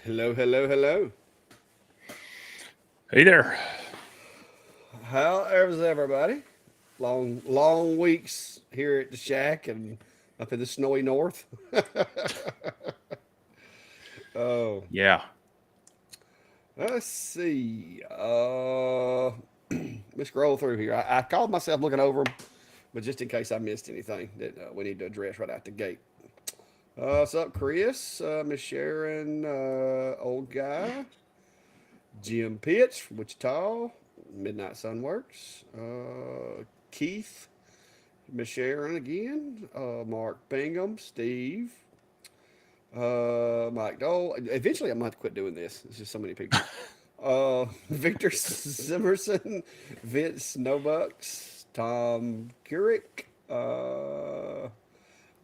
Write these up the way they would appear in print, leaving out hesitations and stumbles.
Hello, hello, hello. Hey there. How is everybody? Long weeks here at the shack and up in the snowy north. Oh, Yeah. let's see. Let's scroll through here. I called myself looking over them, but just in case I missed anything that we need to address right out the gate. What's up, Chris? Miss Sharon, old guy. Jim Pitts from Wichita. Midnight Sunworks. Keith. Miss Sharon again. Mark Bingham. Steve. Mike Dole. Eventually, I'm going to have to quit doing this. There's just so many people. Victor Zimmerson. Vince Nobucks. Tom Curick.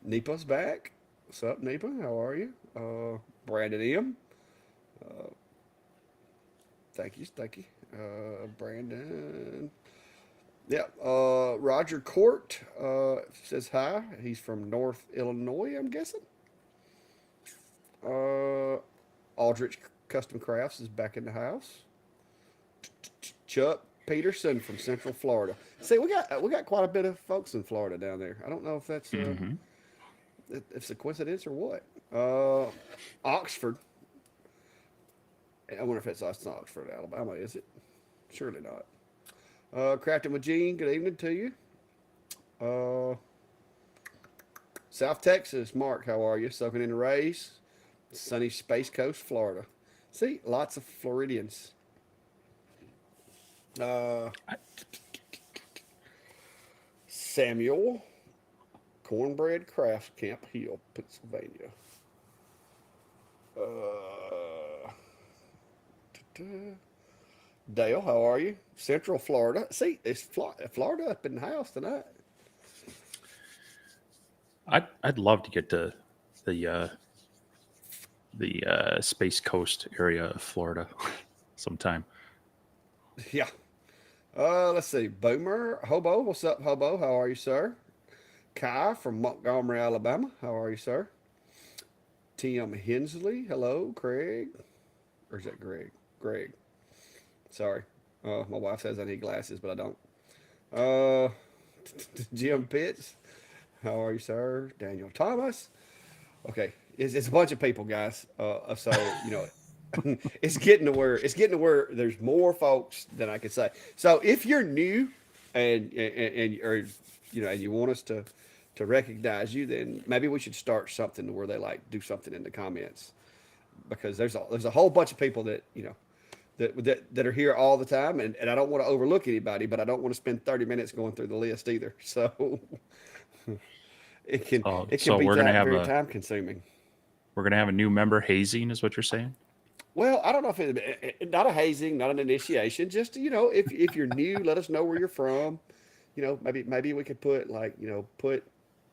Nipa's back. What's up, Nipa? How are you? Brandon M. Thank you, thank you. Brandon. Yeah. Roger Court says hi. He's from North Illinois, I'm guessing. Aldrich Custom Crafts is back in the house. Chuck Peterson from Central Florida. See, we got quite a bit of folks in Florida down there. I don't know if that's Hmm. if it's a coincidence or what. Oxford. I wonder if that's Oxford, Alabama. Is it? Surely not. Crafting with Gene, good evening to you. Uh, South Texas, Mark, how are you? Soaking in the rays. Sunny Space Coast, Florida. See, lots of Floridians. Uh, Samuel, Cornbread Craft, Camp Hill, Pennsylvania. Uh, Dale, how are you? Central Florida. See, it's Florida up in the house tonight. I'd love to get to the uh, the Space Coast area of Florida sometime. Yeah. Let's see. Boomer, Hobo, what's up, Hobo? How are you, sir? Kai from Montgomery, Alabama. How are you, sir? Tim Hensley. Hello, Craig. Or is that Greg? Greg. Sorry. My wife says I need glasses, but I don't. Uh, Jim Pitts. How are you, sir? Daniel Thomas. Okay, it's a bunch of people, guys. So it's getting to where there's more folks than I could say. So if you're new and or and you want us to recognize you, then maybe we should start something where they like do something in the comments because there's a whole bunch of people that that are here all the time, and I don't want to overlook anybody, but I don't want to spend 30 minutes going through the list either. So it can So it can so be we're gonna have very a time consuming. we're gonna have a new member hazing, is what you're saying? Well, I don't know if not a hazing, not an initiation. Just if you're new, let us know where you're from. Maybe we could put put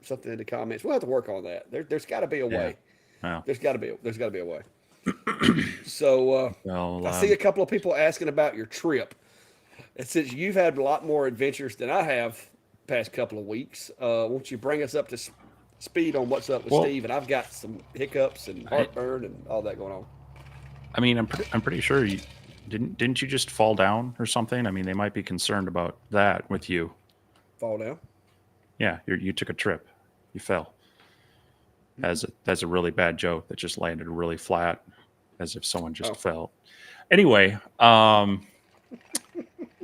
something in the comments. We'll have to work on that. There's got to be a Yeah. way. Well, There's got to be a way. So well, I see a couple of people asking about your trip. And since you've had a lot more adventures than I have past couple of weeks, won't you bring us up to speed on what's up with well, Steve? And I've got some hiccups and I heartburn and all that going on. I mean, I'm pretty sure you didn't you just fall down or something? I mean, they might be concerned about that with you. Fall down. Yeah, you took a trip, you fell. That's a really bad joke that just landed really flat, as if someone just Oh, fell. Anyway,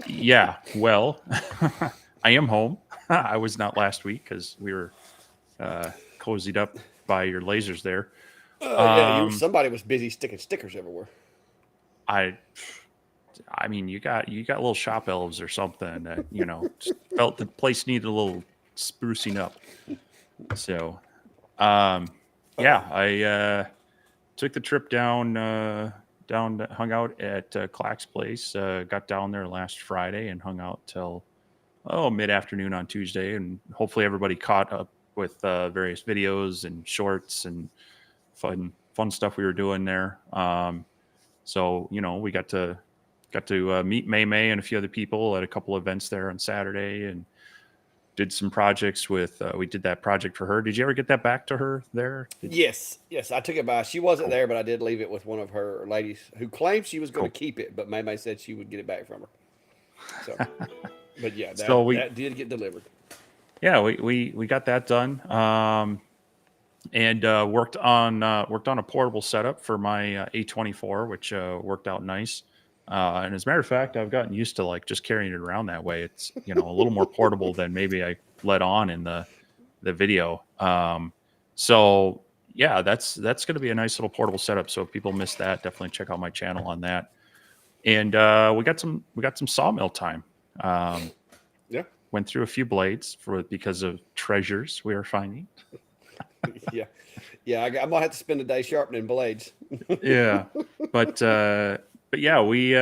yeah, well, I am home. I was not last week because we were cozied up by your lasers there. yeah. You Um, somebody was busy sticking stickers everywhere. I, I mean, you got little shop elves or something that just felt the place needed a little sprucing up. So, um, Uh yeah, oh. I took the trip hung out at Clack's place. Got down there last Friday and hung out till mid afternoon on Tuesday, and hopefully everybody caught up with various videos and shorts and fun stuff we were doing there. So we got to meet May and a few other people at a couple events there on Saturday, and did some projects with. We did that project for her. Did you ever get that back to her there? Yes, yes, I took it by. She wasn't Cool. there, but I did leave it with one of her ladies who claimed she was going Cool. to keep it, but May said she would get it back from her. So, but yeah, So that did get delivered. we got that done. And worked on a portable setup for my A24, which worked out nice. And as a matter of fact, I've gotten used to like just carrying it around that way. It's a little more portable than maybe I let on in the video. So yeah, that's going to be a nice little portable setup. So if people missed that, definitely check out my channel on that. And we got some sawmill time. Yeah, Went through a few blades because of treasures we are finding. yeah, yeah. I'm gonna have to spend a day sharpening blades. Yeah, but yeah, we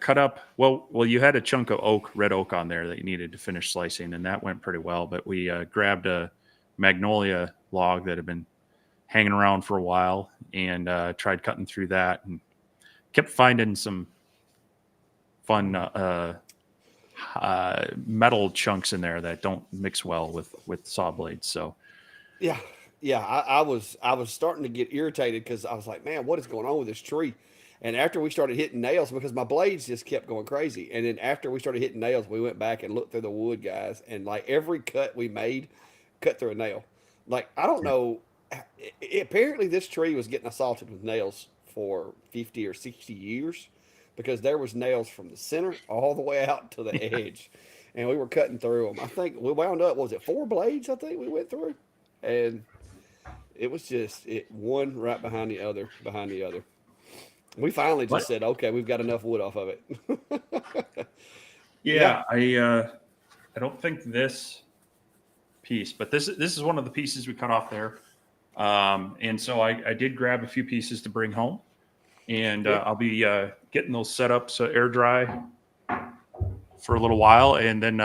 cut up. Well, you had a chunk of red oak on there that you needed to finish slicing, and that went pretty well. But we grabbed a magnolia log that had been hanging around for a while and tried cutting through that, and kept finding some fun metal chunks in there that don't mix well with saw blades. So Yeah, yeah. I was starting to get irritated because I was like, man, what is going on with this tree? And after we started hitting nails, because my blades just kept going crazy, and then after we started hitting nails, we went back and looked through the wood, guys, and like every cut we made, cut through a nail. Like I don't know. Apparently, this tree was getting assaulted with nails for 50 or 60 years, because there was nails from the center all the way out to the edge, and we were cutting through them. I think we wound up, was it 4 blades? I think we went through, and it was just one right behind the other, behind the other. We finally just what? said, okay, we've got enough wood off of it. Yeah. Yeah, I don't think this piece, but this is one of the pieces we cut off there. And so I did grab a few pieces to bring home, and Yeah. I'll be getting those set up so air dry for a little while, and then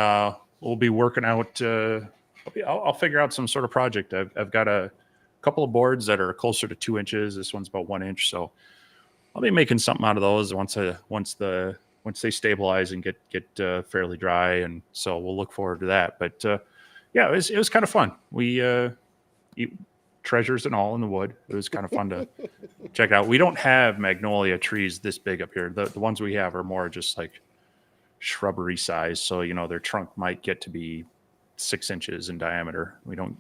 we'll be working out. I'll figure out some sort of project. I've got a couple of boards that are closer to 2 inches. This one's about 1 inch, so I'll be making something out of those once they stabilize and get fairly dry, and so we'll look forward to that. But yeah, it was kind of fun. We eat treasures and all in the wood. It was kind of fun to check out. We don't have magnolia trees this big up here. The ones we have are more just like shrubbery size, so their trunk might get to be 6 inches in diameter. They don't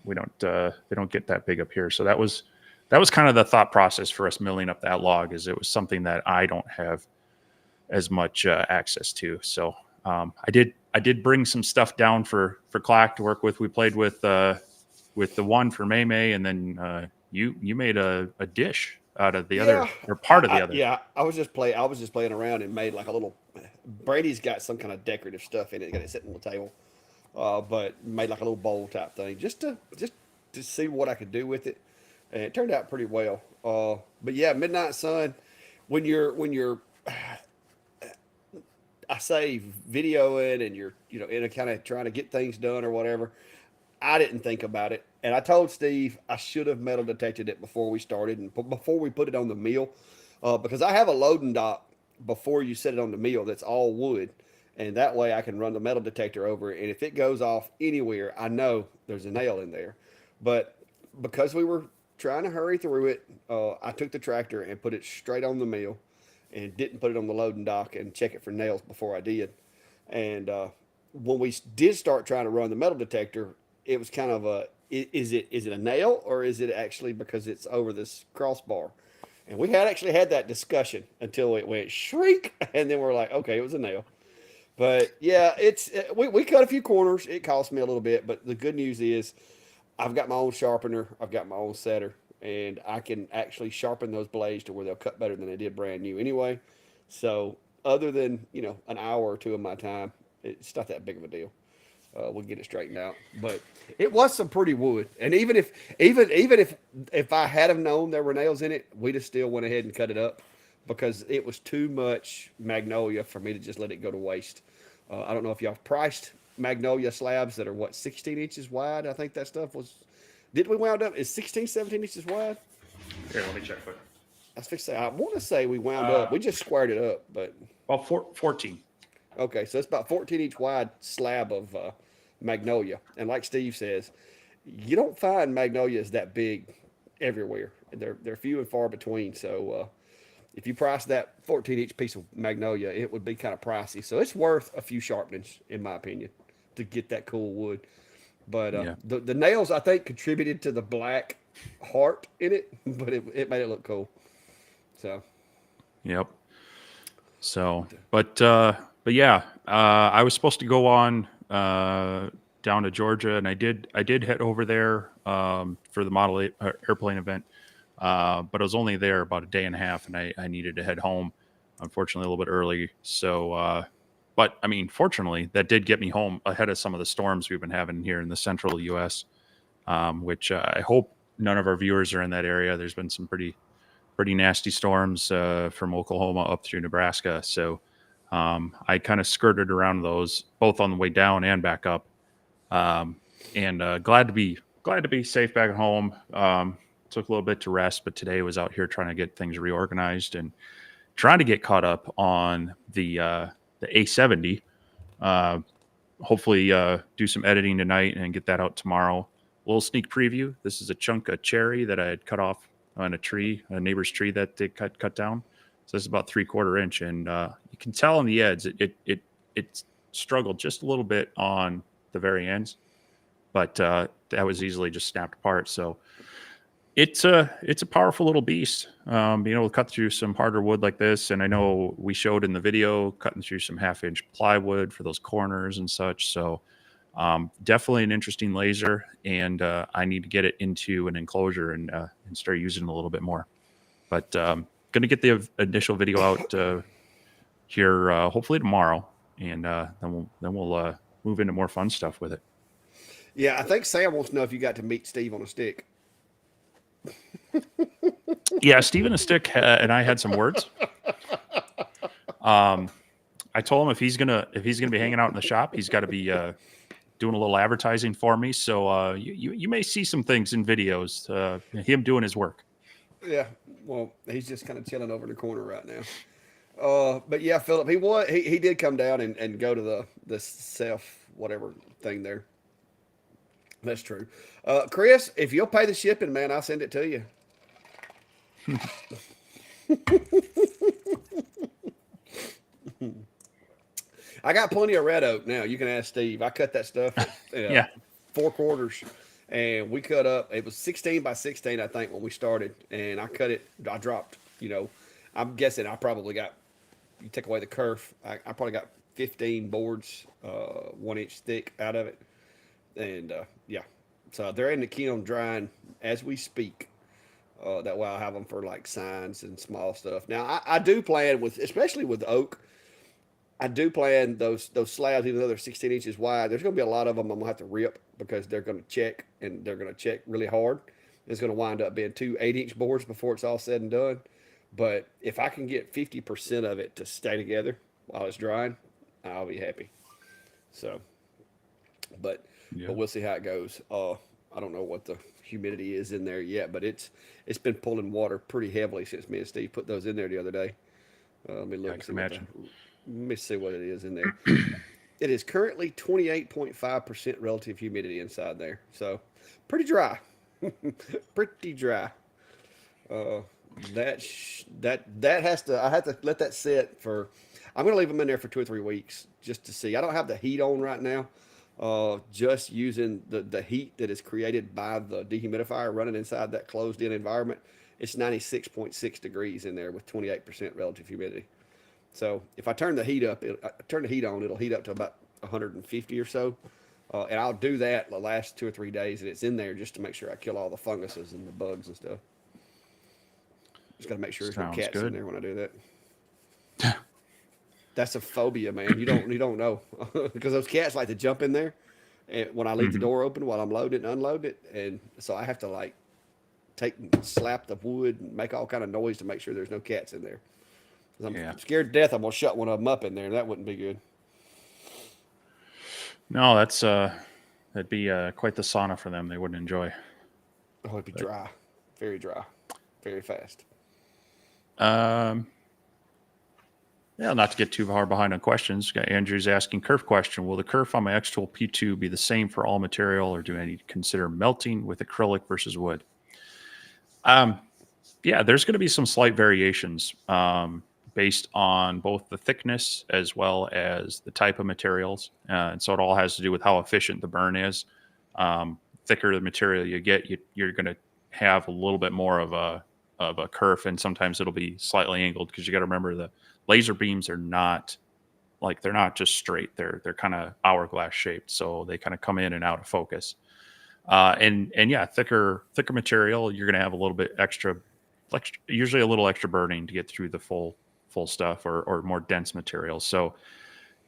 get that big up here. So that was kind of the thought process for us milling up that log, is it was something that I don't have as much access to. So I did bring some stuff down for Clack to work with. We played with the one for May, and then you made a dish out of the other, Yeah. or part of the other. Yeah. I was just playing around and made like a little, Brady's got some kind of decorative stuff in it. Got it sitting on the table. But made like a little bowl type thing just to see what I could do with it. And it turned out pretty well. But yeah, Midnight Sun, when you're I say videoing and you're in a kind of trying to get things done or whatever, I didn't think about it. And I told Steve I should have metal detected it before we started and before we put it on the mill, because I have a loading dock before you set it on the mill that's all wood, and that way I can run the metal detector over it. And if it goes off anywhere, I know there's a nail in there. But because we were trying to hurry through it, I took the tractor and put it straight on the mill, and didn't put it on the loading dock and check it for nails before I did. And when we did start trying to run the metal detector, it was kind of is it a nail, or is it actually because it's over this crossbar? And we had actually had that discussion until it went shriek, and then we're like, okay, it was a nail. But yeah, we cut a few corners. It cost me a little bit, but the good news is I've got my own sharpener, I've got my own setter, and I can actually sharpen those blades to where they'll cut better than they did brand new anyway. So other than an hour or two of my time, it's not that big of a deal. We'll get it straightened out. But it was some pretty wood, and even if I had have known there were nails in it, we'd have still went ahead and cut it up, because it was too much magnolia for me to just let it go to waste. I don't know if y'all priced magnolia slabs that are 16 inches wide. I think that stuff was. Did we wound up is 16, 17 inches wide? Here, let me check quick. I want to say we wound up. We just squared it up, but Well, 14. Okay, so it's about 14 inch wide slab of magnolia. And like Steve says, you don't find magnolias that big everywhere. They're few and far between. So if you price that 14-inch piece of magnolia, it would be kind of pricey. So it's worth a few sharpenings, in my opinion, to get that cool wood. But Yeah. the nails, I think, contributed to the black heart in it, but it made it look cool. So, Yep. So, but yeah, I was supposed to go on down to Georgia, and I did head over there for the airplane event, but I was only there about a day and a half, and I needed to head home, unfortunately, a little bit early. So, but I mean, fortunately, that did get me home ahead of some of the storms we've been having here in the central U.S., which I hope none of our viewers are in that area. There's been some pretty nasty storms from Oklahoma up through Nebraska. So I kind of skirted around those both on the way down and back up. Um, and glad to be safe back at home. Took a little bit to rest, but today was out here trying to get things reorganized and trying to get caught up on the A70. Uh, Hopefully, do some editing tonight and get that out tomorrow. A little sneak preview. This is a chunk of cherry that I had cut off on a neighbor's tree that they cut down. So this is about 3/4 inch, and you can tell on the ends it struggled just a little bit on the very ends, but that was easily just snapped apart. So it's a powerful little beast. Being able to cut through some harder wood like this, and I know we showed in the video cutting through some 1/2 inch plywood for those corners and such. So definitely an interesting laser, and I need to get it into an enclosure and start using it a little bit more. But going to get the initial video out here hopefully tomorrow, and then we'll move into more fun stuff with it. yeah, I think Sam wants to know if you got to meet Steve on a stick. Yeah, Steven a stick and I had some words. Um, I told him if he's gonna be hanging out in the shop, he's got to be doing a little advertising for me. So you may see some things in videos, him doing his work. Yeah, well, he's just kind of chilling over in the corner right now. But yeah, Philip, he did come down and go to the self whatever thing there. That's true. Chris, if you'll pay the shipping, man, I'll send it to you. I got plenty of red oak now. You can ask Steve. I cut that stuff at Yeah, 4/4, and we cut up. It was 16 by 16, I think, when we started, and I cut it. I dropped. I'm guessing I probably got. You take away the kerf, I probably got 15 boards, 1 inch thick out of it, and yeah. So they're in the kiln drying as we speak. That way I'll have them for like signs and small stuff. Now I do plan with, especially with oak. I do plan those slabs, even though they're 16 inches wide. There's going to be a lot of them I'm going to have to rip because they're going to check, and they're going to check really hard. It's going to wind up being 2 8-inch boards before it's all said and done. But if I can get 50% of it to stay together while it's drying, I'll be happy. So, but yeah. but we'll see how it goes. I don't know what the humidity is in there yet, but it's been pulling water pretty heavily since me and Steve put those in there the other day. Let me look I and can see imagine. let me see what it is in there. It is currently 28.5% relative humidity inside there. So pretty dry. Pretty dry. Uh, that has to. I have to let that sit for. I'm gonna leave them in there for 2 or 3 weeks just to see. I don't have the heat on right now. Just using the heat that is created by the dehumidifier running inside that closed in environment. It's 96.6 degrees in there with 28% relative humidity. So if I turn the heat up, turn the heat on, it'll heat up to about 150 or so. And I'll do that the last 2 or 3 days, and it's in there just to make sure I kill all the funguses and the bugs and stuff. Just got to make sure there's no Sounds cats in good. there when I do that. That's a phobia, man. You don't know because those cats like to jump in there, and when I leave the Hmm. door open while I'm loading and unloading it, and so I have to like take and slap the wood and make all kind of noise to make sure there's no cats in there. 'Cause I'm Yeah. scared to death I'm gonna shut one of them up in there, and that wouldn't be good. No, that'd be quite the sauna for them. They wouldn't enjoy. Oh, it'd be But dry, very fast. um, Yeah, not to get too far behind on questions. Andrew's asking kerf question. Will the kerf on my X-Tool P2 be the same for all material, or do I need to consider melting with acrylic versus wood? Yeah, there's going to be some slight variations based on both the thickness as well as the type of materials. And so it all has to do with how efficient the burn is. Thicker the material you get, you're going to have a little bit more of a kerf, and sometimes it'll be slightly angled because you got to remember the laser beams are not like they're not just straight. They're kind of hourglass shaped, so they kind of come in and out of focus. And yeah, thicker material, you're going to have a little bit extra, usually a little extra burning to get through the full stuff, or more dense materials. So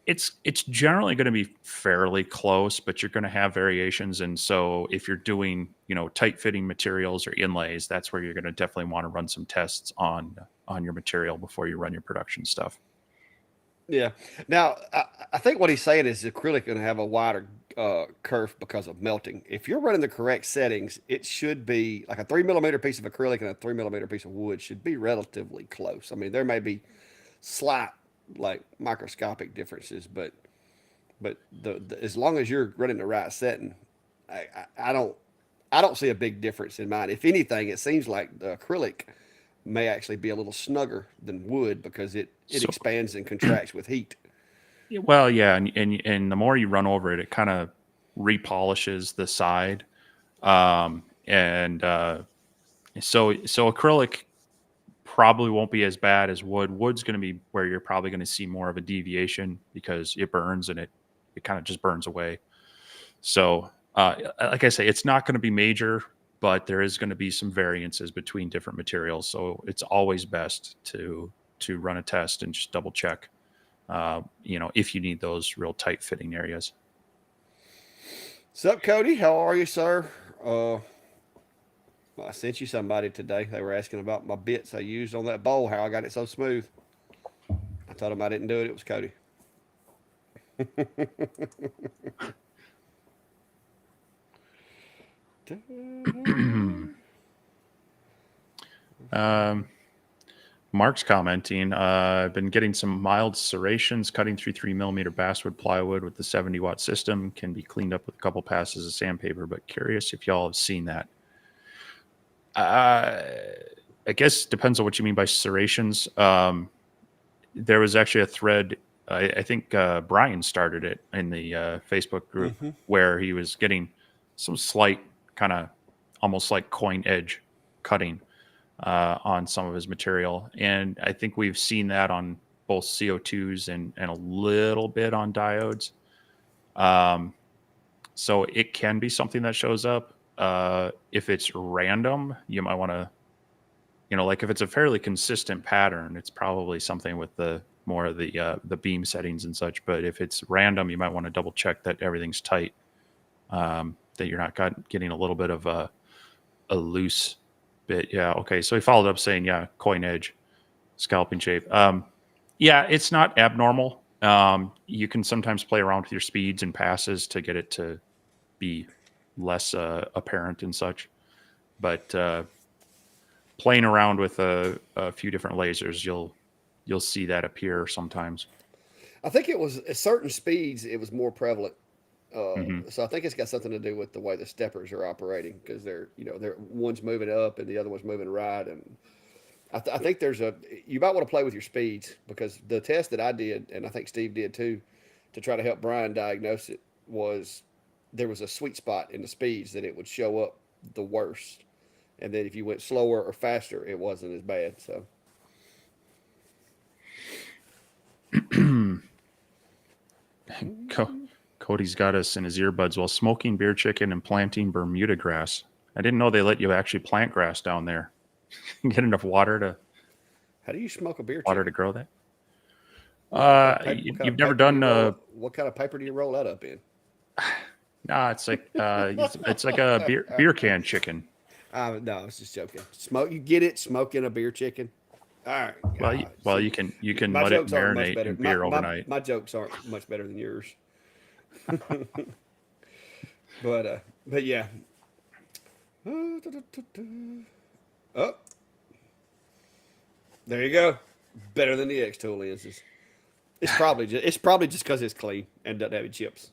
it's generally going to be fairly close, but you're going to have variations. And so if you're doing tight fitting materials or inlays, that's where you're going to definitely want to run some tests on your material before you run your production stuff. Yeah. Now, I think what he's saying is acrylic going to have a wider kerf because of melting. If you're running the correct settings, it should be like a 3 millimeter piece of acrylic and a 3 millimeter piece of wood should be relatively close. I mean, there may be slight, like microscopic differences, but as long as you're running the right setting, I don't see a big difference in mine. If anything, it seems like the acrylic may actually be a little snugger than wood because it So expands and contracts with heat. well, yeah, and the more you run over it, it kind of repolishes the side. And so acrylic probably won't be as bad as wood. Wood's going to be where you're probably going to see more of a deviation because it burns, and it kind of just burns away. So, like I say, it's not going to be major, but there is going to be some variances between different materials. So it's always best to run a test and just double check. If you need those real tight fitting areas. Sup, Cody? How are you, sir? Uh, I sent you somebody today. They were asking about my bits I used on that bowl, how I got it so smooth. I told them I didn't do it. It was Cody. um, Mark's commenting, I've been getting some mild serrations cutting through 3 millimeter basswood plywood with the 70-watt system. Can be cleaned up with a couple passes of sandpaper, but curious if y'all have seen that. I guess depends on what you mean by serrations. There was actually a thread, I think Brian started it in the Facebook group, Mm-hmm. where he was getting some slight kind of almost like coin edge cutting on some of his material. And I think we've seen that on both CO2s and a little bit on diodes. So it can be something that shows up. If it's random, you might want to, like if it's a fairly consistent pattern, it's probably something with the more of the beam settings and such. But if it's random, you might want to double check that everything's tight, that you're not getting a little bit of a loose bit. Yeah. Okay. So he followed up saying, yeah, coin edge, scalping shape. Yeah, it's not abnormal. You can sometimes play around with your speeds and passes to get it to be less apparent and such. But playing around with a few different lasers, you'll see that appear sometimes. I think it was at certain speeds it was more prevalent. Hmm. So I think it's got something to do with the way the steppers are operating because they're one's moving up and the other one's moving right, and I think you might want to play with your speeds because the test that I did and I think Steve did too to try to help Brian diagnose it was there was a sweet spot in the speeds that it would show up the worst, and then if you went slower or faster, it wasn't as bad. So Cody's got us in his earbuds while smoking beer chicken and planting Bermuda grass. I didn't know they let you actually plant grass down there. Get enough how do you smoke a beer water to chicken? grow that. What kind of paper? What kind You've of never paper do you done roll? What kind of paper do you roll that up in? nah, it's like a beer can chicken. No, I was just joking. Smoke, you get it? Smoking a beer chicken. All right. Well, See, you can my let it jokes aren't much marinate better. in beer overnight. My jokes aren't much better than yours. But yeah. Oh, there you go. Better than the X tool lenses. It's probably just because it's clean and doesn't have any chips.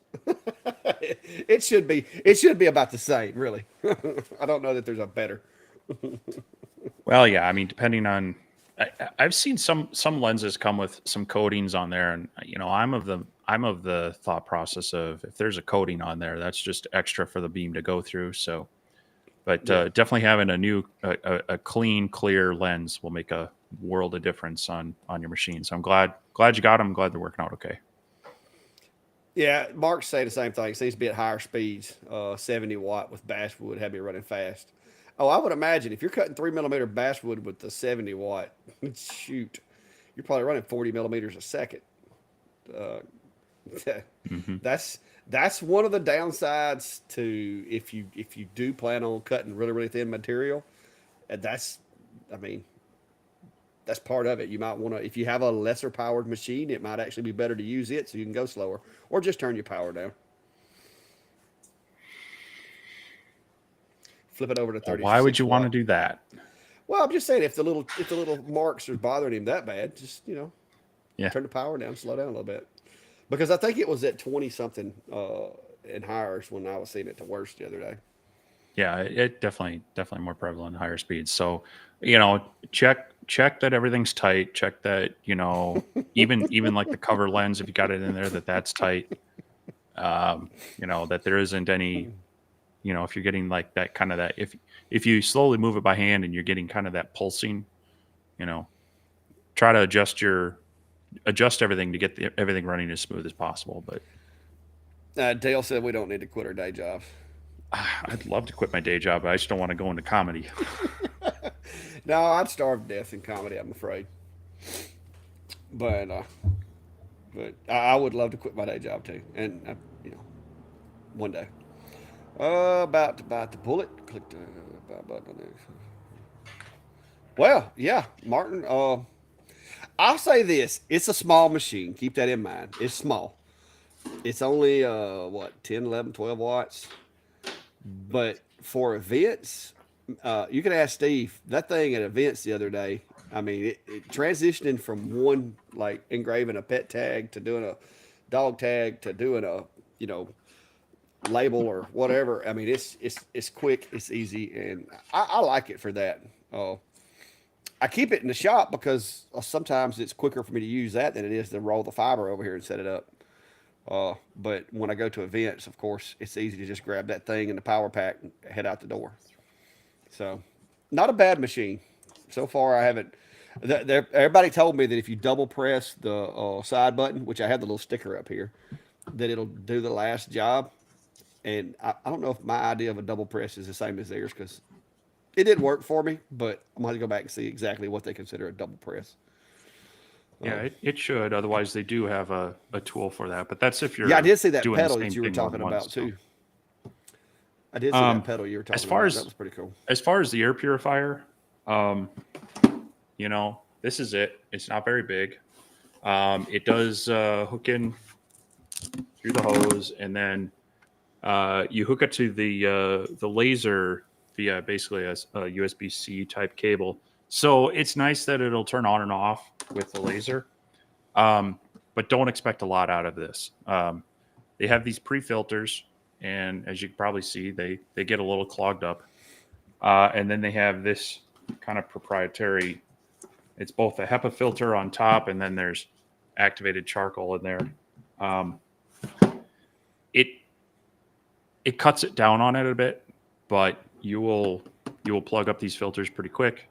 It should be about the same, really. I don't know that there's a better. Well, yeah, I mean, depending on, I've seen some lenses come with some coatings on there, and I'm of the thought process of if there's a coating on there, that's just extra for the beam to go through. So, but Yeah. definitely having a clean, clear lens will make a world of difference on your machine. So I'm glad you got them. I'm glad they're working out okay. Yeah, Mark's saying the same thing. Seems to be at higher speeds. 70 watt with basswood had me running fast. Oh, I would imagine if you're cutting 3 millimeter basswood with the 70 watt, shoot, you're probably running 40 millimeters a second. Uh, Hmm. that's one of the downsides to if you do plan on cutting really really thin material. And I mean, that's part of it. You might want to, if you have a lesser powered machine, it might actually be better to use it so you can go slower, or just turn your power down. Flip it over to Why would 36 you want to watt. do that? Well, I'm just saying if the little marks are bothering him that bad, just Yeah. turn the power down, slow down a little bit. Because I think it was at 20 something in hires when I was seeing it the worst the other day. Yeah, it definitely more prevalent in higher speeds. So, you know, check that everything's tight. Check that, even like the cover lens, if you got it in there, that's tight. That there isn't any, if you're getting like that kind of that, if you slowly move it by hand and you're getting kind of that pulsing, you know, try to adjust everything to get everything running as smooth as possible. But Dale said we don't need to quit our day jobs. I'd love to quit my day job, but I just don't want to go into comedy. No, I'd starve to death in comedy, I'm afraid. But I would love to quit my day job too, and one day. About to pull it. Click the buy button on there. Well, yeah, Martin. I'll say this: it's a small machine. Keep that in mind. It's small. It's only what 10, 11, 12 watts. But for events, you can ask Steve. That thing at events the other day. I mean, it transitioning from one like engraving a pet tag to doing a dog tag to doing a you know label or whatever. I mean, it's quick, it's easy, and I like it for that. I keep it in the shop because sometimes it's quicker for me to use that than it is to roll the fiber over here and set it up. But when I go to events, of course, it's easy to just grab that thing in the power pack and head out the door. So, not a bad machine. So far, I haven't. Everybody told me that if you double press the side button, which I have the little sticker up here, that it'll do the last job. And I don't know if my idea of a double press is the same as theirs because it didn't work for me, but I'm going to go back and see exactly what they consider a double press. Yeah, it should. Otherwise, they do have a tool for that. But that's if Yeah, I you're did see that doing the pedal that same you were thing more talking than once. about So, too. I did see that pedal you were as talking far about. That as was pretty cool. as far as the air purifier, um, this is it. It's not very big. It does hook in through the hose, and then you hook it to the laser via basically a USB-C type cable. So it's nice that it'll turn on and off with the laser, but don't expect a lot out of this. They have these pre-filters, and as you can probably see, they get a little clogged up. And then they have this kind of proprietary. It's both a HEPA filter on top, and then there's activated charcoal in there. Um, it it cuts it down on it a bit, but you will plug up these filters pretty quick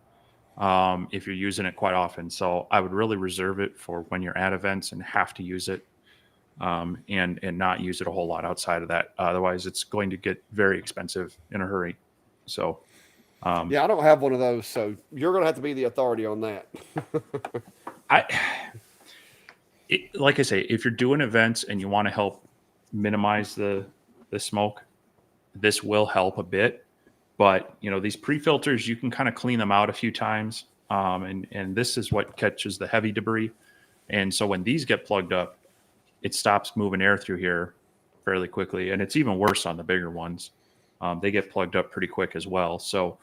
if you're using it quite often. So I would really reserve it for when you're at events and have to use it, and not use it a whole lot outside of that. Otherwise, it's going to get very expensive in a hurry. So Yeah, I don't have one of those, so you're going to have to be the authority on that. I like I say, if you're doing events and you want to help minimize the smoke, this will help a bit. But these pre-filters, you can kind of clean them out a few times, and this is what catches the heavy debris. And so when these get plugged up, it stops moving air through here fairly quickly, and it's even worse on the bigger ones. They get plugged up pretty quick as well. So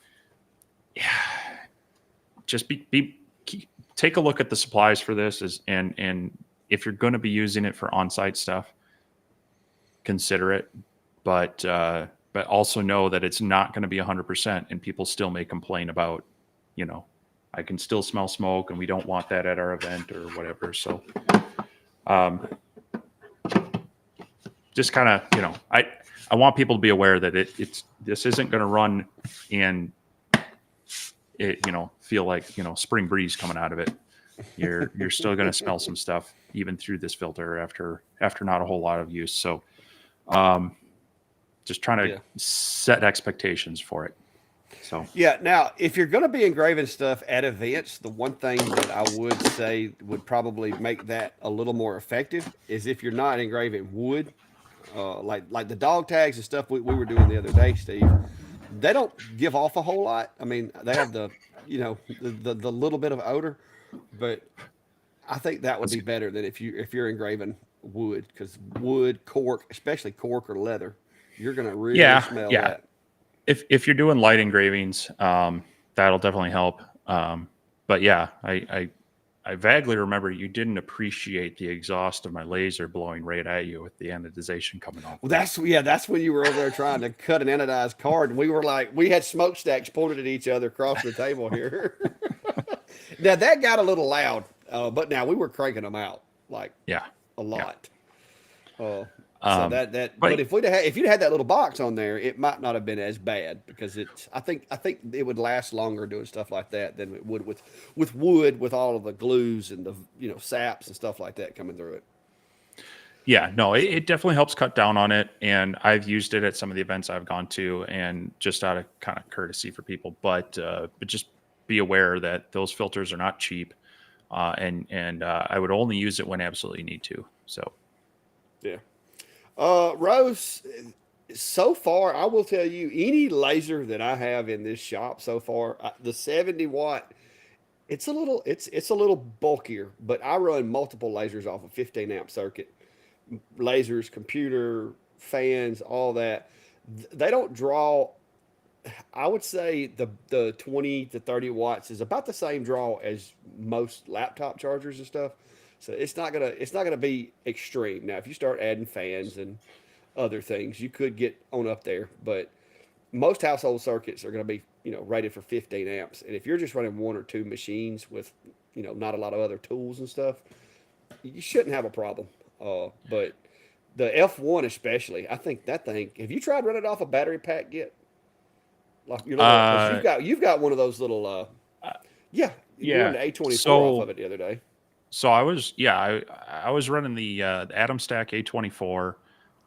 yeah, just take a look at the supplies for this, and if you're going to be using it for on-site stuff, consider it, but also know that it's not going to be 100%, and people still may complain about, I can still smell smoke, and we don't want that at our event or whatever. So, just kind of, I want people to be aware that this isn't going to run and it, feel like, spring breeze coming out of it. You're still going to smell some stuff even through this filter after not a whole lot of use. So, just trying to set expectations for it. So yeah. Now, if you're going to be engraving stuff at events, the one thing that I would say would probably make that a little more effective is if you're not engraving wood, like the dog tags and stuff we were doing the other day, Steve. They don't give off a whole lot. I mean, they have the the little bit of odor, but I think that would be better than if you're engraving wood, because wood, cork, especially cork or leather, you're gonna really smell that. If you're doing light engravings, that'll definitely help. But yeah, I vaguely remember you didn't appreciate the exhaust of my laser blowing right at you with the anodization coming off. Well, that's when you were over there trying to cut an anodized card, and we were like, we had smokestacks pointed at each other across the table here. Now that got a little loud, but now we were cranking them out like a lot. So but if you'd had that little box on there, it might not have been as bad, because I think it would last longer doing stuff like that than it would with wood, with all of the glues and the saps and stuff like that coming through it. Yeah, no, it definitely helps cut down on it, and I've used it at some of the events I've gone to, and just out of kind of courtesy for people, but just be aware that those filters are not cheap, and I would only use it when absolutely need to. So, yeah. Rose, so far, I will tell you, any laser that I have in this shop so far, the 70 watt, it's a little bulkier, but I run multiple lasers off a 15 amp circuit. Lasers, computer, fans, all that. They don't draw. I would say the 20 to 30 watts is about the same draw as most laptop chargers and stuff. So it's not gonna be extreme. Now, if you start adding fans and other things, you could get on up there. But most household circuits are going to be rated for 15 amps. And if you're just running one or two machines with not a lot of other tools and stuff, you shouldn't have a problem. But the F1 especially, I think that thing. Have you tried running it off a battery pack yet? Like, 'cause you've got one of those little. You ran the A24 off of it the other day. So I was running the Atom Stack A24.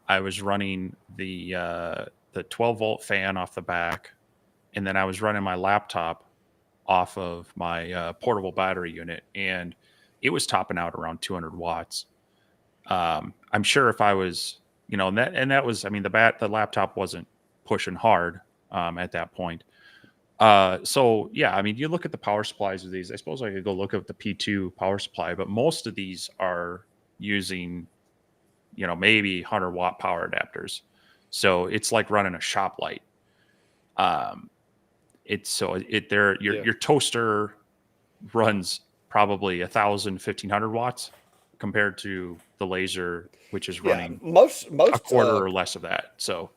I was running the 12 volt fan off the back, and then I was running my laptop off of my portable battery unit, and it was topping out around 200 watts. I'm sure if I was, and that was, I mean, the laptop wasn't pushing hard at that point. So yeah, I mean, you look at the power supplies of these. I suppose I could go look at the P2 power supply, but most of these are using, maybe 100-watt power adapters. So it's like running a shop light. Your toaster runs probably 1,000, 1,500 watts compared to the laser, which is running most a quarter or less of that. So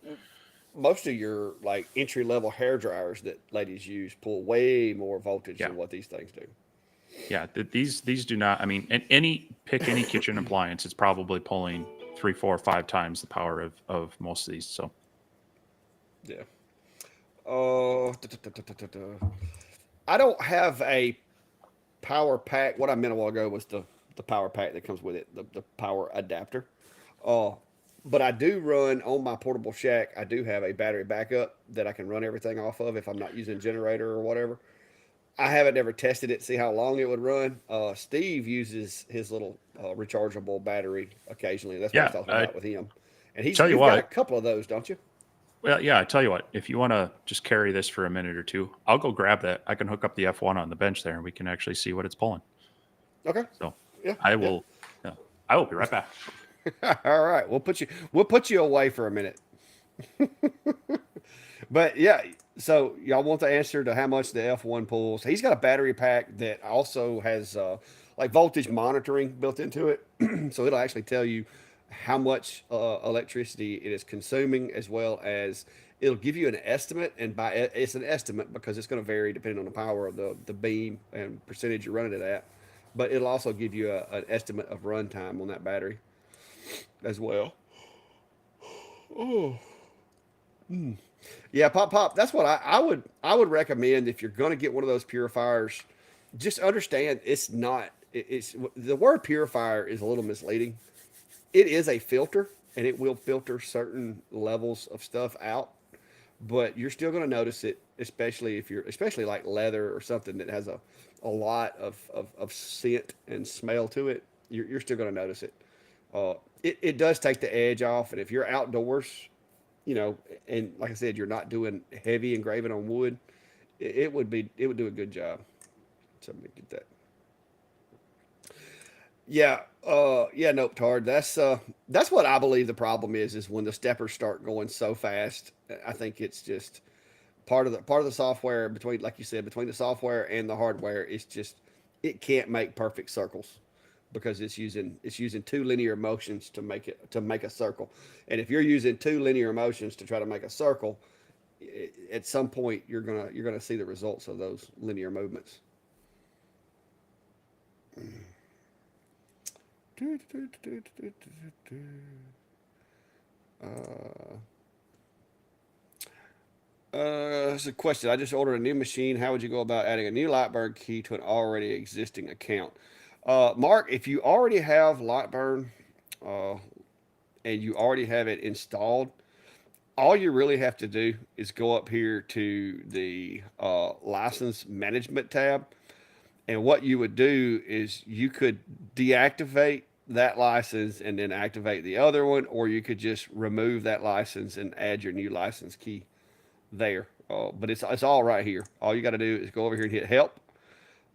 most of your like entry level hair dryers that ladies use pull way more voltage than what these things do. Yeah, these do not. I mean, any kitchen appliance, it's probably pulling 3, 4, 5 times the power of most of these. So yeah. I don't have a power pack. What I meant a while ago was the power pack that comes with it, the power adapter. But I do run on my portable shack. I do have a battery backup that I can run everything off of if I'm not using a generator or whatever. I haven't ever tested it, see how long it would run. Steve uses his little rechargeable battery occasionally. That's what I was talking about with him. And you've got a couple of those, don't you? Well, yeah, I tell you what, if you want to just carry this for a minute or two, I'll go grab that. I can hook up the F1 on the bench there, and we can actually see what it's pulling. Okay. So I will be right back. All right. We'll put you away for a minute. But yeah, so y'all want the answer to how much the F1 pulls. He's got a battery pack that also has like voltage monitoring built into it, so it'll actually tell you how much electricity it is consuming, as well as it'll give you an estimate. And it's an estimate because it's going to vary depending on the power of the beam and percentage you're running it at. But it'll also give you an estimate of runtime on that battery as well. Oh, yeah, pop. That's what I would recommend if you're going to get one of those purifiers. Just understand it's not. It's the word purifier is a little misleading. It is a filter, and it will filter certain levels of stuff out. But you're still going to notice it, especially like leather or something that has a lot of scent and smell to it. You're still going to notice it. It does take the edge off, and if you're outdoors, and like I said, you're not doing heavy engraving on wood, it would do a good job. So let me get that. Yeah, yeah, nope, Tard. That's what I believe the problem is when the steppers start going so fast. I think it's just part of the software between, like you said, between the software and the hardware. It's just it can't make perfect circles because it's using two linear motions to make a circle. And if you're using two linear motions to try to make a circle, at some point you're gonna see the results of those linear movements. Uh, That's a question. I just ordered a new machine. How would you go about adding a new Lightburn key to an already existing account? Mark, if you already have Lightburn uh, and you already have it installed, all you really have to do is go up here to the license management tab. And what you would do is you could deactivate that license and then activate the other one, or you could just remove that license and add your new license key there. But it's all right here. All you got to do is go over here and hit help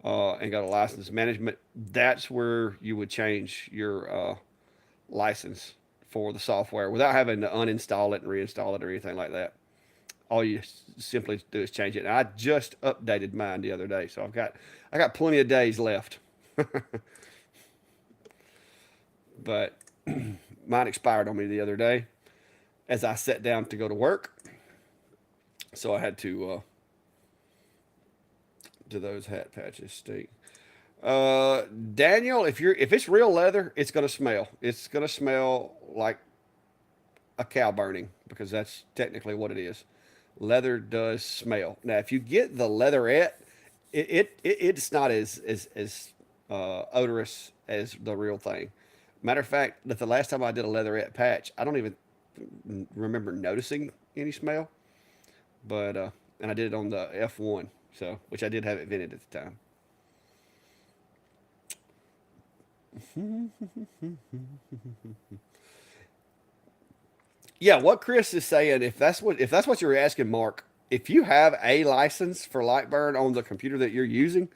and go to license management. That's where you would change your license for the software without having to uninstall it and reinstall it or anything like that. All you simply do is change it. And I just updated mine the other day, so I got plenty of days left. But mine expired on me the other day as I sat down to go to work, so I had to do those hat patches. Steve. Daniel, if it's real leather, it's gonna smell. It's gonna smell like a cow burning because that's technically what it is. Leather does smell. Now, if you get the leatherette, it's not as odorous as the real thing. Matter of fact, that the last time I did a leatherette patch, I don't even remember noticing any smell. But and I did it on the F1, so which I did have it vented at the time. Yeah, what Chris is saying, if that's what you're asking, Mark, if you have a license for Lightburn on the computer that you're using,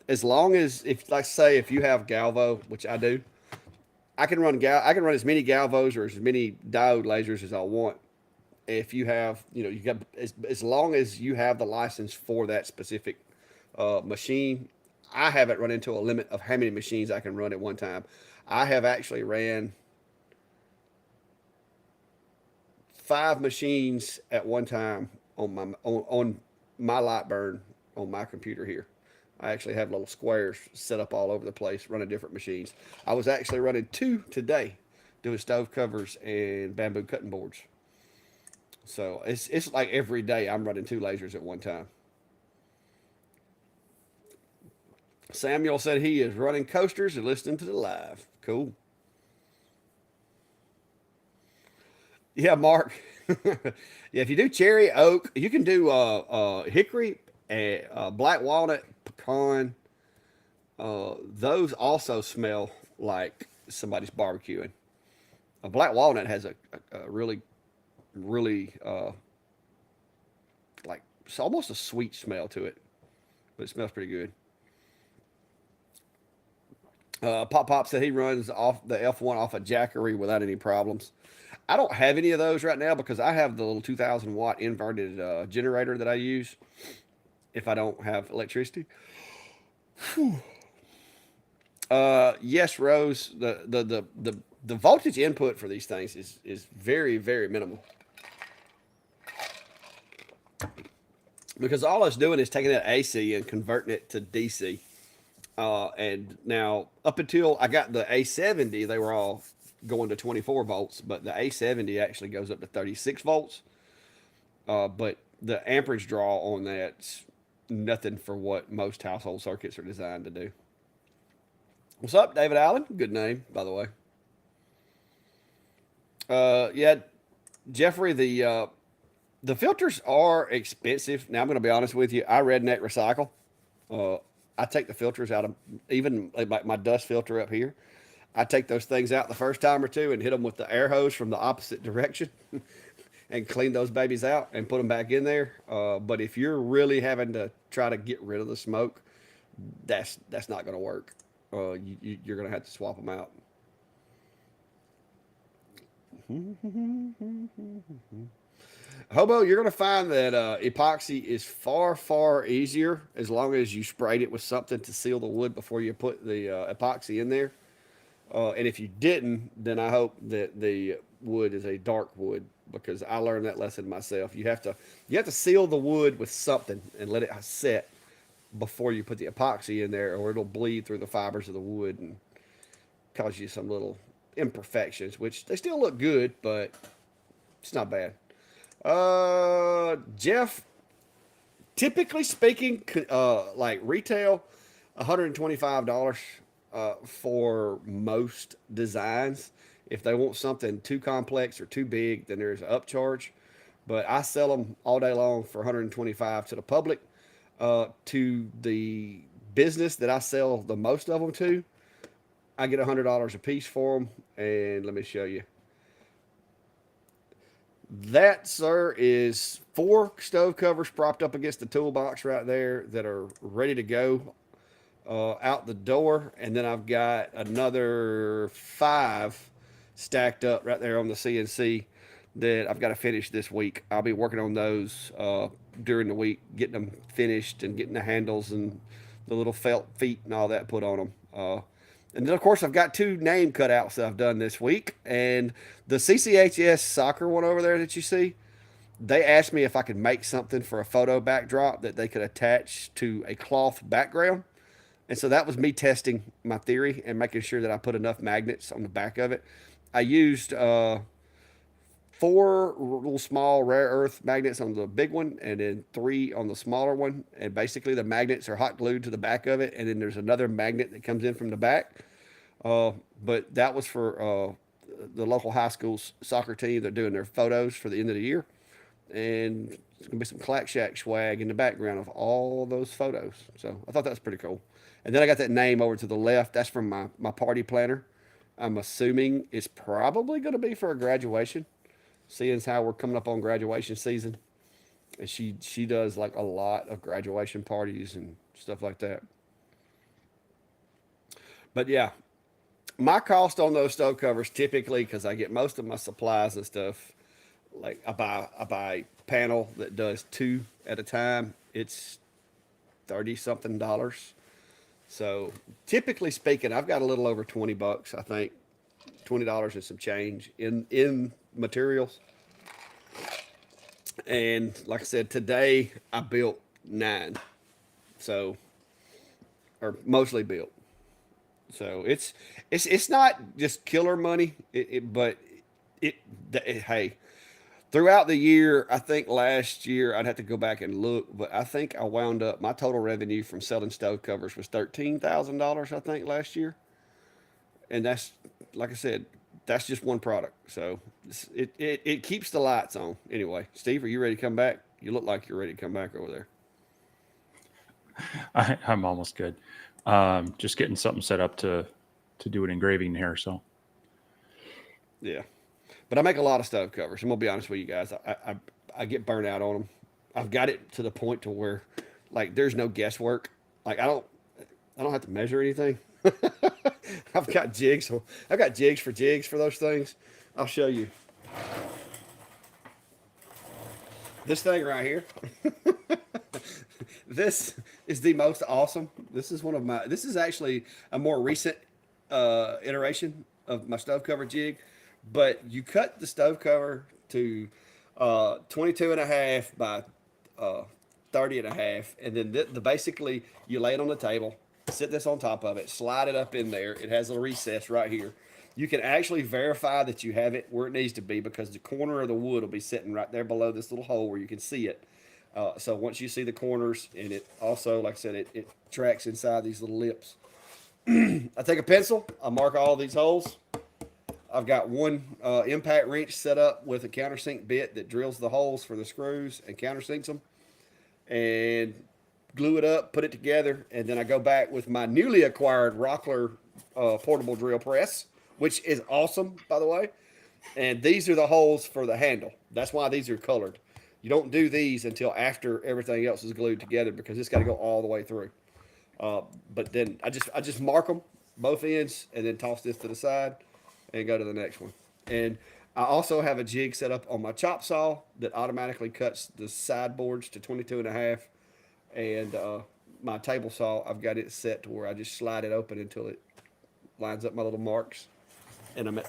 as long as if like say if you have Galvo, which I do, I can run as many Galvos or as many diode lasers as I want. If you have, you got as long as you have the license for that specific machine. I haven't run into a limit of how many machines I can run at one time. I have actually ran 5 machines at one time on my Lightburn on my computer here. I actually have little squares set up all over the place running different machines. I was actually running 2 today, doing stove covers and bamboo cutting boards. So it's like every day I'm running 2 lasers at one time. Samuel said he is running coasters and listening to the live. Cool. Yeah, Mark. Yeah, if you do cherry, oak, you can do hickory, black walnut, pecan. Those also smell like somebody's barbecuing. A black walnut has a really, really like it's almost a sweet smell to it, but it smells pretty good. Pop Pop said he runs off the F1 off a Jackery without any problems. I don't have any of those right now because I have the little 2,000 watt inverted generator that I use if I don't have electricity. Yes, Rose. The voltage input for these things is very, very minimal, because all it's doing is taking that AC and converting it to DC. And now, up until I got the A70, they were all going to 24 volts, but the A70 actually goes up to 36 volts. But the amperage draw on that's nothing for what most household circuits are designed to do. What's up, David Allen? Good name, by the way. Yeah, Jeffrey, the filters are expensive. Now I'm going to be honest with you. I redneck recycle. Uh, I take the filters out of even like my dust filter up here. I take those things out the first time or two and hit them with the air hose from the opposite direction and clean those babies out and put them back in there. But if you're really having to try to get rid of the smoke, that's not going to work. You're going to have to swap them out. Hobo, you're going to find that epoxy is far, far easier as long as you sprayed it with something to seal the wood before you put the epoxy in there. And if you didn't, then I hope that the wood is a dark wood, because I learned that lesson myself. You have to seal the wood with something and let it set before you put the epoxy in there, or it'll bleed through the fibers of the wood and cause you some little imperfections, which they still look good, but it's not bad. Jeff, typically speaking, like retail, $125 for most designs. If they want something too complex or too big, then there's an upcharge. But I sell them all day long for 125 to the public. To the business that I sell the most of them to, I get $100 a piece for them. And let me show you. That, sir, is 4 stove covers propped up against the toolbox right there that are ready to go out the door. And then I've got another 5 stacked up right there on the CNC that I've got to finish this week. I'll be working on those during the week, getting them finished and getting the handles and the little felt feet and all that put on them. And then, of course, I've got 2 name cutouts that I've done this week. And the CCHS soccer one over there that you see, they asked me if I could make something for a photo backdrop that they could attach to a cloth background. And so that was me testing my theory and making sure that I put enough magnets on the back of it. I used 4 little small rare earth magnets on the big one, and then 3 on the smaller one. And basically the magnets are hot glued to the back of it. And then there's another magnet that comes in from the back. But that was for the local high school soccer team. They're doing their photos for the end of the year. And it's going to be some Clack Shack swag in the background of all those photos. So I thought that was pretty cool. And then I got that name over to the left. That's from my party planner. I'm assuming it's probably going to be for a graduation, seeing as how we're coming up on graduation season. And she does like a lot of graduation parties and stuff like that. But yeah, my cost on those stove covers typically, because I get most of my supplies and stuff, like I buy a panel that does 2 at a time. It's 30 something dollars. So typically speaking, I've got a little over 20 bucks, I think, $20 and some change in materials. And like I said, today I built 9. So, or mostly built. So it's not just killer money, but hey, throughout the year, I think last year, I'd have to go back and look, but I think I wound up, my total revenue from selling stove covers was $13,000, I think, last year. And that's, like I said, that's just one product. So it keeps the lights on. Anyway, Steve, are you ready to come back? You look like you're ready to come back over there. I'm almost good. Just getting something set up to do an engraving here. So Yeah. But I make a lot of stove covers. I'm gonna be honest with you guys. I get burnt out on them. I've got it to the point to where, like, there's no guesswork. Like I don't have to measure anything. I've got jigs. So I've got jigs for those things. I'll show you. This thing right here. This is the most awesome. This is one of my. This is actually a more recent iteration of my stove cover jig, but you cut the stove cover to 22 and a half by uh, 30 and a half, and then basically you lay it on the table, sit this on top of it, slide it up in there. It has a recess right here. You can actually verify that you have it where it needs to be because the corner of the wood will be sitting right there below this little hole where you can see it. So once you see the corners, and it also, like I said, it tracks inside these little lips. I take a pencil, I mark all these holes. I've got one impact wrench set up with a countersink bit that drills the holes for the screws and countersinks them, and glue it up, put it together, and then I go back with my newly acquired Rockler portable drill press, which is awesome, by the way. And these are the holes for the handle. That's why these are colored. You don't do these until after everything else is glued together because it's got to go all the way through. But then I just mark them both ends and then toss this to the side and go to the next one. And I also have a jig set up on my chop saw that automatically cuts the sideboards to 22 and a half. And my table saw, I've got it set to where I just slide it open until it lines up my little marks. And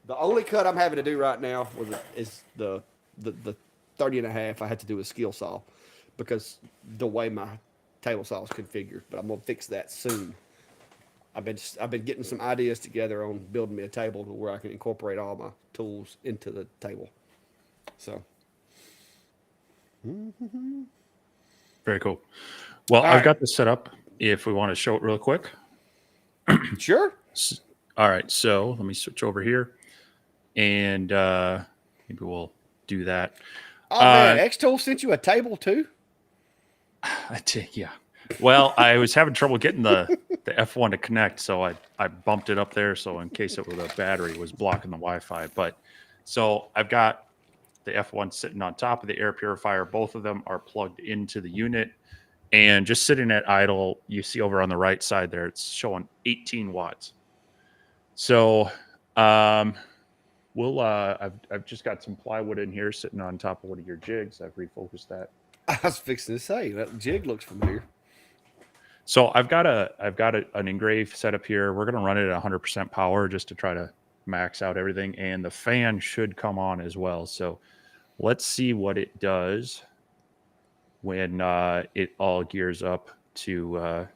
the only cut I'm having to do right now is the 30 and a half I had to do a skill saw because the way my table saw is configured. But I'm gonna fix that soon. I've been getting some ideas together on building me a table to where I can incorporate all my tools into the table. So Very cool. Well, all I've right, got this set up if we want to show it real quick. sure. All right, so let me switch over here, and maybe we'll do that. Oh man, X Tool sent you a table too. Yeah. Well, I was having trouble getting the F1 to connect, so I bumped it up there. So in case it was a battery was blocking the Wi-Fi, but so I've got the F1 sitting on top of the air purifier. Both of them are plugged into the unit, and just sitting at idle. You see over on the right side there, it's showing 18 watts. So I've just got some plywood in here sitting on top of one of your jigs. I've refocused that. I was fixing to say that jig looks familiar. So I've got an engrave set up here. We're gonna run it at 100% power just to try to max out everything, and the fan should come on as well. So let's see what it does when it all gears up to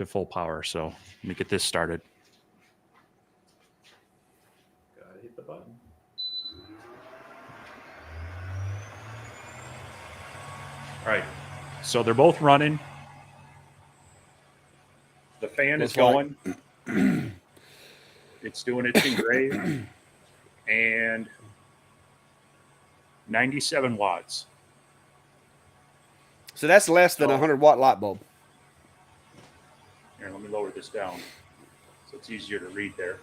full power. So let me get this started. Gotta hit the button. All right. So they're both running. The fan is going. It's doing its engrave. And 97 watts. So that's less than a 100-watt light bulb. Here, let me lower this down so it's easier to read there.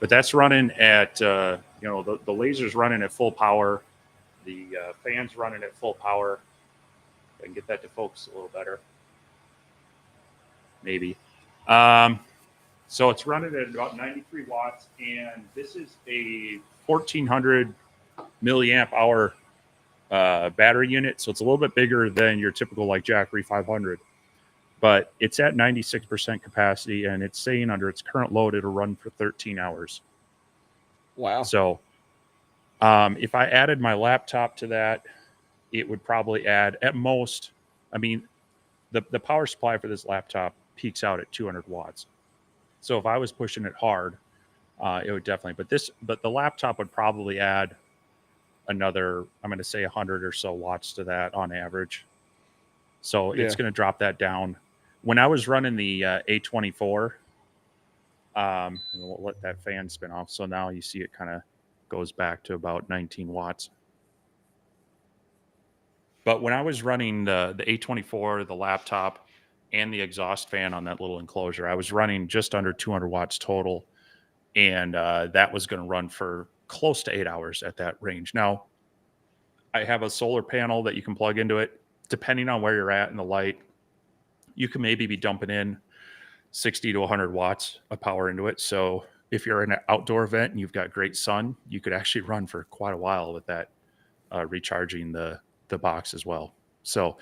But that's running at, the laser's running at full power. The fan's running at full power. I can get that to focus a little better. Maybe. So it's running at about 93 watts, and this is a 1400 milliamp hour battery unit. So it's a little bit bigger than your typical like Jackery 500, but it's at 96% capacity, and it's saying under its current load, it'll run for 13 hours. Wow. So if I added my laptop to that, it would probably add at most, I mean, the power supply for this laptop peaks out at 200 watts. So if I was pushing it hard, it would definitely, but the laptop would probably add another, I'm going to say 100 or so watts to that on average. So it's going to drop that down. When I was running the A24, and we'll let that fan spin off. So now you see it kind of goes back to about 19 watts. But when I was running the A24, the laptop, and the exhaust fan on that little enclosure, I was running just under 200 watts total. And that was going to run for close to 8 hours at that range. Now, I have a solar panel that you can plug into it. Depending on where you're at in the light, you can maybe be dumping in 60 to 100 watts of power into it. So if you're in an outdoor event and you've got great sun, you could actually run for quite a while with that recharging the box as well. So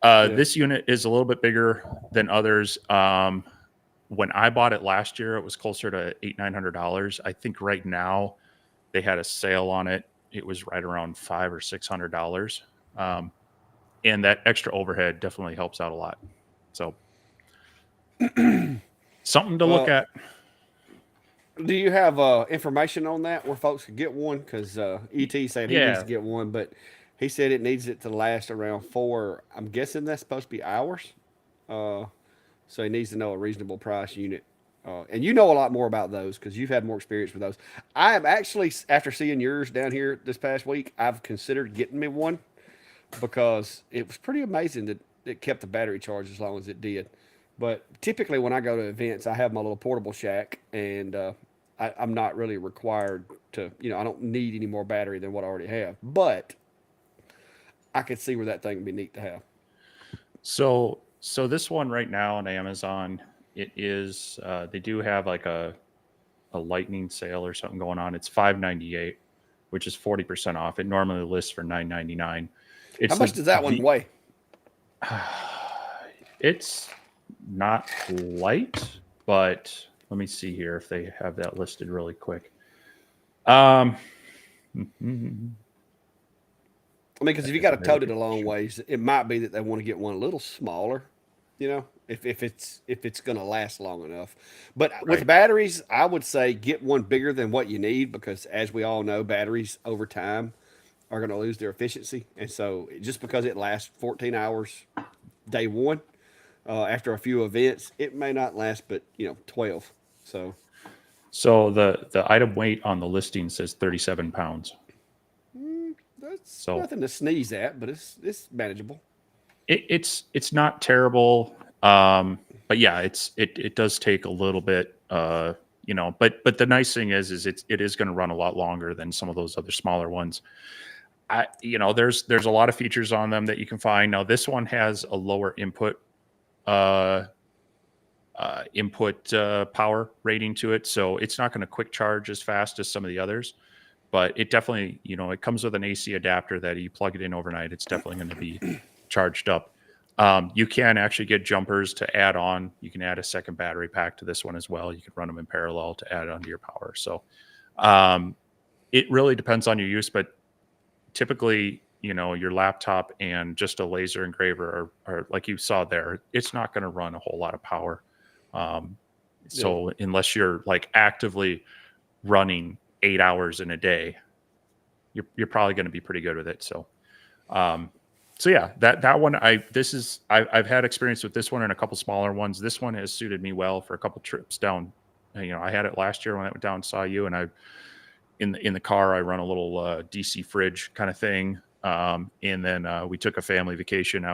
Yeah. this unit is a little bit bigger than others. When I bought it last year, it was closer to $800-900. I think right now they had a sale on it. It was right around $500 or $600. And that extra overhead definitely helps out a lot. So something to look Well, at. do you have information on that where folks could get one? Because ET said he needs Yeah. to get one, but he said it needs it to last around 4. I'm guessing that's supposed to be hours. Uh, so he needs to know a reasonable price unit. And you know a lot more about those because you've had more experience with those. I am actually, after seeing yours down here this past week, I've considered getting me one because it was pretty amazing that it kept the battery charged as long as it did. But typically, when I go to events, I have my little portable shack, and I'm not really required to, I don't need any more battery than what I already have. But I could see where that thing would be neat to have. So this one right now on Amazon, it is they do have like a lightning sale or something going on. It's $598, which is 40% off. It normally lists for $999. How It's much does that one weigh? it's not light, but let me see here if they have that listed really quick. I mean, because if you got to tote it a long ways, it might be that they want to get one a little smaller, if it's going to last long enough. But with Right. batteries, I would say get one bigger than what you need because, as we all know, batteries over time are going to lose their efficiency, and so just because it lasts 14 hours day one, after a few events, it may not last but 12. So So the item weight on the listing says 37 pounds. that's So nothing to sneeze at, but it's manageable. it's not terrible. But yeah, it does take a little bit. But the nice thing is it is going to run a lot longer than some of those other smaller ones. There's a lot of features on them that you can find. Now this one has a lower uh, input power rating to it, so it's not going to quick charge as fast as some of the others. But it definitely, it comes with an AC adapter that you plug it in overnight. It's definitely going to be charged up. You can actually get jumpers to add on. You can add a second battery pack to this one as well. You can run them in parallel to add onto your power. So um, it really depends on your use, but typically, your laptop and just a laser engraver are like you saw there, it's not going to run a whole lot of power. Um, Yeah. so unless you're like actively running 8 hours in a day, you're probably going to be pretty good with it. Um, so yeah, that one I've had experience with this one and a couple smaller ones. This one has suited me well for a couple trips down. I had it last year when I went down and saw you, and I in the car I run a little DC fridge kind of thing. And then we took a family vacation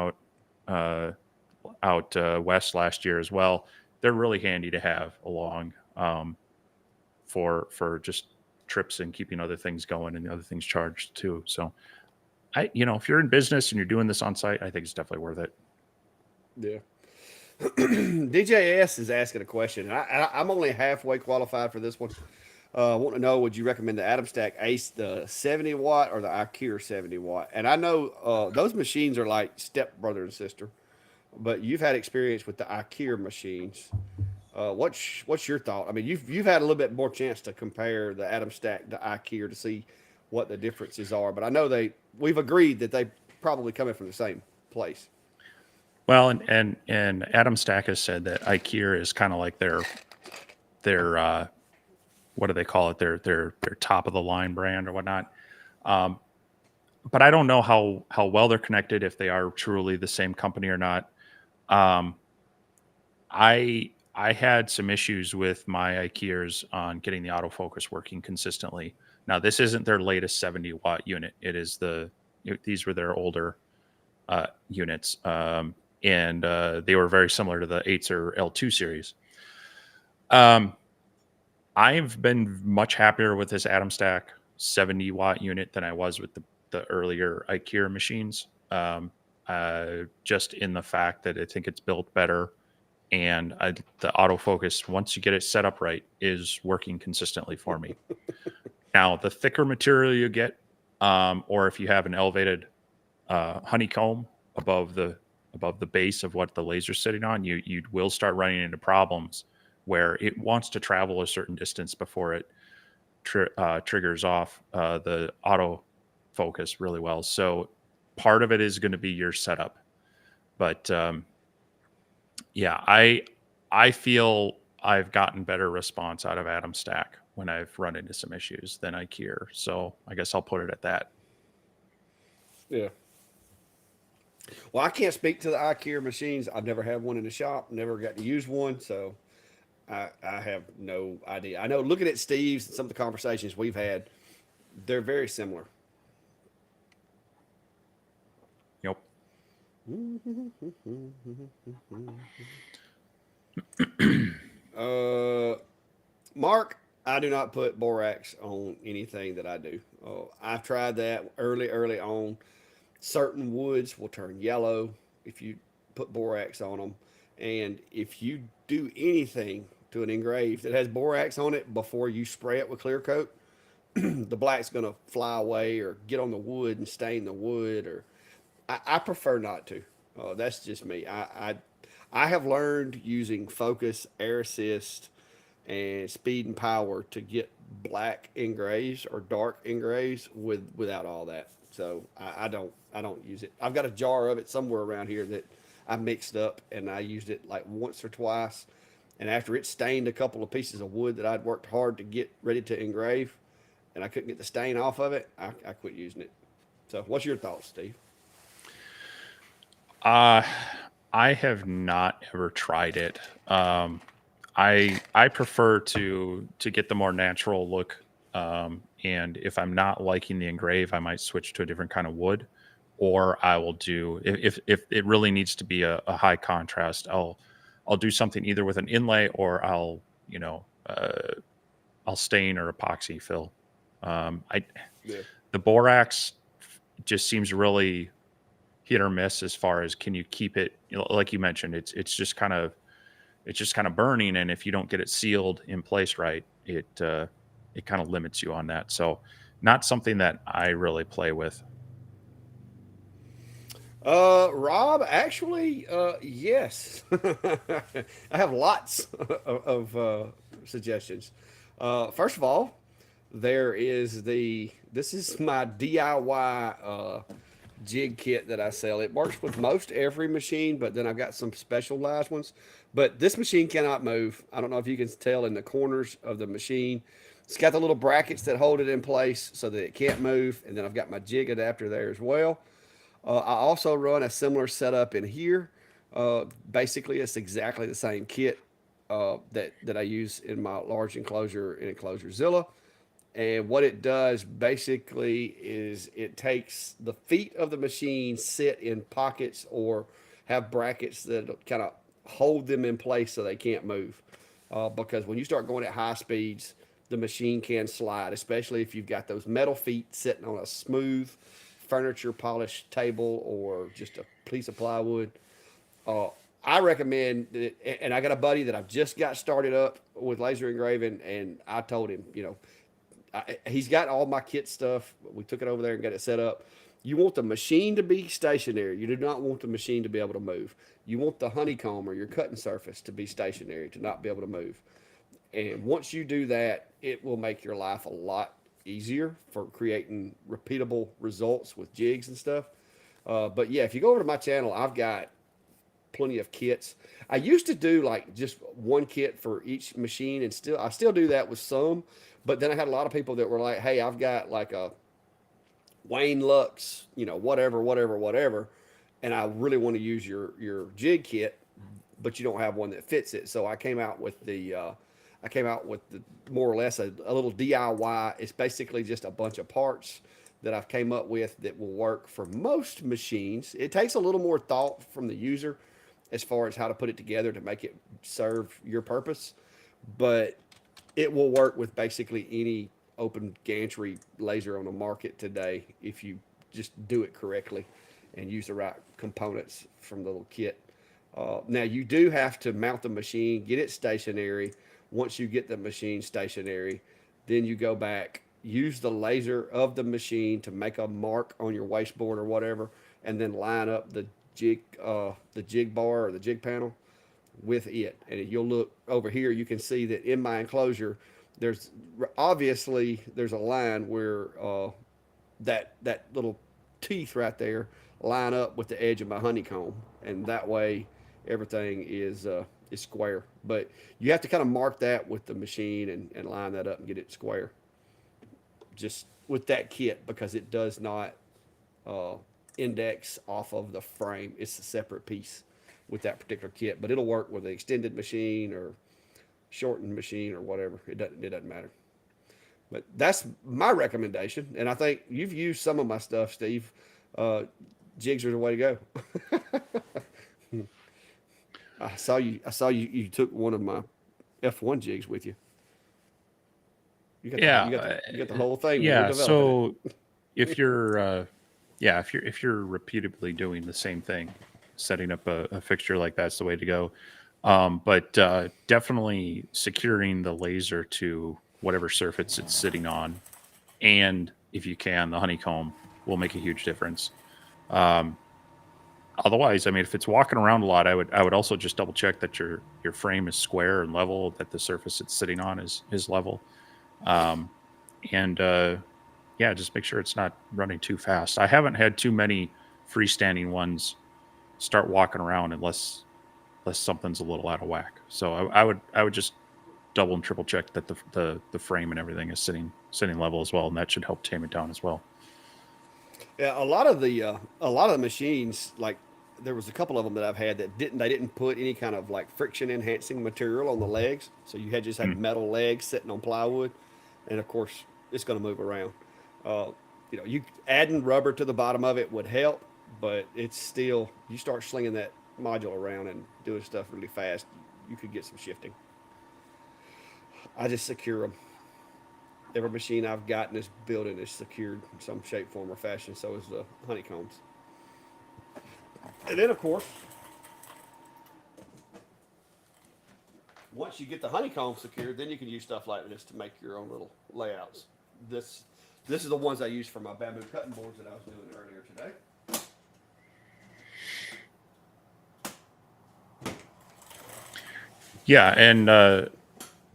uh, out west last year as well. They're really handy to have along for just trips and keeping other things going and the other things charged too. So if you're in business and you're doing this on site, I think it's definitely worth it. Yeah. DJS is asking a question. I'm only halfway qualified for this one. I want to know: would you recommend the Atom Stack Ace, the 70 watt, or the IKEA 70 watt? And I know those machines are like step brother and sister, but you've had experience with the IKEA machines. What's your thought? I mean, you've had a little bit more chance to compare the Atom Stack to IKEA to see what the differences are. But I know we've agreed that they probably coming from the same place. Well, and Adam Stack has said that IKEA is kind of like their what do they call it? Their top of the line brand or whatnot. Um, but I don't know how well they're connected, if they are truly the same company or not. Um, I had some issues with my IKEAs on getting the autofocus working consistently. Now this isn't their latest 70-watt unit. These were their older units, and they were very similar to the 8s or L2 series. Um, I've been much happier with this Atom Stack 70-watt unit than I was with the earlier IKEA machines. Just in the fact that I think it's built better, and the autofocus, once you get it set up right, is working consistently for me. Now, the thicker material you get, or if you have an elevated honeycomb above the base of what the laser's sitting on, you will start running into problems where it wants to travel a certain distance before it triggers off the auto focus really well. So part of it is going to be your setup, but yeah, I feel I've gotten better response out of Atom Stack when I've run into some issues than IKEA. So I guess I'll put it at that. Yeah. Well, I can't speak to the IKEA machines. I've never had one in the shop, never got to use one, so I have no idea. I know looking at Steve's and some of the conversations we've had, they're very similar. Yep. Mark, I do not put borax on anything that I do. I've tried that early on. Certain woods will turn yellow if you put borax on them. And if you do anything to an engrave that has borax on it before you spray it with clear coat, the black's going to fly away or get on the wood and stain the wood. Or I prefer not to. That's just me. I have learned using focus, air assist, and speed and power to get black engraves or dark engraves without all that. So I don't use it. I've got a jar of it somewhere around here that I mixed up and I used it like once or twice. And after it stained a couple of pieces of wood that I'd worked hard to get ready to engrave, and I couldn't get the stain off of it, I quit using it. So, what's your thoughts, Steve? Uh, I have not ever tried it. I prefer to get the more natural look. And if I'm not liking the engrave, I might switch to a different kind of wood, or I will do if it really needs to be a high contrast, I'll do something either with an inlay or I'll stain or epoxy fill. I Yeah. The borax just seems really hit or miss as far as can you keep it, like you mentioned, it's just kind of burning, and if you don't get it sealed in place right, it kind of limits you on that. So not something that I really play with. Rob, actually, yes. I have lots of suggestions. First of all, this is my DIY jig kit that I sell. It works with most every machine, but then I've got some specialized ones. But this machine cannot move. I don't know if you can tell in the corners of the machine. It's got the little brackets that hold it in place so that it can't move. And then I've got my jig adapter there as well. I also run a similar setup in here. Basically, it's exactly the same kit that I use in my large enclosure in Enclosurezilla. And what it does basically is it takes the feet of the machine, sit in pockets or have brackets that kind of hold them in place so they can't move. Because when you start going at high speeds, the machine can slide, especially if you've got those metal feet sitting on a smooth furniture polished table or just a piece of plywood. Uh, I recommend it, and I got a buddy that I've just got started up with laser engraving, and I told him, he's got all my kit stuff. We took it over there and got it set up. You want the machine to be stationary. You do not want the machine to be able to move. You want the honeycomb or your cutting surface to be stationary, to not be able to move. And once you do that, it will make your life a lot easier for creating repeatable results with jigs and stuff. But yeah, if you go over to my channel, I've got plenty of kits. I used to do like just one kit for each machine, and I still do that with some. But then I had a lot of people that were like, "Hey, I've got like a Wayne Lux, whatever, and I really want to use your jig kit, but you don't have one that fits it." So I came out with the more or less a little DIY. It's basically just a bunch of parts that I've came up with that will work for most machines. It takes a little more thought from the user as far as how to put it together to make it serve your purpose, but it will work with basically any open gantry laser on the market today if you just do it correctly and use the right components from the little kit. Now you do have to mount the machine, get it stationary. Once you get the machine stationary, then you go back use the laser of the machine to make a mark on your wasteboard or whatever, and then line up the jig bar or the jig panel with it. And you'll look over here, you can see that in my enclosure, there's obviously there's a line where that little teeth right there line up with the edge of my honeycomb, and that way everything is square. But you have to kind of mark that with the machine and line that up and get it square. Just with that kit, because it does not uh, index off of the frame. It's a separate piece with that particular kit, but it'll work with an extended machine or shortened machine or whatever. It doesn't matter. But that's my recommendation, and I think you've used some of my stuff, Steve. Jigs are the way to go. I saw you. I saw you. You took one of my F1 jigs with you. Yeah, You got the whole thing. When you're yeah. developing So if you're, yeah, if you're repeatedly doing the same thing, setting up a fixture like that's the way to go. But definitely securing the laser to whatever surface it's sitting on, and if you can, the honeycomb will make a huge difference. Um, Otherwise, I mean, if it's walking around a lot, I would also just double check that your frame is square and level, that the surface it's sitting on is level, um, and yeah, just make sure it's not running too fast. I haven't had too many freestanding ones start walking around unless something's a little out of whack. So I would just double and triple check that the frame and everything is sitting level as well, and that should help tame it down as well. Yeah, a lot of the machines, like there was a couple of them that I've had that didn't put any kind of like friction enhancing material on the legs, so you had just had Mm. metal legs sitting on plywood, and of course it's going to move around. Uh, you adding rubber to the bottom of it would help, but it's still you start slinging that module around and doing stuff really fast, you could get some shifting. I just secure them. Every machine I've got in this building is secured in some shape, form, or fashion. So is the honeycombs. And then, of course, once you get the honeycomb secured, then you can use stuff like this to make your own little layouts. This this is the ones I used for my bamboo cutting boards that I was doing earlier today. Yeah, and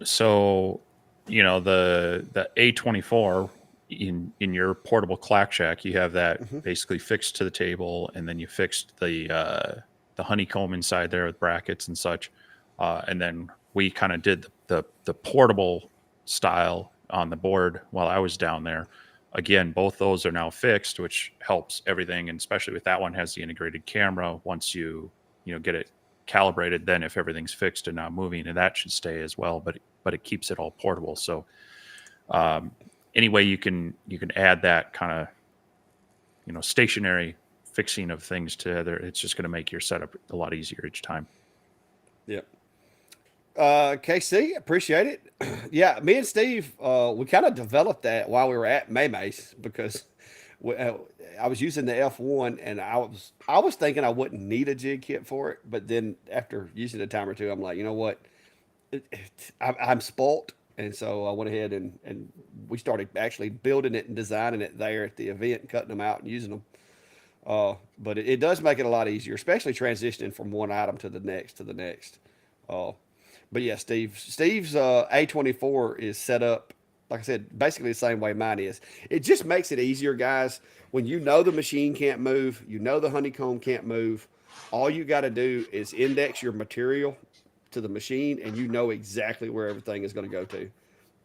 so the A24 in your portable clack shack, you have that basically fixed to the table, and then you fixed the honeycomb inside there with brackets and such, and then we kind of did the portable style on the board while I was down there. Again, both those are now fixed, which helps everything, and especially with that one has the integrated camera. Once you get it calibrated, then if everything's fixed and not moving, and that should stay as well, but it keeps it all portable. So um, any way you can add that kind of stationary fixing of things together, it's just going to make your setup a lot easier each time. Yep. KC, appreciate it. Yeah, me and Steve, we kind of developed that while we were at Maymay's because we, I was using the F1 and I was thinking I wouldn't need a jig kit for it, but then after using it a time or two, I'm like, you know what? I'm spoilt, and so I went ahead and we started actually building it and designing it there at the event, and cutting them out and using them. But it does make it a lot easier, especially transitioning from one item to the next to the next. Uh, but yeah, Steve's A24 is set up, like I said, basically the same way mine is. It just makes it easier, guys. When you know the machine can't move, you know the honeycomb can't move. All you got to do is index your material to the machine, and you know exactly where everything is going to go to.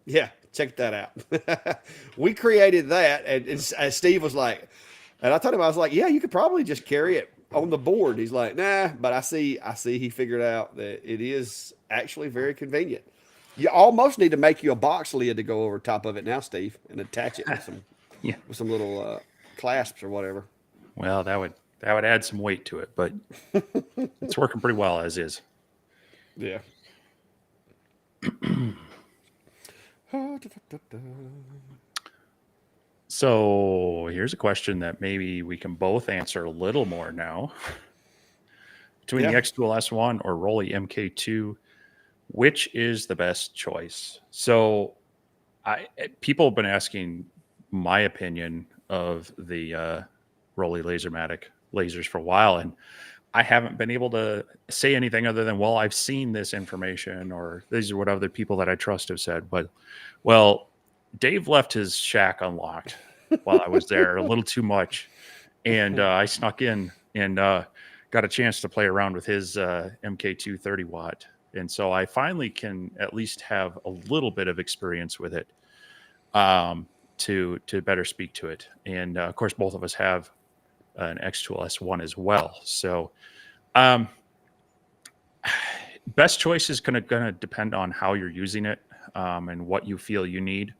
Yeah, check that out. We created that, and as Steve was like, and I told him I was like, yeah, you could probably just carry it on the board. He's like, nah, but I see he figured out that it is actually very convenient. You almost need to make you a box lid to go over top of it now, Steve, and attach it Yeah. with some little clasps or whatever. Well, that would add some weight to it, but it's working pretty well as is. Yeah. So here's a question that maybe we can both answer a little more now. Between the Yeah. X-Dual S1 or Rolly MK2, which is the best choice? So People have been asking my opinion of the Rolly Lasermatic lasers for a while, and I haven't been able to say anything other than, well, I've seen this information, or these are what other people that I trust have said. But, well, Dave left his shack unlocked while I was there a little too much, and I snuck in and got a chance to play around with his MK2 30 watt, and so I finally can at least have a little bit of experience with it, to better speak to it. And of course, both of us have an X-Tool S1 as well. So, um, best choice is gonna depend on how you're using it, and what you feel you need.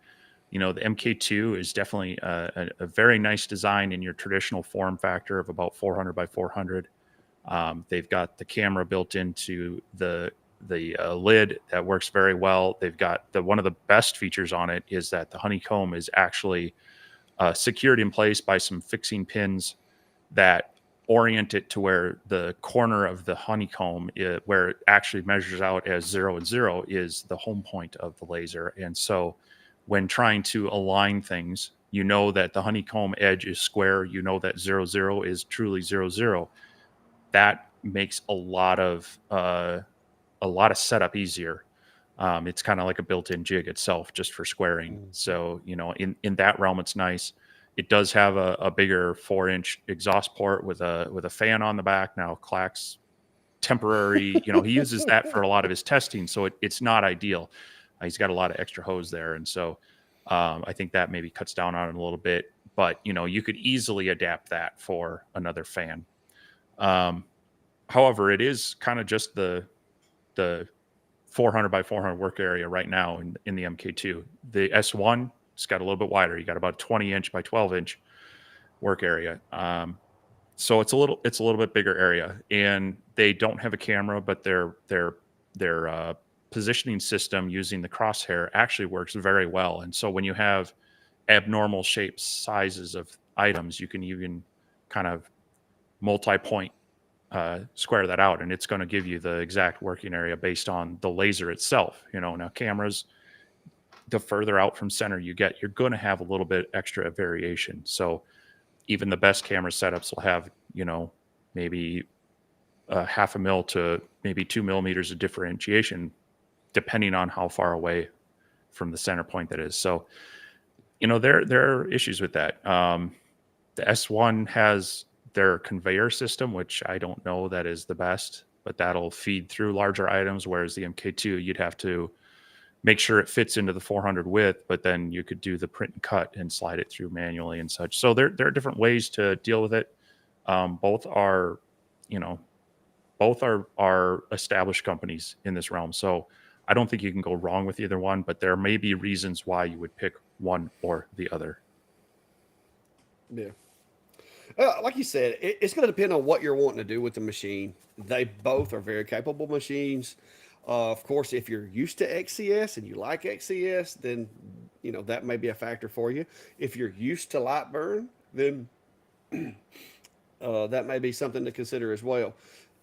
You know, the MK2 is definitely a very nice design in your traditional form factor of about 400 by 400. They've got the camera built into the lid that works very well. They've got one of the best features on it is that the honeycomb is actually secured in place by some fixing pins that orient it to where the corner of the honeycomb, where it actually measures out as 0 and 0, is the home point of the laser. And so when trying to align things, you know that the honeycomb edge is square, you know that 0 0 is truly 0 0. That makes a lot of setup easier. It's kind of like a built-in jig itself, just for squaring. Mhm. So, you know, in that realm, it's nice. It does have a bigger 4-inch exhaust port with a fan on the back. Now, Clack's temporary, you know, he uses that for a lot of his testing, so it's not ideal. He's got a lot of extra hose there, and so I think that maybe cuts down on it a little bit. But you know, you could easily adapt that for another fan. Um, However, it is kind of just the 400 by 400 work area right now in the MK2. The S1, it's got a little bit wider. You got about 20-inch by 12-inch work area. So it's a little bit bigger area, and they don't have a camera, but their positioning system using the crosshair actually works very well. And so when you have abnormal shapes, sizes of items, you can even kind of multi-point square that out, and it's going to give you the exact working area based on the laser itself. You know, now cameras, the further out from center you get, you're going to have a little bit extra variation. So even the best camera setups will have, you know, maybe a half a mil to maybe 2 millimeters of differentiation, depending on how far away from the center point that is. So, you know, there are issues with that. The S1 has their conveyor system, which I don't know that is the best, but that'll feed through larger items. Whereas the MK2, you'd have to make sure it fits into the 400 width, but then you could do the print and cut and slide it through manually and such. So there are different ways to deal with it. Both are, you know, both are established companies in this realm. So I don't think you can go wrong with either one, but there may be reasons why you would pick one or the other. Yeah. Like you said, it's going to depend on what you're wanting to do with the machine. They both are very capable machines. Of course, if you're used to XCS and you like XCS, then you know that may be a factor for you. If you're used to Lightburn, then that may be something to consider as well.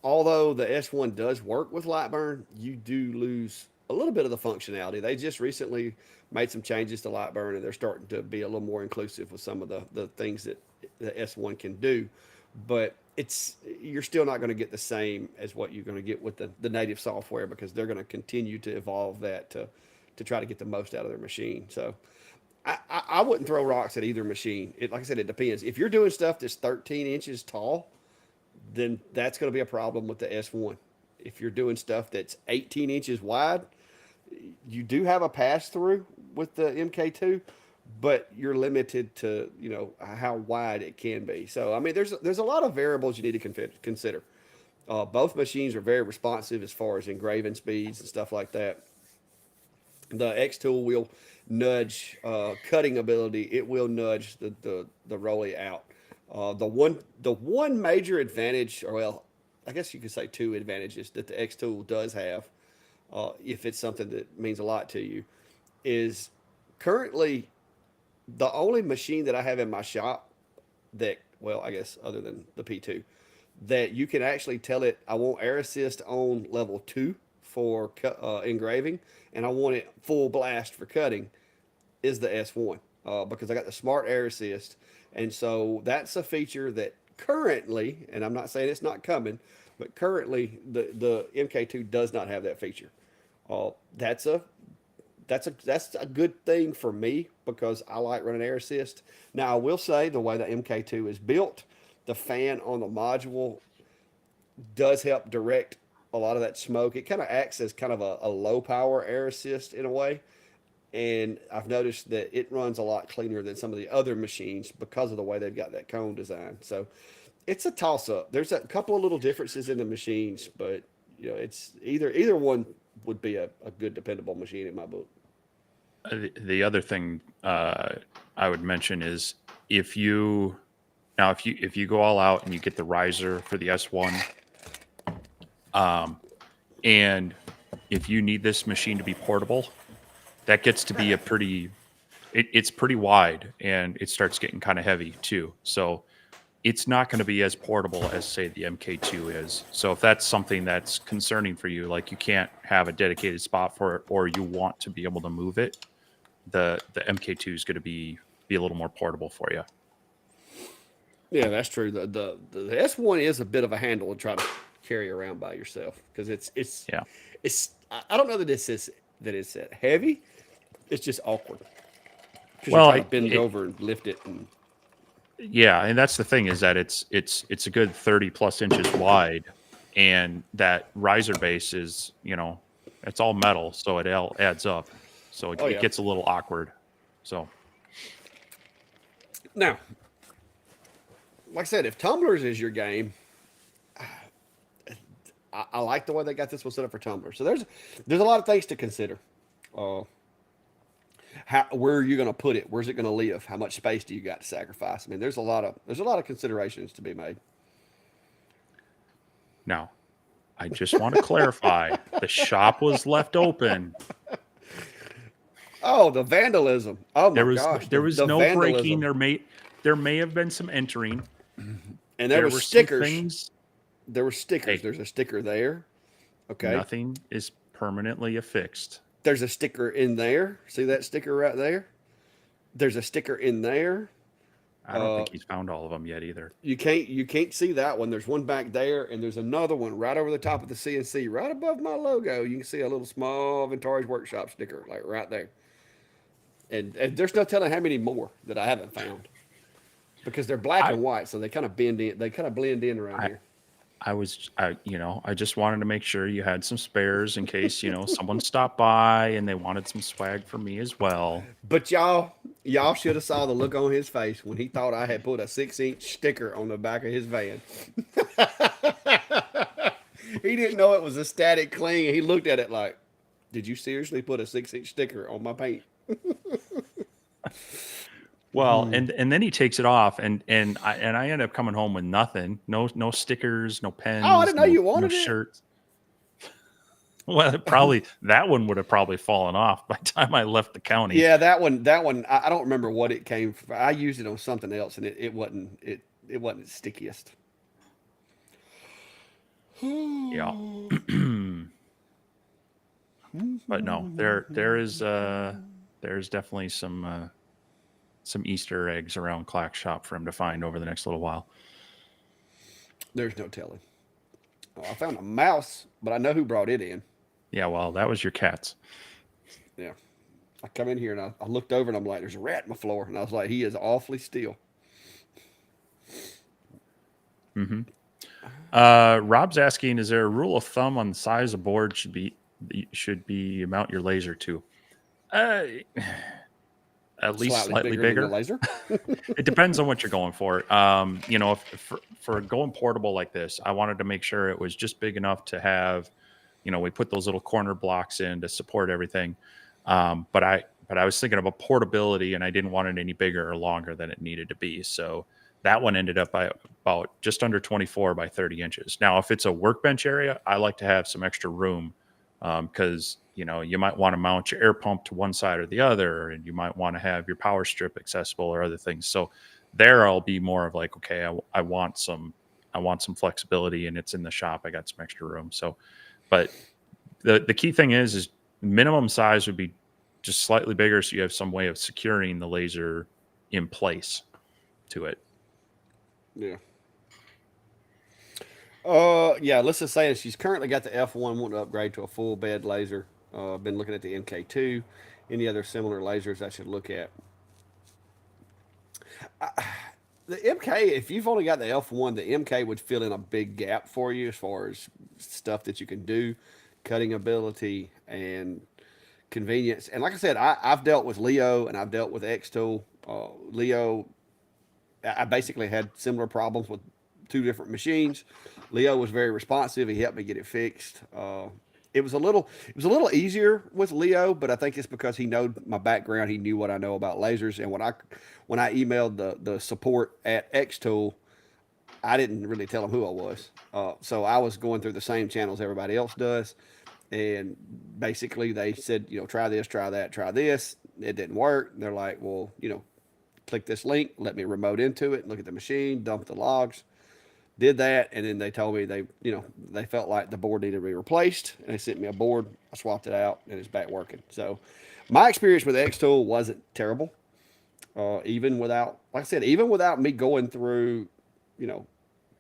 Although the S1 does work with Lightburn, you do lose a little bit of the functionality. They just recently made some changes to Lightburn, and they're starting to be a little more inclusive with some of the things that the S1 can do. But it's you're still not going to get the same as what you're going to get with the native software, because they're going to continue to evolve that to try to get the most out of their machine. So I wouldn't throw rocks at either machine. Like I said, it depends. If you're doing stuff that's 13 inches tall, then that's going to be a problem with the S1. If you're doing stuff that's 18 inches wide, you do have a pass through with the MK2, but you're limited to how wide it can be. So I mean, there's a lot of variables you need to consider. Both machines are very responsive as far as engraving speeds and stuff like that. The X tool will nudge cutting ability. It will nudge the Rolly out. The one major advantage, or well, I guess you could say two advantages that the X tool does have, if it's something that means a lot to you, is currently the only machine that I have in my shop that, well, I guess other than the P2, that you can actually tell it, I want air assist on level 2 for engraving, and I want it full blast for cutting. is the S1 because I got the smart air assist. And so that's a feature that currently, and I'm not saying it's not coming, but currently the MK2 does not have that feature. Uh, that's a that's a good thing for me because I like running air assist. Now I will say the way the MK2 is built, the fan on the module does help direct a lot of that smoke. It kind of acts as kind of a low power air assist in a way. And I've noticed that it runs a lot cleaner than some of the other machines because of the way they've got that cone design. So it's a toss up. There's a couple of little differences in the machines, but it's either one would be a good dependable machine in my book. The other thing I would mention is if you now if you go all out and you get the riser for the S1, and if you need this machine to be portable, that gets to be it's pretty wide and it starts getting kind of heavy too. So it's not going to be as portable as say the MK2 is. So if that's something that's concerning for you, like you can't have a dedicated spot for it or you want to be able to move it, the MK2 is going to be a little more portable for you. Yeah, that's true. The S1 is a bit of a handle to try to carry around by yourself because Yeah. I don't know that it's heavy. It's just awkward because you Well, try to bend over and lift it and yeah, and that's the thing is that it's a good 30 plus inches wide, and that riser base is it's all metal, so it all adds up. So it yeah. gets a little awkward. So Now, like I said, if tumblers is your game, I like the way they got this one set up for tumblers. So there's a lot of things to consider. Uh, where are you going to put it? Where's it going to live? How much space do you got to sacrifice? I mean, there's a lot of considerations to be made. now, I just want to clarify: the shop was left open. Oh, the vandalism! Oh my gosh, There was the no vandalism. breaking. There may have been some entering. And There were were some stickers. things. There were stickers. Hey, There's a sticker there. Okay. nothing is permanently affixed. There's a sticker in there. See that sticker right there? There's a sticker in there. I don't think he's found all of them yet either. You can't see that one. There's one back there, and there's another one right over the top of the CNC, right above my logo. You can see a little small Vintauri's Workshop sticker, like right there. And there's no telling how many more that I haven't found because they're black I and white, so they kind of bend in. They kind of blend in around here. I just wanted to make sure you had some spares in case, someone stopped by and they wanted some swag for me as well. But y'all should have saw the look on his face when he thought I had put a 6-inch sticker on the back of his van. He didn't know it was a static cling, and he looked at it like, "Did you seriously put a 6-inch sticker on my paint?" Well, and then he takes it off and I end up coming home with nothing. No stickers, no pens, Oh, I didn't know you no wanted it. shirts. Well, probably that one would have probably fallen off by the time I left the county. Yeah, that one. I don't remember what it came from. I used it on something else, and it wasn't its stickiest. Yeah. But no, there's definitely some Easter eggs around Clack's shop for him to find over the next little while. There's no telling. Oh, I found a mouse, but I know who brought it in. Yeah, well, that was your cats. Yeah. I come in here and I looked over and I'm like, there's a rat on my floor. And I was like, he is awfully still. Mm-hmm. Rob's asking, is there a rule of thumb on the size of board should be mount your laser to? At least slightly bigger. Than the laser. It depends on what you're going for. If for going portable like this, I wanted to make sure it was just big enough to have, we put those little corner blocks in to support everything. But I was thinking about portability, and I didn't want it any bigger or longer than it needed to be. So that one ended up by about just under 24 by 30 inches. Now, if it's a workbench area, I like to have some extra room because you might want to mount your air pump to one side or the other, and you might want to have your power strip accessible or other things. So there I'll be more of like, okay, I want some flexibility, and it's in the shop. I got some extra room. So, but the key thing is minimum size would be just slightly bigger, so you have some way of securing the laser in place to it. Yeah. Yeah, let's just say she's currently got the F1, wanting to upgrade to a full bed laser. I've been looking at the MK2. Any other similar lasers I should look at? The MK, if you've only got the F1, the MK would fill in a big gap for you as far as stuff that you can do, cutting ability, and convenience. And like I said, I've dealt with Leo and I've dealt with X Tool. Leo, I basically had similar problems with two different machines. Leo was very responsive. He helped me get it fixed. It was a little easier with Leo, but I think it's because he knew my background. He knew what I know about lasers, and when I emailed the support at X Tool, I didn't really tell them who I was. So I was going through the same channels everybody else does, and basically they said, try this, try that, try this. It didn't work. They're like, well, click this link, let me remote into it, look at the machine, dump the logs. Did that, and then they told me they felt like the board needed to be replaced, and they sent me a board. I swapped it out, and it's back working. So, my experience with X Tool wasn't terrible. Even without, like I said, even without me going through, you know,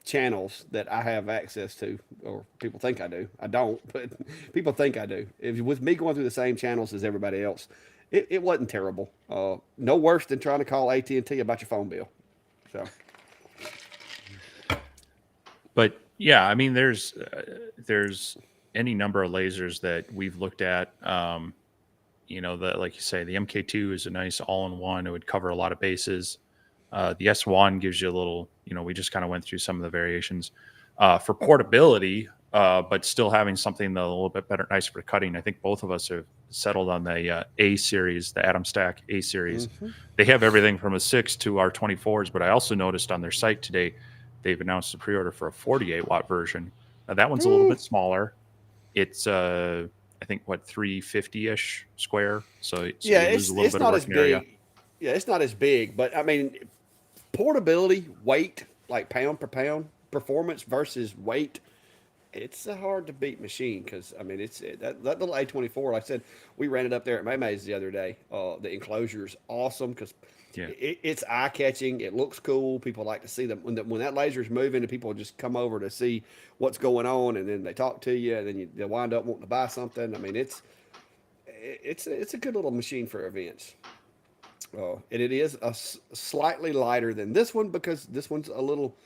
channels that I have access to, or people think I do. I don't, but people think I do. If with me going through the same channels as everybody else, it wasn't terrible. No worse than trying to call AT&T about your phone bill. So. But yeah, I mean, there's any number of lasers that we've looked at. That, like you say, the MK2 is a nice all-in-one. It would cover a lot of bases. The S1 gives you a little. We just kind of went through some of the variations for portability, but still having something a little bit better, nicer for cutting. I think both of us have settled on the A series, the Atom Stack A series. Mm-hmm. They have everything from a 6 to our 24s, but I also noticed on their site today they've announced a pre-order for a 48-watt version. Now, that one's a little bit smaller. It's I think 350-ish square, so Yeah, you lose a little it's bit of not as working area. big. Yeah, it's not as big, but I mean, portability, weight, like pound per pound, performance versus weight, it's a hard to beat machine because I mean that little A24. Like I said, we ran it up there at Maymay's the other day. The enclosure is awesome because Yeah. it's eye catching. It looks cool. People like to see them when that laser is moving, and people just come over to see what's going on, and then they talk to you, and then they wind up wanting to buy something. I mean, it's a good little machine for events. And it is slightly lighter than this one because this one's a little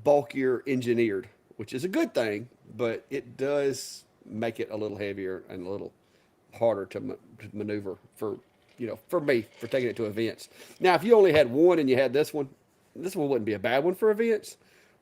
bulkier engineered, which is a good thing, but it does make it a little heavier and a little harder to maneuver for me, for taking it to events. Now, if you only had one and you had this one wouldn't be a bad one for events,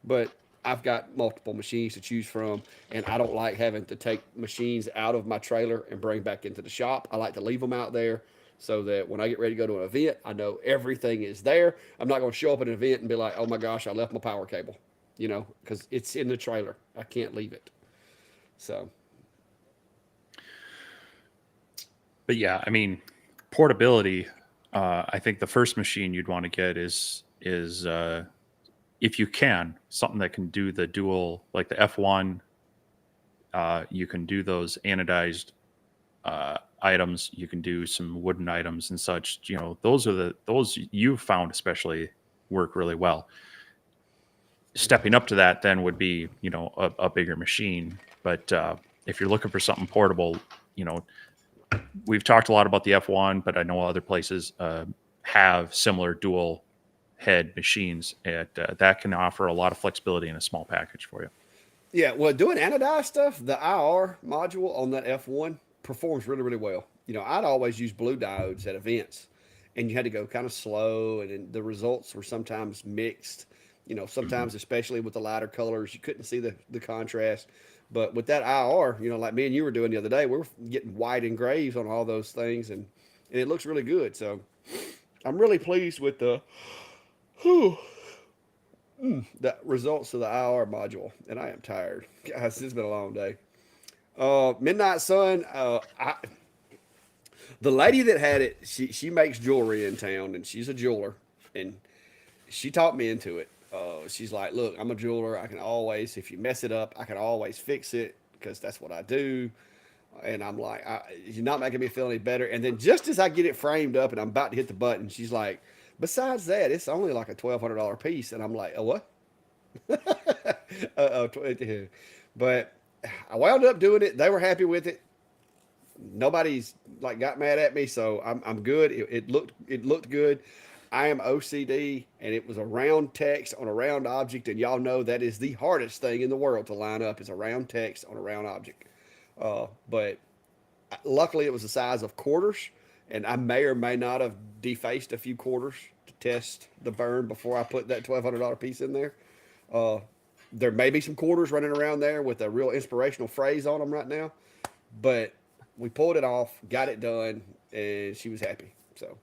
but I've got multiple machines to choose from, and I don't like having to take machines out of my trailer and bring back into the shop. I like to leave them out there so that when I get ready to go to an event, I know everything is there. I'm not going to show up at an event and be like, oh my gosh, I left my power cable, because it's in the trailer. I can't leave it. So. But yeah, I mean, portability. I think the first machine you'd want to get is if you can, something that can do the dual, like the F1. You can do those anodized items. You can do some wooden items and such. Those you found especially work really well. Stepping up to that then would be a bigger machine. But if you're looking for something portable, we've talked a lot about the F1, but I know other places have similar dual head machines that can offer a lot of flexibility in a small package for you. Yeah, well, doing anodized stuff, the IR module on that F1 performs really, really well. I'd always use blue diodes at events, and you had to go kind of slow, and then the results were sometimes mixed. Sometimes, especially with the lighter colors, you couldn't see the contrast. But with that IR, like me and you were doing the other day, we were getting white engraves on all those things, and it looks really good. So I'm really pleased with the results of the IR module, and I am tired. Guys, it's been a long day. Midnight Sun, the lady that had it, she makes jewelry in town, and she's a jeweler, and she taught me into it. She's like, look, I'm a jeweler. I can always, if you mess it up, I can always fix it because that's what I do. And I'm like, you're not making me feel any better. And then just as I get it framed up and I'm about to hit the button, she's like, besides that, it's only like a $1,200 piece. And I'm like, oh, what? But I wound up doing it. They were happy with it. Nobody's like got mad at me, so I'm good. It looked good. I am OCD, and it was a round text on a round object, and y'all know that is the hardest thing in the world to line up is a round text on a round object. But luckily, it was the size of quarters, and I may or may not have defaced a few quarters to test the burn before I put that $1,200 piece in there. Uh, there may be some quarters running around there with a real inspirational phrase on them right now, but we pulled it off, got it done, and she was happy. So,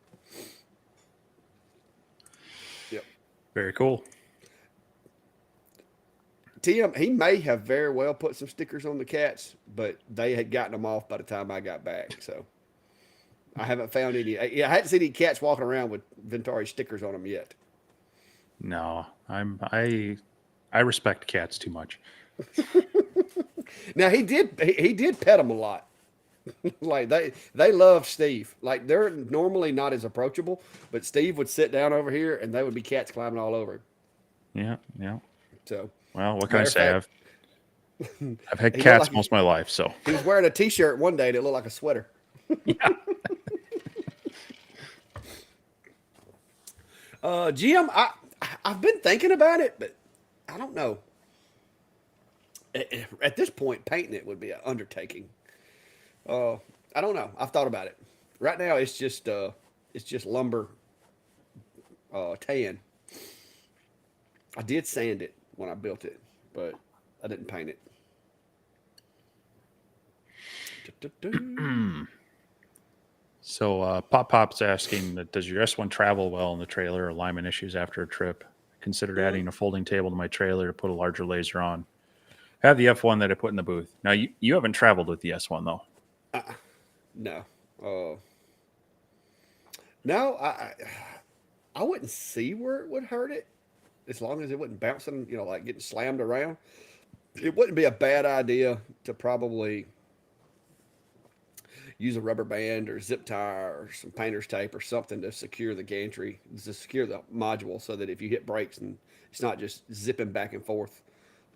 yep. Very cool. Tim, he may have very well put some stickers on the cats, but they had gotten them off by the time I got back. So I haven't found any. I hadn't seen any cats walking around with Vintauri stickers on them yet. No, I respect cats too much. Now he did pet them a lot. Like they love Steve. Like they're normally not as approachable, but Steve would sit down over here and they would be cats climbing all over him. Yeah, yeah. So Well, what can I matter of say? fact, I've had he looked cats like most of my life, so he was wearing a T-shirt one day that looked like a sweater. yeah. Jim, I've been thinking about it, but I don't know. At this point, painting it would be an undertaking. Uh, I don't know. I've thought about it. Right now, it's just lumber tan. I did sand it when I built it, but I didn't paint it. So Pop Pop's asking that does your S1 travel well in the trailer? Alignment issues after a trip? Considered Uh, adding a folding table to my trailer to put a larger laser on. I have the F1 that I put in the booth. Now you haven't traveled with the S1 though. no, uh, no. I wouldn't see where it would hurt it as long as it wasn't bouncing. Like getting slammed around. It wouldn't be a bad idea to probably use a rubber band or zip tie or some painter's tape or something to secure the gantry, to secure the module, so that if you hit brakes and it's not just zipping back and forth.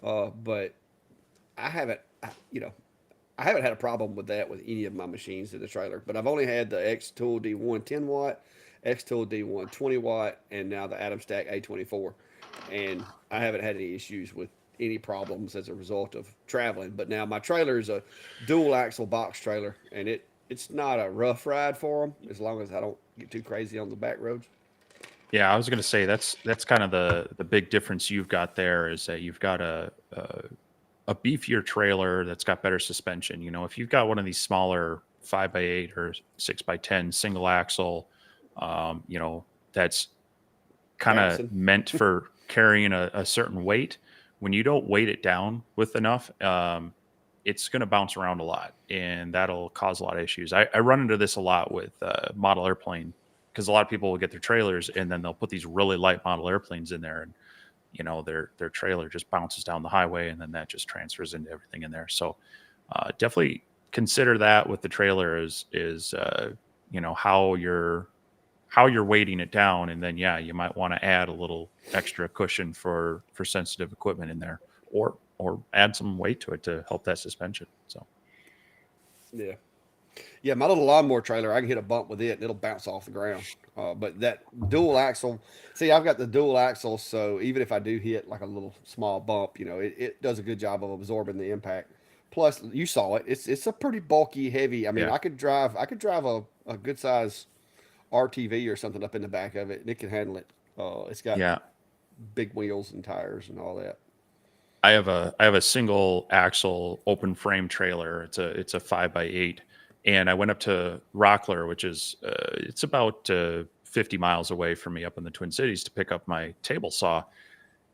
But I haven't, I haven't had a problem with that with any of my machines in the trailer. But I've only had the X Tool D1 10 watt, X Tool D1 20 watt, and now the Atom Stack A24, and I haven't had any issues with any problems as a result of traveling. But now my trailer is a dual axle box trailer, and it's not a rough ride for them as long as I don't get too crazy on the back roads. Yeah, I was going to say that's kind of the big difference you've got there is that you've got a beefier trailer that's got better suspension. If you've got one of these smaller 5x8 or 6x10 single axle, that's kind Bouncing. of meant for carrying a certain weight. When you don't weight it down with enough, it's going to bounce around a lot, and that'll cause a lot of issues. I run into this a lot with model airplane because a lot of people will get their trailers and then they'll put these really light model airplanes in there, and their trailer just bounces down the highway, and then that just transfers into everything in there. So definitely consider that with the trailer is how you're weighting it down, and then you might want to add a little extra cushion for sensitive equipment in there, or add some weight to it to help that suspension. So Yeah. Yeah, my little lawnmower trailer, I can hit a bump with it and it'll bounce off the ground. But that dual axle, see, I've got the dual axle, so even if I do hit like a little small bump, it does a good job of absorbing the impact. Plus, you saw it; it's a pretty bulky, heavy. I mean, yeah, I could drive a good size RTV or something up in the back of it, and it can handle it. It's got yeah. big wheels and tires and all that. I have a single axle open frame trailer. It's a 5x8, and I went up to Rockler, which is it's about 50 miles away from me up in the Twin Cities to pick up my table saw.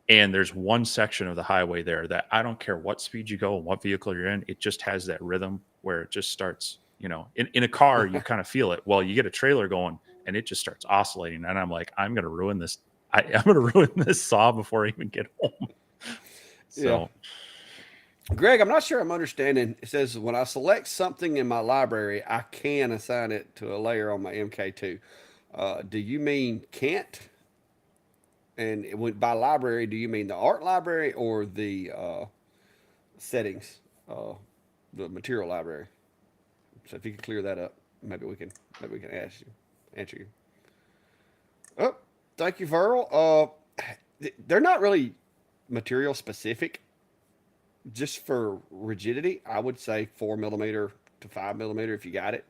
And there's one section of the highway there that I don't care what speed you go and what vehicle you're in, it just has that rhythm where it just starts. In a car you kind of feel it. Well, you get a trailer going and it just starts oscillating, and I'm like, I'm gonna ruin this. I'm gonna ruin this saw before I even get home. Yeah. So Greg, I'm not sure I'm understanding. It says when I select something in my library, I can assign it to a layer on my MK2. Do you mean can't? And by library, do you mean the art library or the settings, uh, the material library? So if you could clear that up, maybe we can answer you. Oh, thank you, Verl. They're not really material specific. Just for rigidity, I would say 4 millimeter to 5 millimeter if you got it.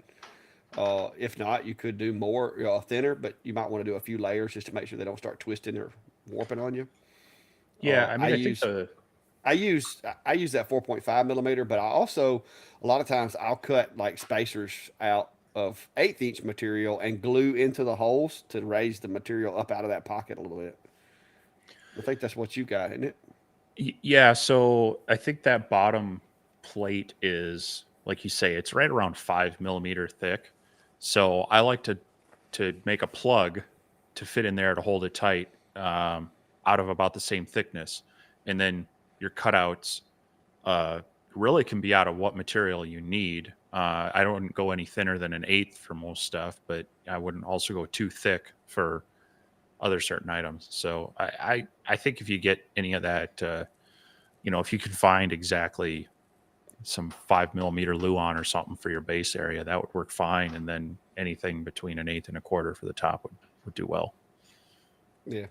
If not, you could do more thinner, but you might want to do a few layers just to make sure they don't start twisting or warping on you. Yeah, I I mean, I think use the I use that 4.5 millimeter, but I also a lot of times I'll cut like spacers out of 1/8 inch material and glue into the holes to raise the material up out of that pocket a little bit. I think that's what you got, isn't it? Yeah, so I think that bottom plate is, like you say, it's right around 5 millimeter thick. So I like to make a plug to fit in there to hold it tight, out of about the same thickness, and then your cutouts uh, really can be out of what material you need. I don't go any thinner than an eighth for most stuff, but I wouldn't also go too thick for other certain items. So I think if you get any of that, if you could find exactly some 5 millimeter Luan or something for your base area, that would work fine. And then anything between an eighth and a quarter for the top would do well. Yeah.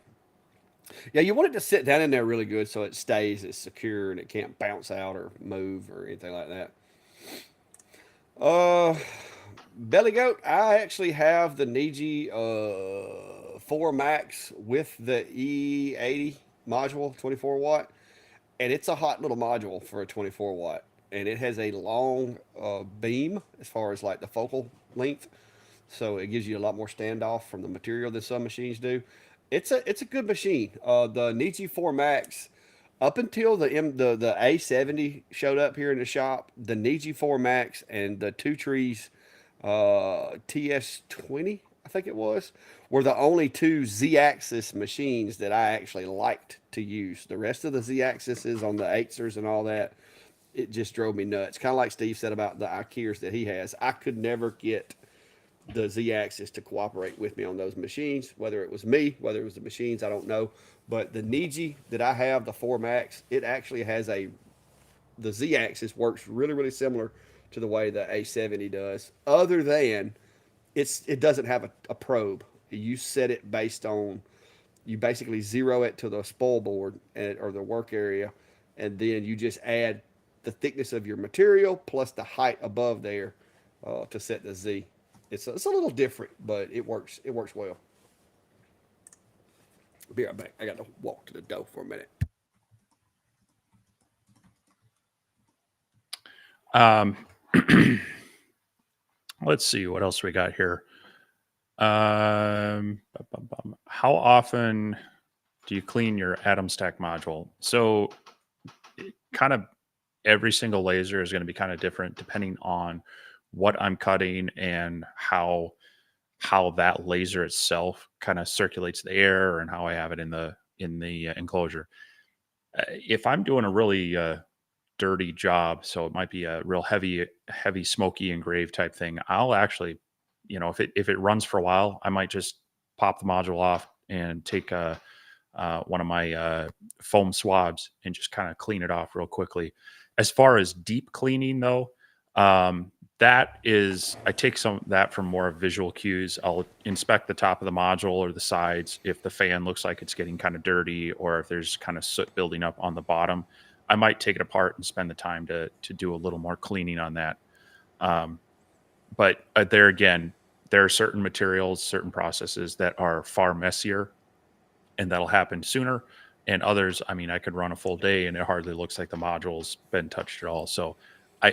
Yeah, you want it to sit down in there really good so it stays, it's secure, and it can't bounce out or move or anything like that. Uh, Belly Goat, I actually have the Niji 4 Max with the E80 module, 24 watt, and it's a hot little module for a 24 watt. And it has a long beam as far as like the focal length, so it gives you a lot more standoff from the material than some machines do. It's a good machine. The Niji 4 Max, up until the A70 showed up here in the shop, the Niji 4 Max and the Two Trees TS20, I think it was, were the only two Z-axis machines that I actually liked to use. The rest of the Z-axis on the Aixers and all that, it just drove me nuts. Kind of like Steve said about the Ikears that he has. I could never get the Z-axis to cooperate with me on those machines. Whether it was me, whether it was the machines, I don't know. But the Niji that I have, the 4 Max, it actually has the Z-axis works really, really similar to the way the A70 does, other than it doesn't have a probe. You set it based on, you basically zero it to the spoil board or the work area, and then you just add the thickness of your material plus the height above there to set the Z. It's a little different, but it works. It works well. Be right back. I got to walk to the door for a minute. Um, let's see what else we got here. How often do you clean your atom stack module? So, kind of every single laser is going to be kind of different depending on what I'm cutting and how that laser itself kind of circulates the air and how I have it in the enclosure. If I'm doing a really dirty job, so it might be a real heavy smoky engrave type thing, I'll actually, if it runs for a while, I might just pop the module off and take one of my foam swabs and just kind of clean it off real quickly. As far as deep cleaning, though, that is, I take some of that from more visual cues. I'll inspect the top of the module or the sides. If the fan looks like it's getting kind of dirty or if there's kind of soot building up on the bottom, I might take it apart and spend the time to do a little more cleaning on that. Um, but there again, there are certain materials, certain processes that are far messier and that'll happen sooner. And others, I mean, I could run a full day and it hardly looks like the module's been touched at all. So I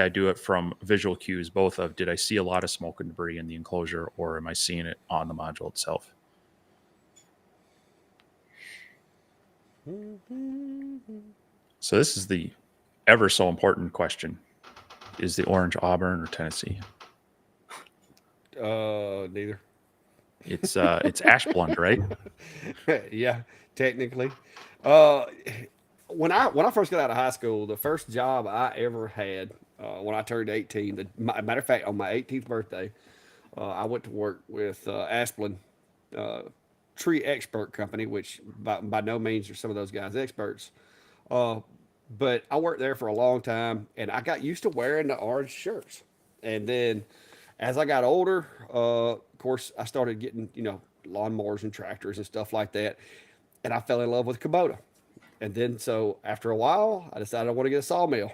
do it from visual cues, both of did I see a lot of smoke and debris in the enclosure or am I seeing it on the module itself? So this is the ever so important question. Is the orange Auburn or Tennessee? Neither. It's ash blonde, right? Yeah, technically. Uh, when I first got out of high school, the first job I ever had when I turned 18, matter of fact, on my 18th birthday, I went to work with Asplin uh, Tree Expert Company, which by no means are some of those guys experts. Uh, but I worked there for a long time, and I got used to wearing the orange shirts. And then, as I got older, of course, I started getting lawnmowers and tractors and stuff like that, and I fell in love with Kubota. And then, so after a while, I decided I want to get a sawmill,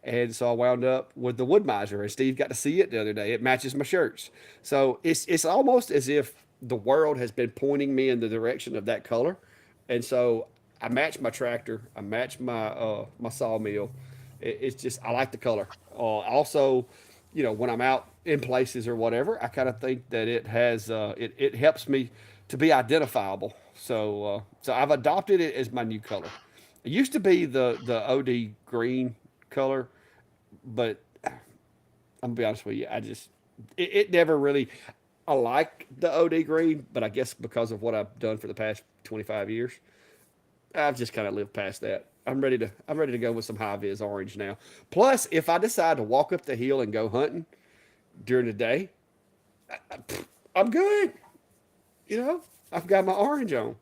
and so I wound up with the wood miser. And Steve got to see it the other day. It matches my shirts, so it's almost as if the world has been pointing me in the direction of that color, and so I match my tractor, I match my sawmill. It's just I like the color. Also, when I'm out in places or whatever, I kind of think that it has it helps me to be identifiable. So I've adopted it as my new color. It used to be the OD green color, but I'm gonna be honest with you, it never really. I like the OD green, but I guess because of what I've done for the past 25 years, I've just kind of lived past that. I'm ready to go with some high vis orange now. Plus, if I decide to walk up the hill and go hunting during the day, I'm good. You know, I've got my orange on.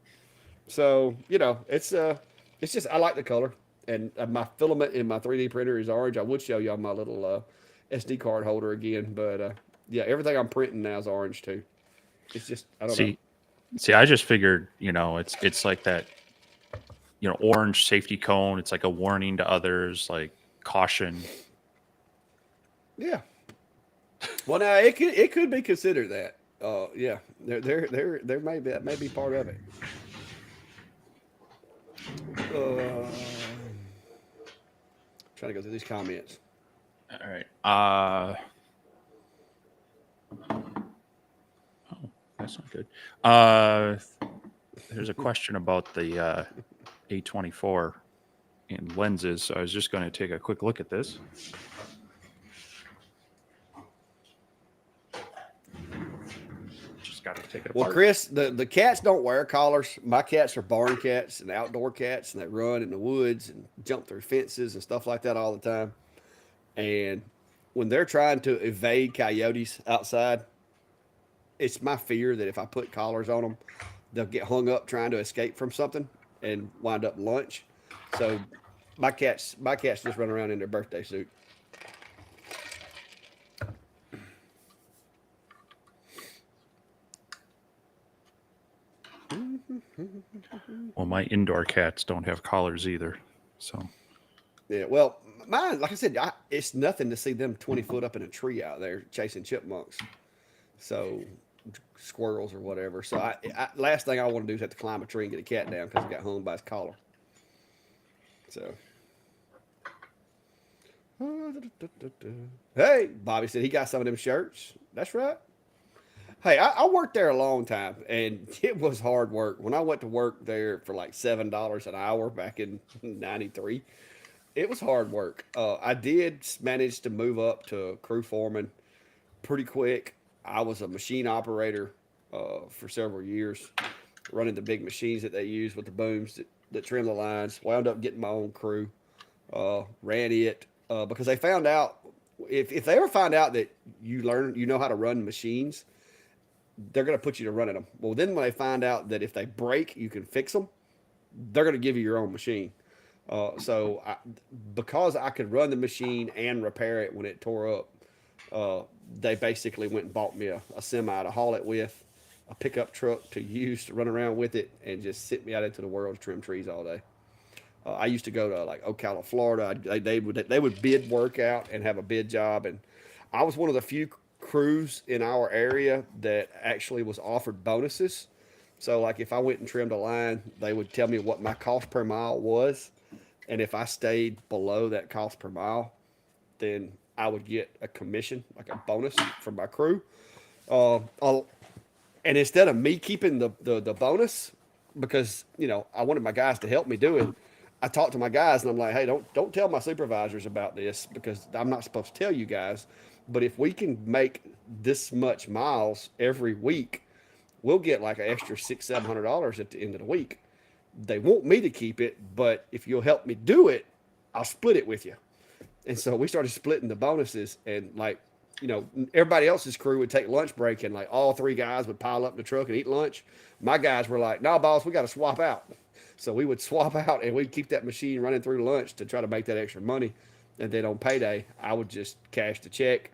So, it's just I like the color, and my filament in my 3D printer is orange. I would show y'all my little SD card holder again, but yeah, everything I'm printing now is orange too. It's just I don't know. See, I just figured, it's like that, orange safety cone. It's like a warning to others, like caution. Yeah. Well, now it could be considered that. Yeah, there may be part of it. Trying to go through these comments. All right. Oh, that's not good. There's a question about the A24 in lenses, so I was just going to take a quick look at this. Just got to take it apart. Well, Chris, the cats don't wear collars. My cats are barn cats and outdoor cats, and they run in the woods and jump through fences and stuff like that all the time. And when they're trying to evade coyotes outside, it's my fear that if I put collars on them, they'll get hung up trying to escape from something and wind up lunch. So my cats just run around in their birthday suit. Well, my indoor cats don't have collars either. So Yeah, well, mine, like I said, it's nothing to see them 20 foot up in a tree out there chasing chipmunks. So squirrels or whatever. So last thing I want to do is have to climb a tree and get a cat down because he got hung by his collar. So. Hey, Bobby said he got some of them shirts. That's right. Hey, I worked there a long time, and it was hard work. When I went to work there for like $7 an hour back in '93, it was hard work. I did manage to move up to crew foreman pretty quick. I was a machine operator for several years, running the big machines that they use with the booms that trim the lines. Wound up getting my own crew, ran it because they found out if they ever find out that you know how to run machines, they're going to put you to running them. Well, then when they find out that if they break, you can fix them, they're going to give you your own machine. Because I could run the machine and repair it when it tore up, they basically went and bought me a semi to haul it with, a pickup truck to use to run around with it, and just sit me out into the world to trim trees all day. I used to go to like Ocala, Florida. They would bid work out and have a bid job, and I was one of the few crews in our area that actually was offered bonuses. So like if I went and trimmed a line, they would tell me what my cost per mile was, and if I stayed below that cost per mile, then I would get a commission, like a bonus from my crew. And instead of me keeping the bonus, because I wanted my guys to help me do it, I talked to my guys and I'm like, hey, don't tell my supervisors about this because I'm not supposed to tell you guys. But if we can make this much miles every week, we'll get like an extra $600-700 at the end of the week. They want me to keep it, but if you'll help me do it, I'll split it with you. And so we started splitting the bonuses, and like, everybody else's crew would take lunch break, and like all three guys would pile up in the truck and eat lunch. My guys were like, "No, boss, we got to swap out." So we would swap out, and we'd keep that machine running through lunch to try to make that extra money. And then on payday, I would just cash the check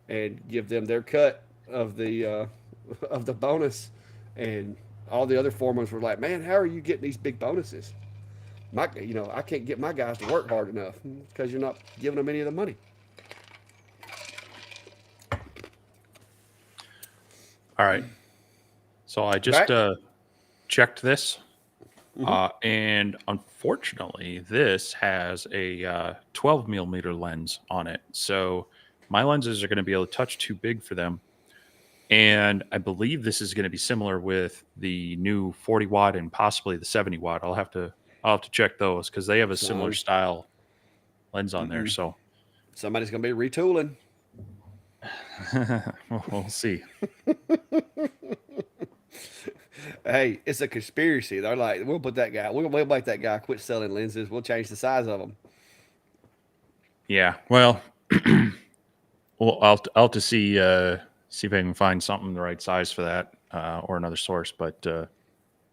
and give them their cut of the bonus. And all the other foremen were like, "Man, how are you getting these big bonuses?" I can't get my guys to work hard enough because you're not giving them any of the money. All right. So I just checked this, and unfortunately, this has a 12 millimeter lens on it. So my lenses are going to be a touch too big for them. And I believe this is going to be similar with the new 40 watt and possibly the 70 watt. I'll have to check those because they have a similar style lens on there. So somebody's going to be retooling. We'll see. Hey, it's a conspiracy. They're like, we'll put that guy. We'll make that guy quit selling lenses. We'll change the size of them. Yeah. Well, I'll have to see if I can find something the right size for that or another source. But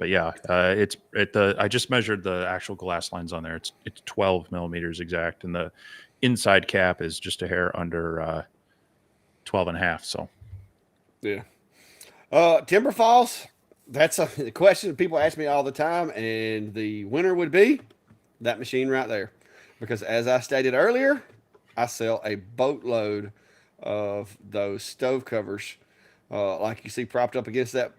yeah, I just measured the actual glass lens on there. It's 12 millimeters exact, and the inside cap is just a hair under 12 and a half. So yeah. Timber Falls. That's a question people ask me all the time, and the winner would be that machine right there, because as I stated earlier, I sell a boatload of those stove covers, like you see propped up against that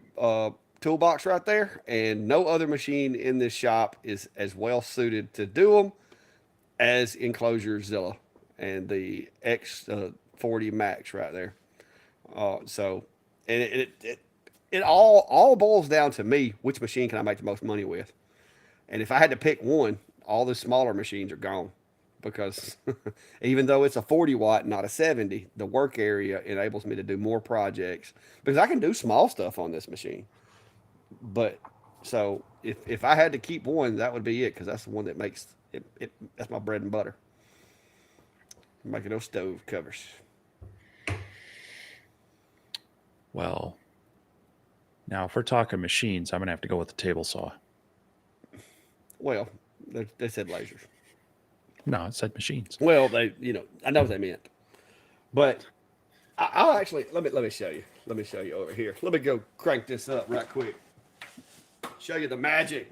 toolbox right there, and no other machine in this shop is as well suited to do them as Enclosure Zilla and the X40 Max right there. So, and it all boils down to me, which machine can I make the most money with? And if I had to pick one, all the smaller machines are gone, because even though it's a 40 watt, not a 70, the work area enables me to do more projects because I can do small stuff on this machine. But so if I had to keep one, that would be it, because that's the one that makes it, that's my bread and butter. Making those stove covers. Well, now if we're talking machines, I'm gonna have to go with the table saw. Well, they said lasers. No, it said machines. Well, I know what they meant, but I'll actually let me show you. Let me show you over here. Let me go crank this up right quick. Show you the magic.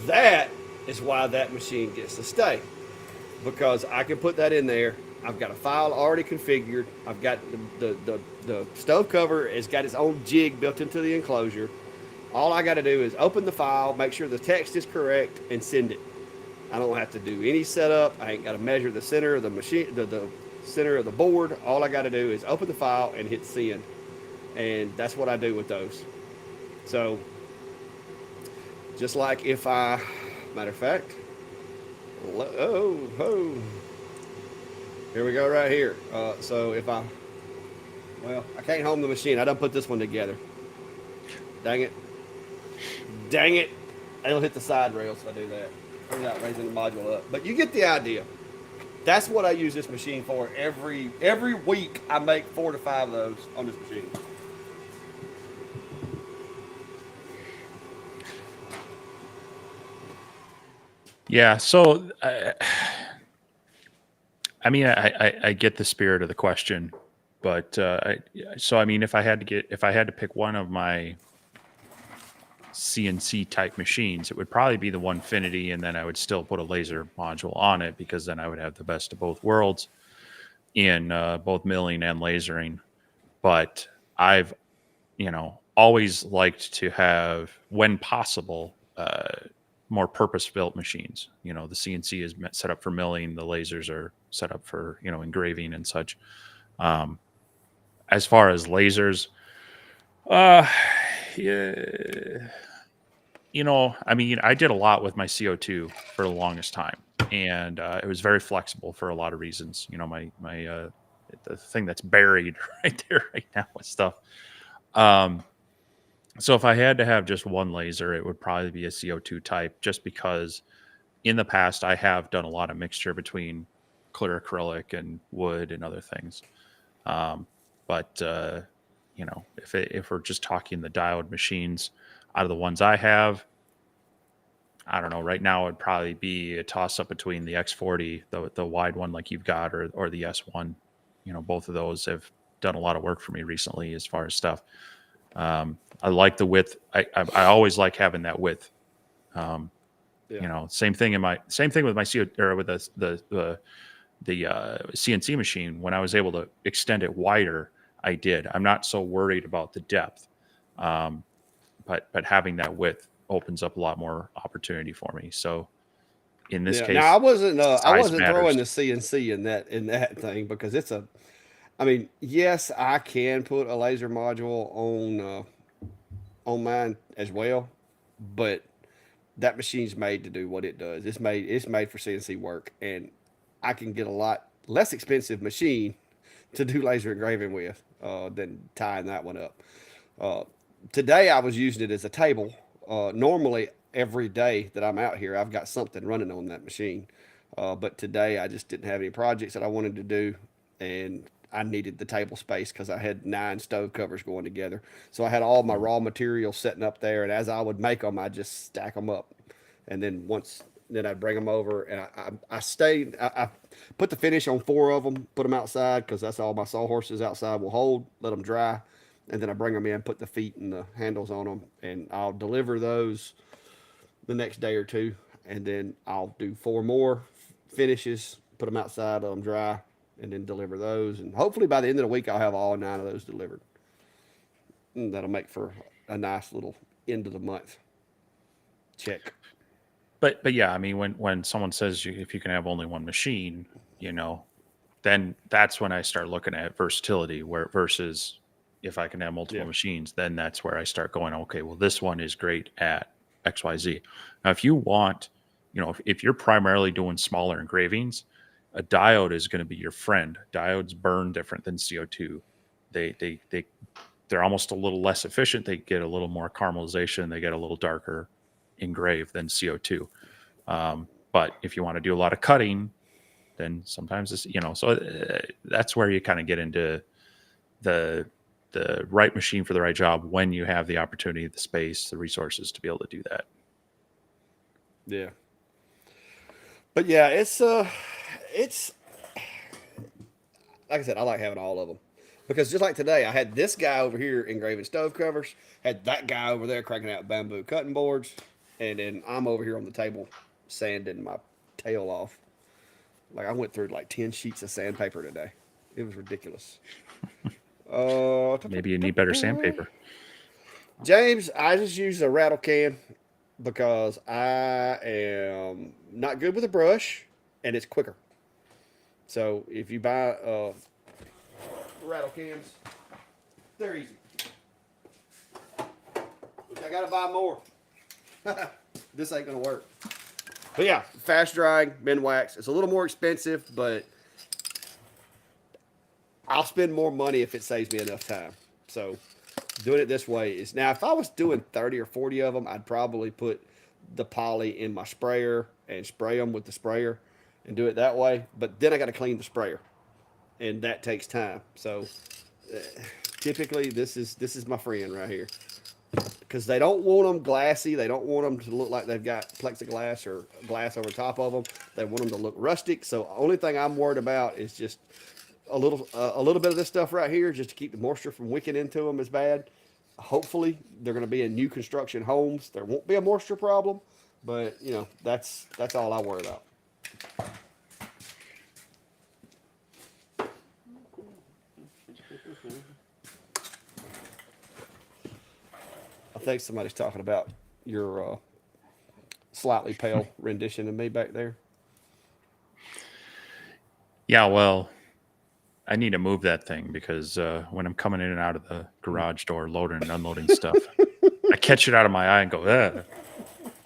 That is why that machine gets to stay, because I can put that in there. I've got a file already configured. I've got the stove cover has got its own jig built into the enclosure. All I got to do is open the file, make sure the text is correct, and send it. I don't have to do any setup. I ain't got to measure the center of the machine, the center of the board. All I got to do is open the file and hit send, and that's what I do with those. So, just like if I, matter of fact, here we go right here. So if I can't home the machine. I done put this one together. Dang it. It'll hit the side rails if I do that. I'm not raising the module up. But you get the idea. That's what I use this machine for. Every week I make 4 to 5 of those on this machine. Yeah. So, I mean, I get the spirit of the question, but I mean, if I had to pick one of my CNC type machines, it would probably be the Onefinity, and then I would still put a laser module on it, because then I would have the best of both worlds in both milling and lasering. But I've, always liked to have, when possible, more purpose-built machines. The CNC is set up for milling. The lasers are set up for, engraving and such. As far as lasers, yeah, I mean, I did a lot with my CO2 for the longest time, and it was very flexible for a lot of reasons. My the thing that's buried right there right now with stuff. Um, so if I had to have just one laser, it would probably be a CO2 type, just because in the past I have done a lot of mixture between clear acrylic and wood and other things. But if we're just talking the diode machines, out of the ones I have, I don't know. Right now, it'd probably be a toss up between the X40, the wide one like you've got, or the S1. Both of those have done a lot of work for me recently as far as stuff. I like the width. I always like having that width. Yeah. Same thing with my CO or with the CNC machine. When I was able to extend it wider, I did. I'm not so worried about the depth, but having that width opens up a lot more opportunity for me. So in this Yeah. Now I case, wasn't I size wasn't matters. throwing the CNC in that thing because it's a. I mean, yes, I can put a laser module on mine as well, but that machine's made to do what it does. It's made for CNC work, and I can get a lot less expensive machine to do laser engraving with than tying that one up. Uh, Today I was using it as a table. Normally every day that I'm out here, I've got something running on that machine. But today I just didn't have any projects that I wanted to do, and I needed the table space because I had 9 stove covers going together. So I had all my raw materials setting up there, and as I would make them, I just stack them up, and then I'd bring them over, and I stayed. I put the finish on 4 of them, put them outside because that's all my sawhorses outside will hold. Let them dry, and then I bring them in, put the feet and the handles on them, and I'll deliver those the next day or two, and then I'll do 4 more finishes, put them outside, let them dry, and then deliver those. And hopefully by the end of the week, I'll have all 9 of those delivered. And that'll make for a nice little end of the month check. But yeah, I mean, when someone says if you can have only one machine, then that's when I start looking at versatility. Where versus if I can have multiple Yeah. machines, then that's where I start going, okay, well, this one is great at XYZ. Now, if you want, if you're primarily doing smaller engravings, a diode is going to be your friend. Diodes burn different than CO2. They're almost a little less efficient. They get a little more caramelization. They get a little darker engraved than CO2. But if you want to do a lot of cutting, then sometimes it's, so that's where you kind of get into the right machine for the right job when you have the opportunity, the space, the resources to be able to do that. Yeah. But yeah, it's like I said, I like having all of them because just like today, I had this guy over here engraving stove covers, had that guy over there cracking out bamboo cutting boards, and then I'm over here on the table sanding my tail off. Like I went through like 10 sheets of sandpaper today. It was ridiculous. Maybe you need better sandpaper. James, I just use a rattle can because I am not good with a brush and it's quicker. So if you buy rattle cans, they're easy. Which I gotta buy more. This ain't gonna work. But yeah, fast drying, bend wax. It's a little more expensive, but I'll spend more money if it saves me enough time. So doing it this way is now. If I was doing 30 or 40 of them, I'd probably put the poly in my sprayer and spray them with the sprayer and do it that way. But then I got to clean the sprayer, and that takes time. So typically, this is my friend right here because they don't want them glassy. They don't want them to look like they've got plexiglass or glass over top of them. They want them to look rustic. So the only thing I'm worried about is just a little bit of this stuff right here just to keep the moisture from wicking into them as bad. Hopefully they're going to be in new construction homes. There won't be a moisture problem, but that's all I worry about. I think somebody's talking about your slightly pale rendition of me back there. Yeah, well, I need to move that thing because when I'm coming in and out of the garage door, loading and unloading stuff, I catch it out of my eye and go, there's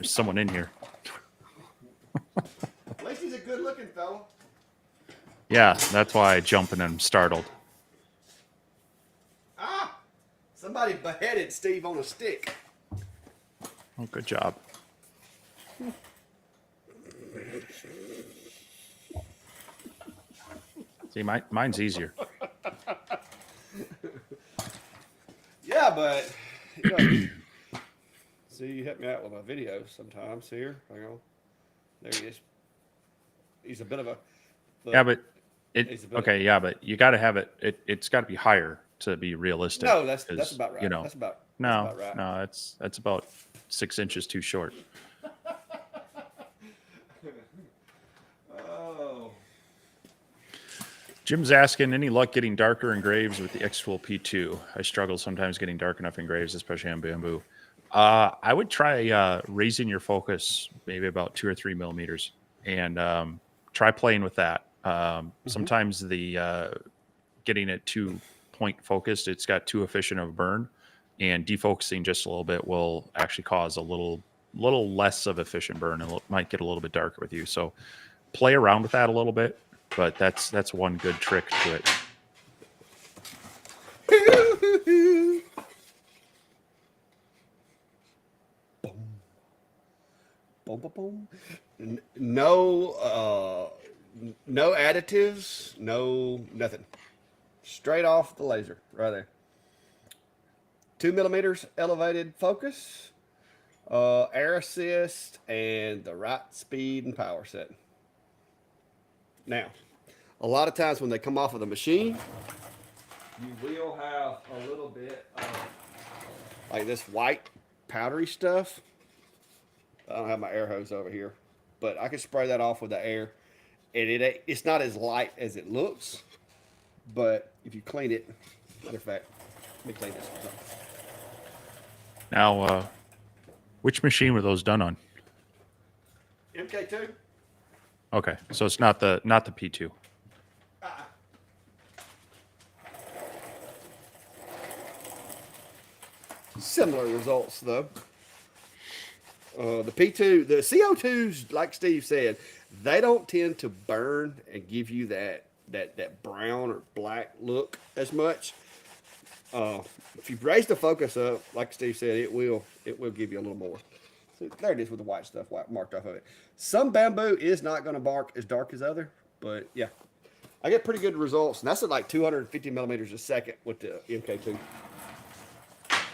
someone in here. At least he's a good-looking fella. Yeah, that's why I jump and I'm startled. Ah! Somebody beheaded Steve on a stick. Oh, good job. See, mine's easier. Yeah, but you know, see, you help me out with my videos sometimes. Here, hang on. There he is. He's a bit of a. Yeah, but he's a bit okay, yeah, but you got to have it. It's got to be higher to be realistic. No, that's about right. You know, that's about right. No, that's about 6 inches too short. Oh. Jim's asking, any luck getting darker engraves with the X-Tool P2? I struggle sometimes getting dark enough engraves, especially on bamboo. I would try raising your focus maybe about 2 or 3 millimeters and try playing with that. Sometimes the getting it too point focused, it's got too efficient of a burn, and defocusing just a little bit will actually cause a little less of efficient burn and it might get a little bit darker with you. So play around with that a little bit, but that's one good trick to it. Boom, boom, boom. No, no additives, no nothing. Straight off the laser, right there. 2 millimeters elevated focus, air assist, and the right speed and power setting. Now, a lot of times when they come off of the machine, you will have a little bit of like this white powdery stuff. I don't have my air hose over here, but I can spray that off with the air, and it's not as light as it looks. But if you clean it, matter of fact, let me clean this. Now, which machine were those done on? MK2. Okay, so it's not the P2. Similar results though. The P2, the CO2s, like Steve said, they don't tend to burn and give you that brown or black look as much. If you raise the focus up, like Steve said, it will give you a little more. So there it is with the white stuff marked off of it. Some bamboo is not going to bark as dark as other, but yeah, I get pretty good results, and that's at like 250 millimeters a second with the MK2.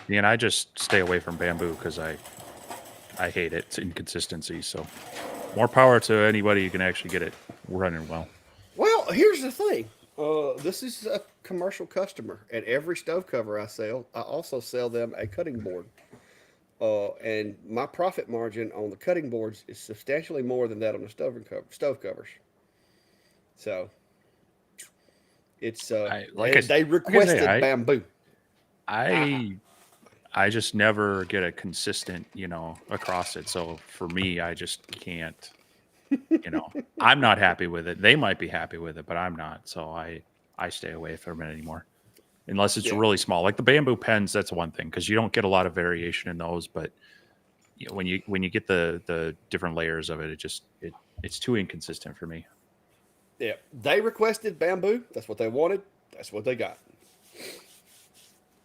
Yeah, and I just stay away from bamboo because I hate its inconsistency. So more power to anybody who can actually get it running well. Well, here's the thing. This is a commercial customer. At every stove cover I sell, I also sell them a cutting board. And my profit margin on the cutting boards is substantially more than that on the stove covers. So it's they requested bamboo. I just never get a consistent, across it. So for me, I just can't, I'm not happy with it. They might be happy with it, but I'm not. So I stay away from it anymore. Unless it's really small. Like the bamboo pens, that's one thing because you don't get a lot of variation in those. But when you get the different layers of it, it's too inconsistent for me. Yeah, they requested bamboo. That's what they wanted. That's what they got.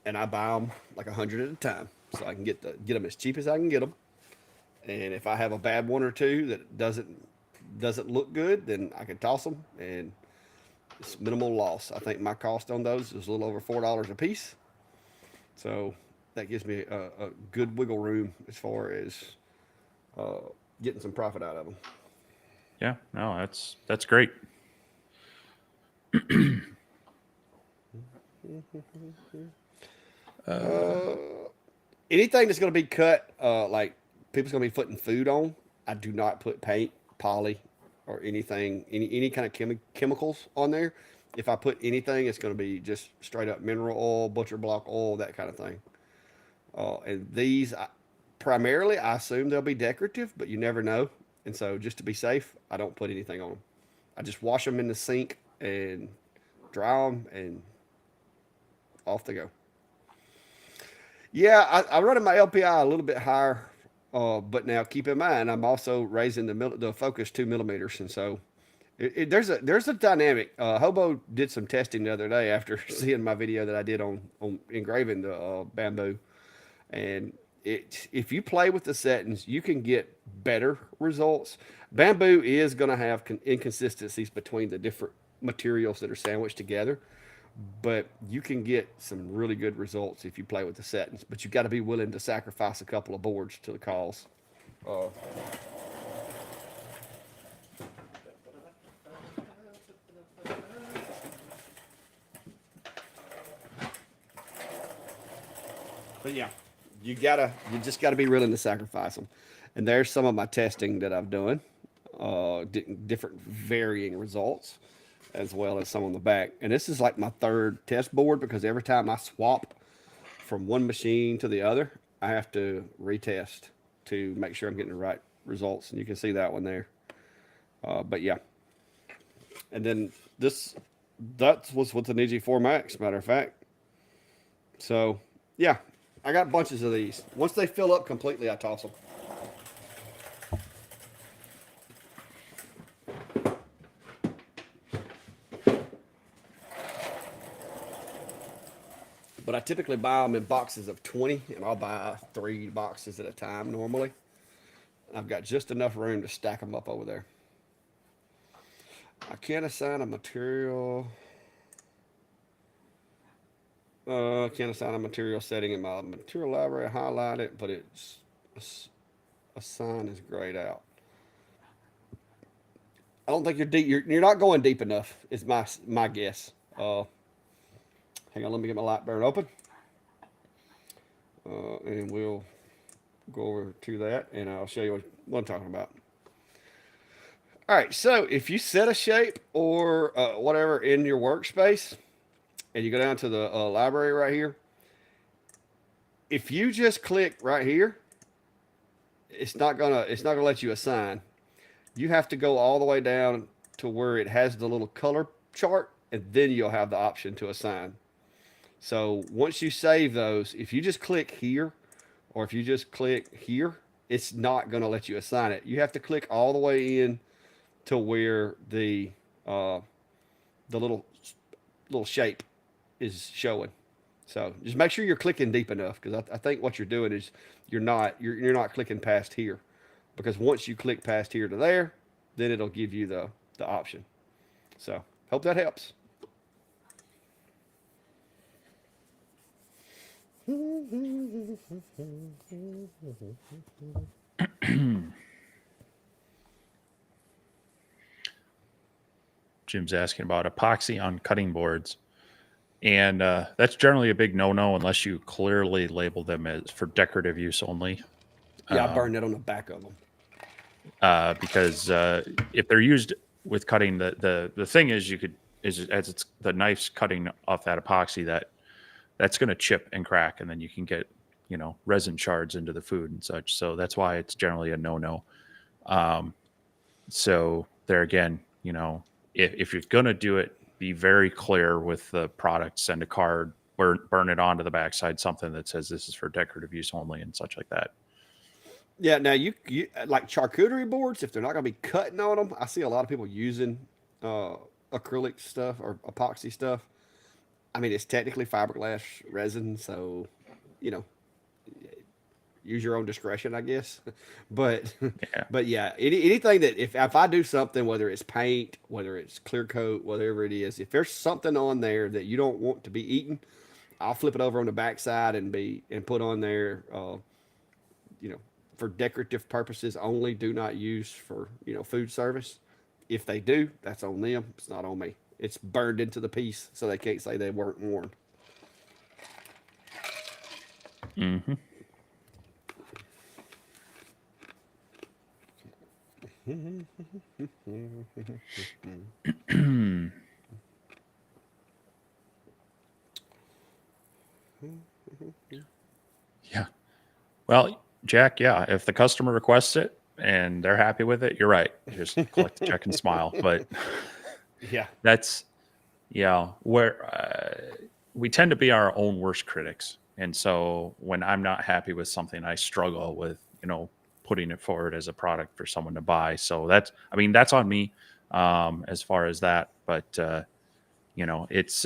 And I buy them like 100 at a time, so I can get them as cheap as I can get them. And if I have a bad one or two that doesn't look good, then I can toss them, and it's minimal loss. I think my cost on those is a little over $4 a piece, so that gives me a good wiggle room as far as getting some profit out of them. Yeah, no, that's great. Anything that's going to be cut, like people's going to be putting food on, I do not put paint, poly, or anything, any kind of chemicals on there. If I put anything, it's going to be just straight up mineral oil, butcher block oil, that kind of thing. And these, primarily, I assume they'll be decorative, but you never know. And so, just to be safe, I don't put anything on them. I just wash them in the sink and dry them, and off they go. Yeah, I running my LPI a little bit higher, but now keep in mind I'm also raising the focus 2 millimeters, and so there's a dynamic. Hobo did some testing the other day after seeing my video that I did on engraving the bamboo, and if you play with the settings, you can get better results. Bamboo is going to have inconsistencies between the different materials that are sandwiched together, but you can get some really good results if you play with the settings. But you got to be willing to sacrifice a couple of boards to the cause. Uh, but yeah, you just gotta be willing to sacrifice them. And there's some of my testing that I've done, different varying results, as well as some on the back. And this is like my third test board because every time I swap from one machine to the other, I have to retest to make sure I'm getting the right results. And you can see that one there. But yeah, and then that was with an EG4 Max, matter of fact. So yeah, I got bunches of these. Once they fill up completely, I toss them. But I typically buy them in boxes of 20, and I'll buy 3 boxes at a time normally. I've got just enough room to stack them up over there. I can't assign a material. Can't assign a material setting in my material library. I highlight it, but it's assign is grayed out. I don't think you're deep. You're not going deep enough. Is my guess. Hang on, let me get my Lightburn open, and we'll go over to that, and I'll show you what I'm talking about. All right, so if you set a shape or whatever in your workspace, and you go down to the library right here, if you just click right here, it's not gonna let you assign. You have to go all the way down to where it has the little color chart, and then you'll have the option to assign. So once you save those, if you just click here, or if you just click here, it's not going to let you assign it. You have to click all the way in to where the little shape is showing. So just make sure you're clicking deep enough, because I think what you're doing is you're not clicking past here, because once you click past here to there, then it'll give you the option. So hope that helps. Jim's asking about epoxy on cutting boards. And that's generally a big no-no unless you clearly label them as for decorative use only. Yeah, I burned it on the back of them. Because if they're used with cutting, the thing is as it's the knife's cutting off that epoxy, that's going to chip and crack, and then you can get resin shards into the food and such. So that's why it's generally a no-no. So there again, if you're going to do it, be very clear with the product. Send a card, burn it onto the backside, something that says this is for decorative use only and such like that. Yeah, now you like charcuterie boards, if they're not going to be cutting on them, I see a lot of people using acrylic stuff or epoxy stuff. I mean, it's technically fiberglass resin, so use your own discretion, I guess. But Yeah. but yeah, anything that if I do something, whether it's paint, whether it's clear coat, whatever it is, if there's something on there that you don't want to be eaten, I'll flip it over on the backside and put on there, for decorative purposes only. Do not use for food service. If they do, that's on them. It's not on me. It's burned into the piece, so they can't say they weren't warned. Mm-hmm. Yeah. Well, Jack, yeah, if the customer requests it and they're happy with it, you're right. Just collect the check and smile. But Yeah. that's, yeah, where we tend to be our own worst critics. And so when I'm not happy with something, I struggle with, putting it forward as a product for someone to buy. So that's on me as far as that. But, it's,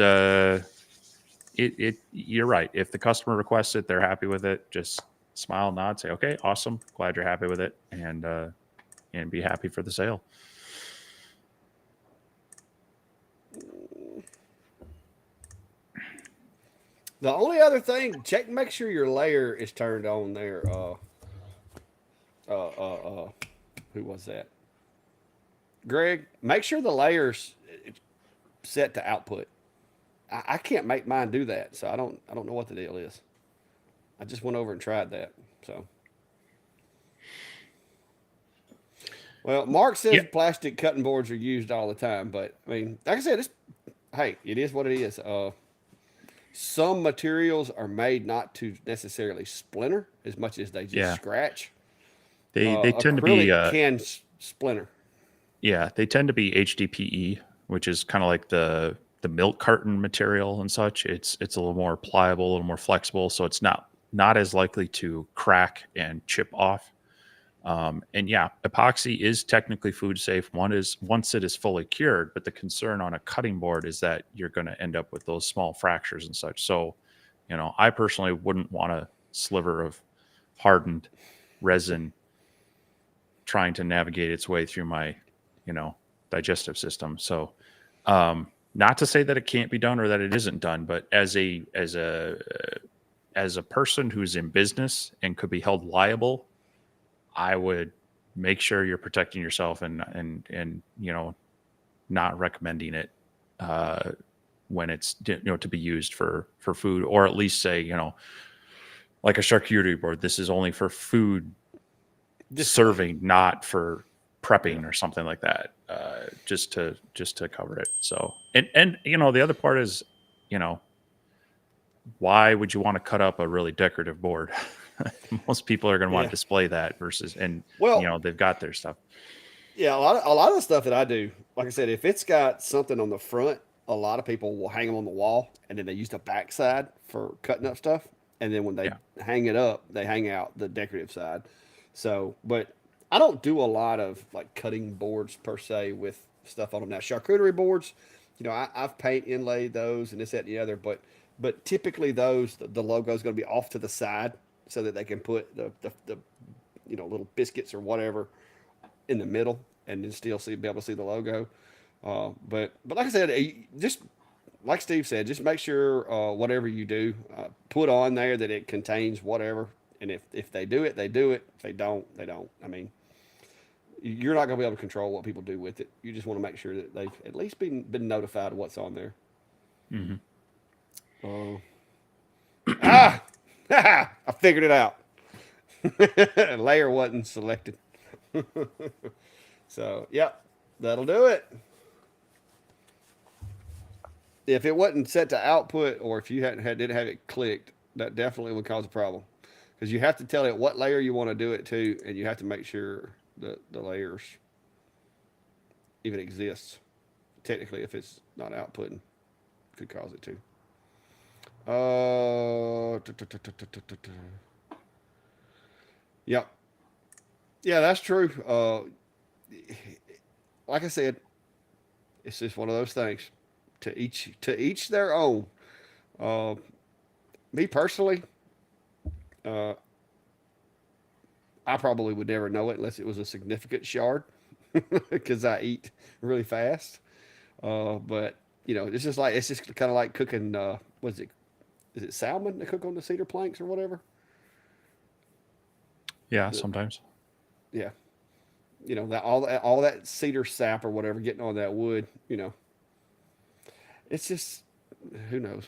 you're right. If the customer requests it, they're happy with it, just smile, nod, say, okay, awesome. Glad you're happy with it. And be happy for the sale. The only other thing, make sure your layer is turned on there. Who was that? Greg, make sure the layer's set to output. I can't make mine do that, so I don't know what the deal is. I just went over and tried that. So, well, Mark says Yeah. plastic cutting boards are used all the time, but I mean, like I said, hey, it is what it is. Some materials are made not to necessarily splinter as much as they just Yeah. scratch. They tend to be Acrylic can splinter. yeah, they tend to be HDPE, which is kind of like the milk carton material and such. It's a little more pliable, a little more flexible, so it's not as likely to crack and chip off. And yeah, epoxy is technically food safe. Once it is fully cured, but the concern on a cutting board is that you're going to end up with those small fractures and such. So, I personally wouldn't want a sliver of hardened resin trying to navigate its way through my, digestive system. So, not to say that it can't be done or that it isn't done, but as a person who's in business and could be held liable, I would make sure you're protecting yourself and not recommending it when it's to be used for food, or at least say like a charcuterie board. This is only for food Display. serving, not for prepping Yeah. or something like that. Just to cover it. So and the other part is you know why would you want to cut up a really decorative board? Most people are going to want Yeah. to display that versus, and Well, they've got their stuff. yeah, a lot of the stuff that I do, like I said, if it's got something on the front, a lot of people will hang them on the wall, and then they use the backside for cutting up stuff, and then when they Yeah. hang it up, they hang out the decorative side. So, but I don't do a lot of like cutting boards per se with stuff on them. Now, charcuterie boards, I've paint inlaid those and this, that, and the other, but typically those the logo is going to be off to the side so that they can put the little biscuits or whatever in the middle and then still be able to see the logo. But like I said, just like Steve said, just make sure whatever you do, put on there that it contains whatever. And if they do it, they do it. If they don't, they don't. I mean, you're not going to be able to control what people do with it. You just want to make sure that they've at least been notified of what's on there. Hmm. Uh, ah, I figured it out. Layer wasn't selected. So, yep, that'll do it. If it wasn't set to output, or if you didn't have it clicked, that definitely would cause a problem, because you have to tell it what layer you want to do it to, and you have to make sure that the layers even exists. Technically, if it's not outputting, could cause it to. Yep. Yeah, that's true. Like I said, it's just one of those things. To each their own. Uh, Me personally, uh, I probably would never know it unless it was a significant shard, because I eat really fast. But it's just kind of like cooking. What is it? Is it salmon they cook on the cedar planks or whatever? Yeah, The, sometimes. yeah, all that cedar sap or whatever getting on that wood. It's just, who knows.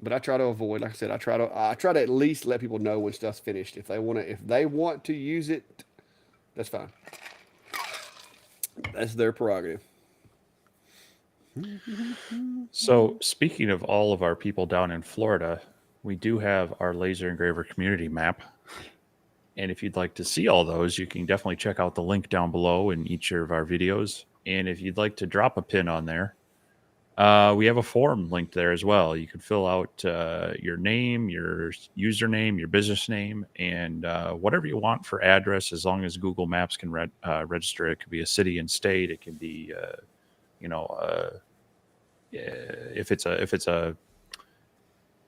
But I try to avoid. Like I said, I try to at least let people know when stuff's finished. If they want to use it, that's fine. That's their prerogative. So, speaking of all of our people down in Florida, we do have our laser engraver community map. And if you'd like to see all those, you can definitely check out the link down below in each of our videos. And if you'd like to drop a pin on there, we have a form linked there as well. You can fill out your name, your username, your business name, and whatever you want for address, as long as Google Maps can register it. It could be a city and state. It can be, if it's a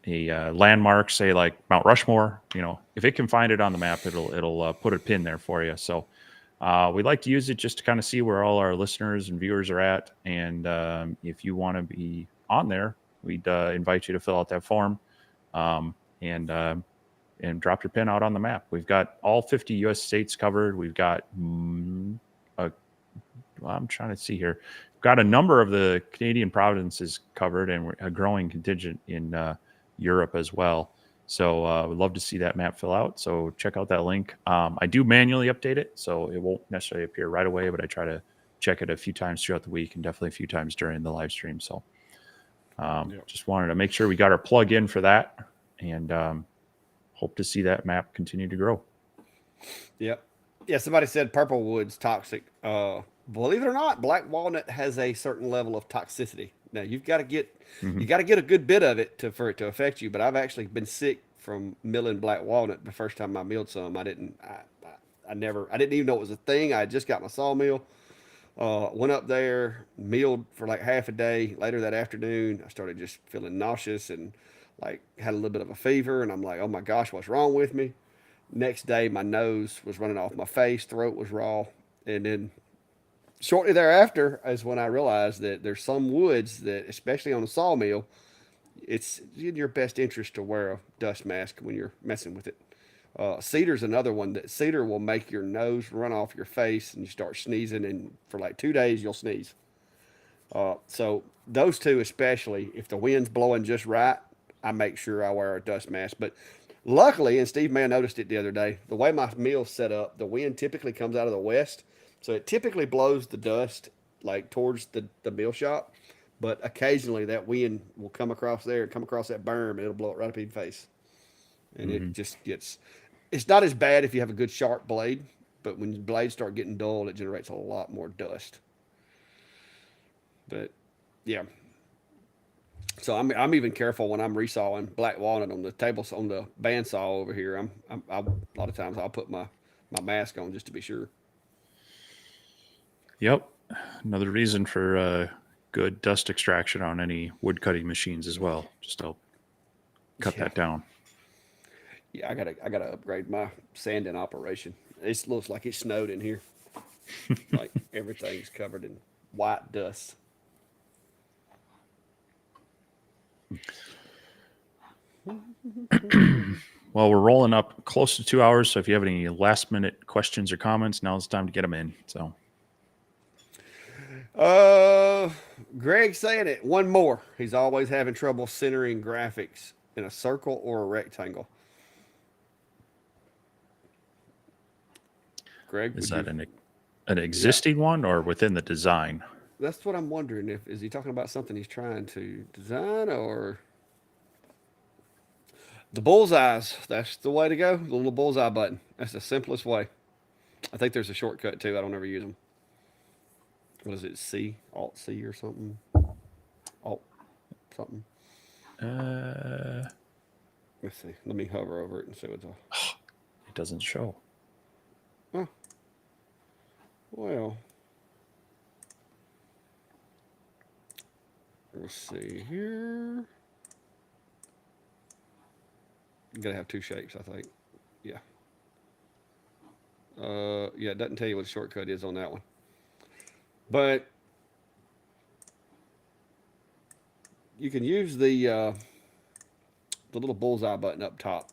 landmark, say like Mount Rushmore. If it can find it on the map, it'll put a pin there for you. So we like to use it just to kind of see where all our listeners and viewers are at. And if you want to be on there, we'd invite you to fill out that form and drop your pin out on the map. We've got all 50 U.S. states covered. We've got, I'm trying to see here. We've got a number of the Canadian provinces covered and a growing contingent in Europe as well. So we'd love to see that map fill out. So check out that link. I do manually update it, so it won't necessarily appear right away, but I try to check it a few times throughout the week and definitely a few times during the live stream. So just wanted to make sure we got our plug in for that, and hope to see that map continue to grow. Yep. Yeah, somebody said purple wood's toxic. Believe it or not, black walnut has a certain level of toxicity. Now you've got to get you got to get a good bit of it for it to affect you. But I've actually been sick from milling black walnut. The first time I milled some, I didn't even know it was a thing. I just got my sawmill. Went up there, milled for like half a day. Later that afternoon, I started just feeling nauseous and like had a little bit of a fever. And I'm like, oh my gosh, what's wrong with me? Next day, my nose was running off my face, throat was raw, and then shortly thereafter is when I realized that there's some woods that, especially on a sawmill, it's in your best interest to wear a dust mask when you're messing with it. Cedar's another one that cedar will make your nose run off your face and you start sneezing, and for like 2 days you'll sneeze. So those two, especially if the wind's blowing just right, I make sure I wear a dust mask. But luckily, and Steve may have noticed it the other day, the way my mill's set up, the wind typically comes out of the west. So it typically blows the dust like towards the mill shop. But occasionally that wind will come across there and come across that berm and it'll blow it right up in your face. And it just gets, it's not as bad if you have a good sharp blade, but when blades start getting dull, it generates a lot more dust. But yeah. So I'm even careful when I'm resawing black walnut on the table, on the bandsaw over here. A lot of times I'll put my mask on just to be sure. Yep. Another reason for good dust extraction on any wood cutting machines as well. Just to cut that down. Yeah, I gotta upgrade my sanding operation. It looks like it snowed in here. Like everything's covered in white dust. Well, we're rolling up close to 2 hours, so if you have any last minute questions or comments, now it's time to get them in. So Greg's saying it. One more. He's always having trouble centering graphics in a circle or a rectangle. Greg, is that an existing one or within the design? That's what I'm wondering. Is he talking about something he's trying to design, or the bullseyes? That's the way to go. The little bullseye button. That's the simplest way. I think there's a shortcut too. I don't ever use them. What is it? C, Alt C or something? Alt something. Let's see. Let me hover over it and see what's all. It doesn't show. Oh. Well. Let's see here. You gotta have two shapes, I think. Yeah. Yeah, it doesn't tell you what the shortcut is on that one. But you can use the little bullseye button up top.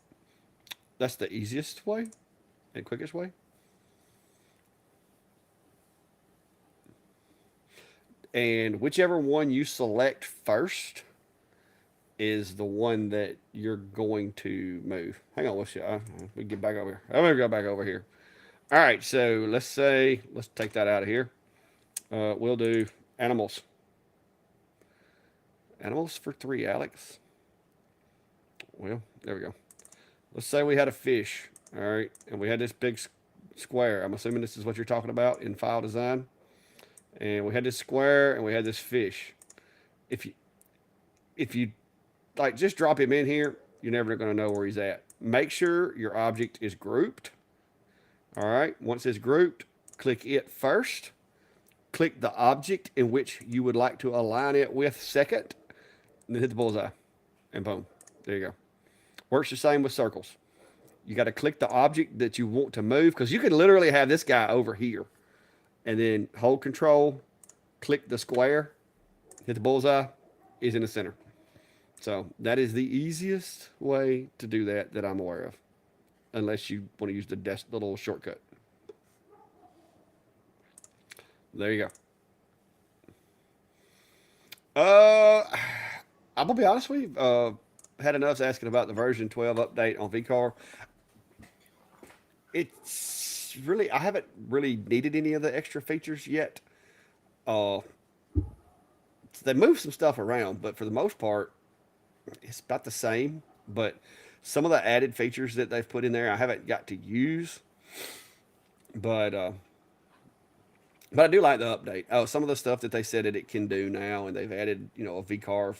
That's the easiest way and quickest way. And whichever one you select first is the one that you're going to move. Hang on, we get back over here. I'm gonna go back over here. All right, so let's take that out of here. We'll do animals. Animals for 3, Alex. Well, there we go. Let's say we had a fish. All right, and we had this big square. I'm assuming this is what you're talking about in file design. And we had this square, and we had this fish. If you if you like just drop him in here, you're never going to know where he's at. Make sure your object is grouped. All right. Once it's grouped, click it first. Click the object in which you would like to align it with second, and then hit the bullseye, and boom, there you go. Works the same with circles. You got to click the object that you want to move because you can literally have this guy over here, and then hold Control, click the square, hit the bullseye, he's in the center. So that is the easiest way to do that I'm aware of, unless you want to use the little shortcut. There you go. I'm gonna be honest with you. Had enough asking about the version 12 update on VCar. It's really I haven't really needed any of the extra features yet. Uh, they move some stuff around, but for the most part, it's about the same. But some of the added features that they've put in there, I haven't got to use. But I do like the update. Oh, some of the stuff that they said that it can do now, and they've added, a VCar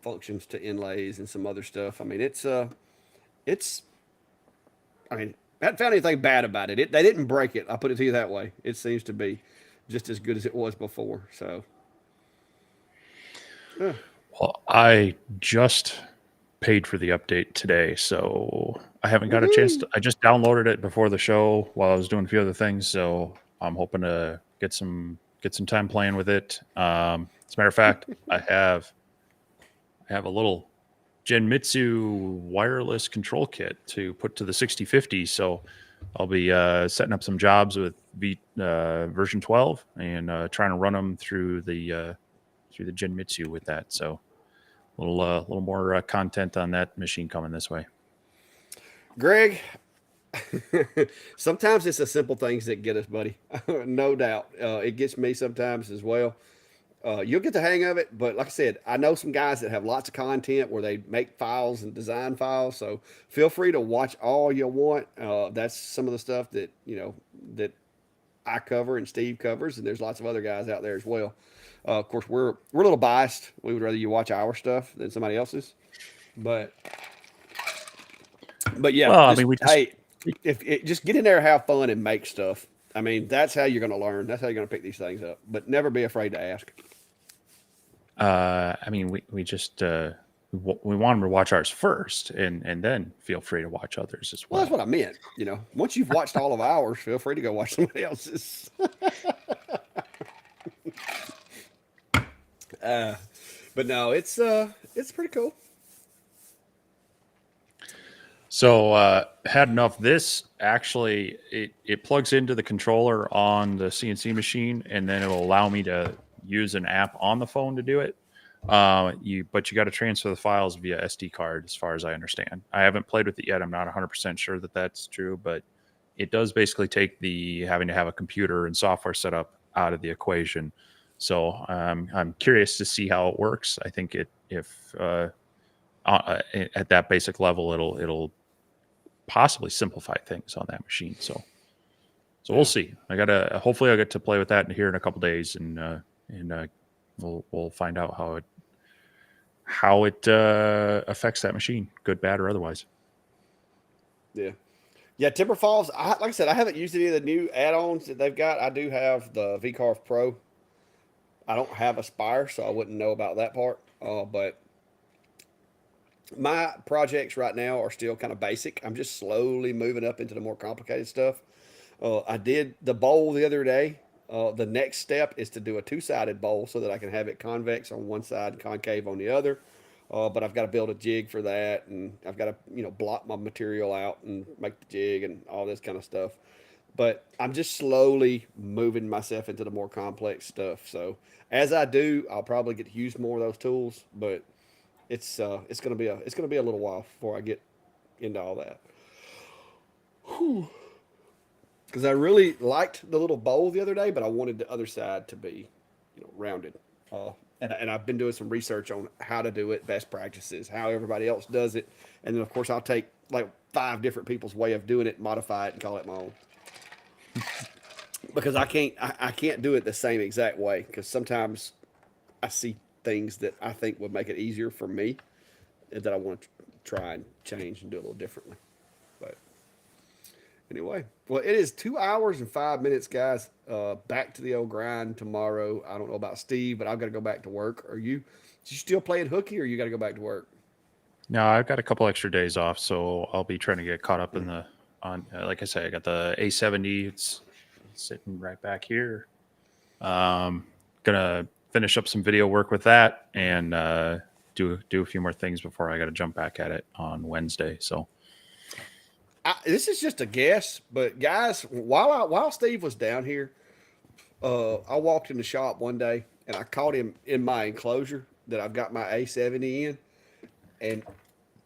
functions to inlays and some other stuff. I mean, it's. I mean, I haven't found anything bad about it. They didn't break it. I'll put it to you that way. It seems to be just as good as it was before. So, yeah. Well, I just paid for the update today, so I haven't got a chance Woohoo! to. I just downloaded it before the show while I was doing a few other things, so I'm hoping to get some time playing with it. As a matter of fact, I have a little Genmitsu wireless control kit to put to the 6050, so I'll be setting up some jobs with version 12 and trying to run them through the Genmitsu with that. So little more content on that machine coming this way. Greg, sometimes it's the simple things that get us, buddy. No doubt. It gets me sometimes as well. You'll get the hang of it, but like I said, I know some guys that have lots of content where they make files and design files. So feel free to watch all you want. That's some of the stuff that that I cover and Steve covers, and there's lots of other guys out there as well. Of course, we're a little biased. We would rather you watch our stuff than somebody else's, but yeah, Well, I just mean, we just hey, just get in there, have fun, and make stuff. I mean, that's how you're going to learn. That's how you're going to pick these things up. But never be afraid to ask. I mean, we just we want them to watch ours first, and then feel free to watch others as Well, that's well. what I meant. Once you've watched all of ours, feel free to go watch somebody else's. uh, but no, it's pretty cool. So had enough. This actually it plugs into the controller on the CNC machine, and then it'll allow me to use an app on the phone to do it. But you got to transfer the files via SD card, as far as I understand. I haven't played with it yet. I'm not 100% sure that that's true, but it does basically take the having to have a computer and software set up out of the equation. So I'm curious to see how it works. I think if at that basic level, it'll possibly simplify things on that machine. So we'll see. Hopefully I'll get to play with that here in a couple days, and we'll find out how it affects that machine, good, bad, or otherwise. Yeah. Yeah, Timber Falls, like I said, I haven't used any of the new add-ons that they've got. I do have the VCarve Pro. I don't have Aspire, so I wouldn't know about that part. But my projects right now are still kind of basic. I'm just slowly moving up into the more complicated stuff. I did the bowl the other day. The next step is to do a two-sided bowl so that I can have it convex on one side and concave on the other. But I've got to build a jig for that, and I've got to block my material out and make the jig and all this kind of stuff. But I'm just slowly moving myself into the more complex stuff. So as I do, I'll probably get to use more of those tools. But it's gonna be a little while before I get into all that. Because I really liked the little bowl the other day, but I wanted the other side to be rounded. and I've been doing some research on how to do it, best practices, how everybody else does it, and then of course I'll take like 5 different people's way of doing it, modify it, and call it my own. Because I can't do it the same exact way. Because sometimes I see things that I think would make it easier for me, and that I want to try and change and do a little differently. But anyway, well, it is 2 hours and 5 minutes, guys. Back to the old grind tomorrow. I don't know about Steve, but I've got to go back to work. You still playing hooky, or you got to go back to work? No, I've got a couple extra days off, so I'll be trying to get caught up in like I say, I got the A70. It's sitting right back here. Gonna finish up some video work with that and do a few more things before I got to jump back at it on Wednesday. So This is just a guess, but guys, while Steve was down here, I walked in the shop one day and I caught him in my enclosure that I've got my A70 in, and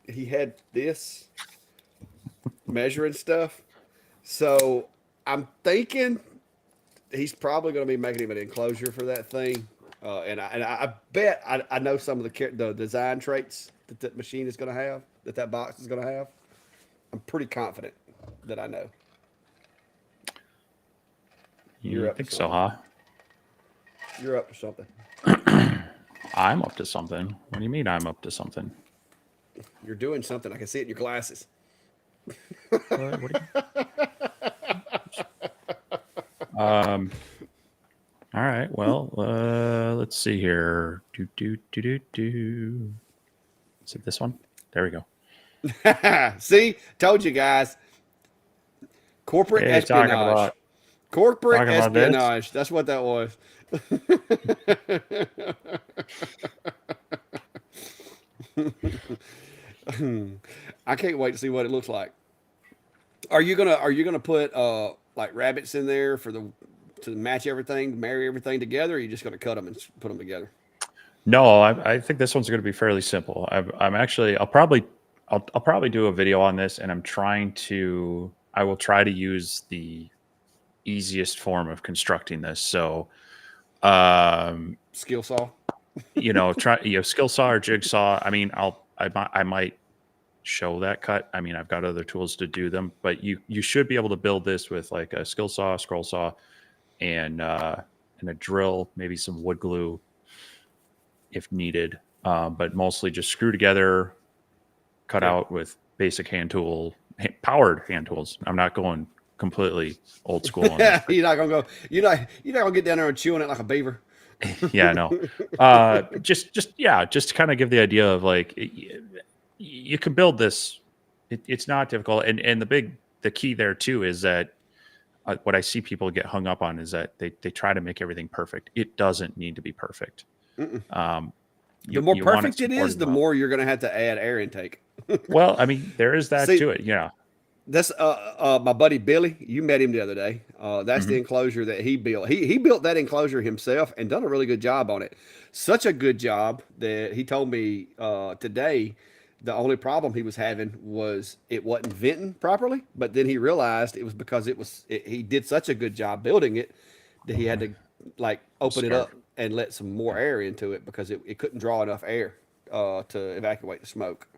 he had this measuring stuff. So I'm thinking he's probably going to be making him an enclosure for that thing. And I bet I know some of the design traits that machine is going to have, that box is going to have. I'm pretty confident that I know. you think so, huh? You're up to something. I'm up to something. What do you mean I'm up to something? You're doing something. I can see it in your glasses. What do you... All right. Well, let's see here. Is it this one? There we go. See, told you guys. Corporate espionage. Corporate espionage. That's what that was. I can't wait to see what it looks like. Are you gonna put like rabbits in there to match everything, marry everything together? Or are you just gonna cut them and put them together? No, I think this one's going to be fairly simple. I'll probably do a video on this, and I will try to use the easiest form of constructing this. So, Skill saw. Skill saw or jigsaw. I mean, I might show that cut. I mean, I've got other tools to do them, but you should be able to build this with like a skill saw, scroll saw, and a drill, maybe some wood glue if needed, but mostly just screw together, cut out with basic powered hand tools. I'm not going completely old school on this. You're not gonna go. You're not gonna get down there and chew on it like a beaver. Yeah, no. Just to kind of give the idea of like you can build this. It's not difficult, and the key there too is that what I see people get hung up on is that they try to make everything perfect. It doesn't need to be perfect. The more perfect it is, the more you're going to have to add air intake. Well, I mean, there is that to it. Yeah. That's my buddy Billy. You met him the other day. That's the enclosure that he built. He built that enclosure himself and done a really good job on it. Such a good job that he told me today the only problem he was having was it wasn't venting properly. But then he realized it was because he did such a good job building it that he had to like open it up and let some more air into it because it couldn't draw enough air to evacuate the smoke.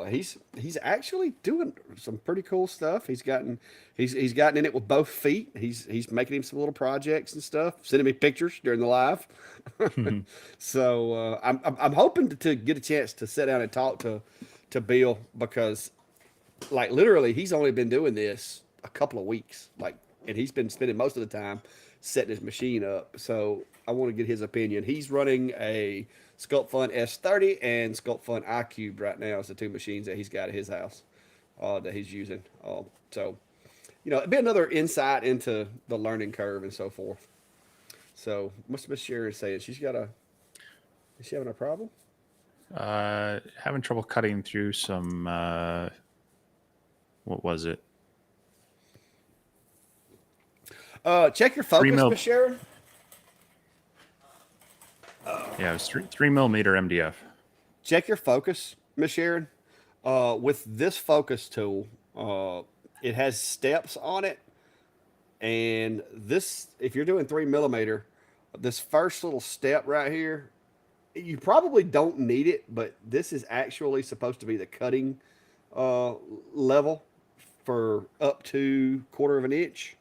He's actually doing some pretty cool stuff. He's gotten in it with both feet. He's making him some little projects and stuff. Sending me pictures during the live. So I'm hoping to get a chance to sit down and talk to Bill because like literally he's only been doing this a couple of weeks. And he's been spending most of the time setting his machine up. So I want to get his opinion. He's running a SculptFun S30 and SculptFun iCube right now is the two machines that he's got at his house that he's using. So, it'd be another insight into the learning curve and so forth. So, what's Miss Sharon saying? Is she having a problem? Having trouble cutting through some, what was it? Check your focus, Miss Sharon. Yeah, it was 3 millimeter MDF. Check your focus, Miss Sharon. With this focus tool, it has steps on it, and this, if you're doing 3 millimeter, this first little step right here You probably don't need it, but this is actually supposed to be the cutting uh, level for up to quarter of an inch.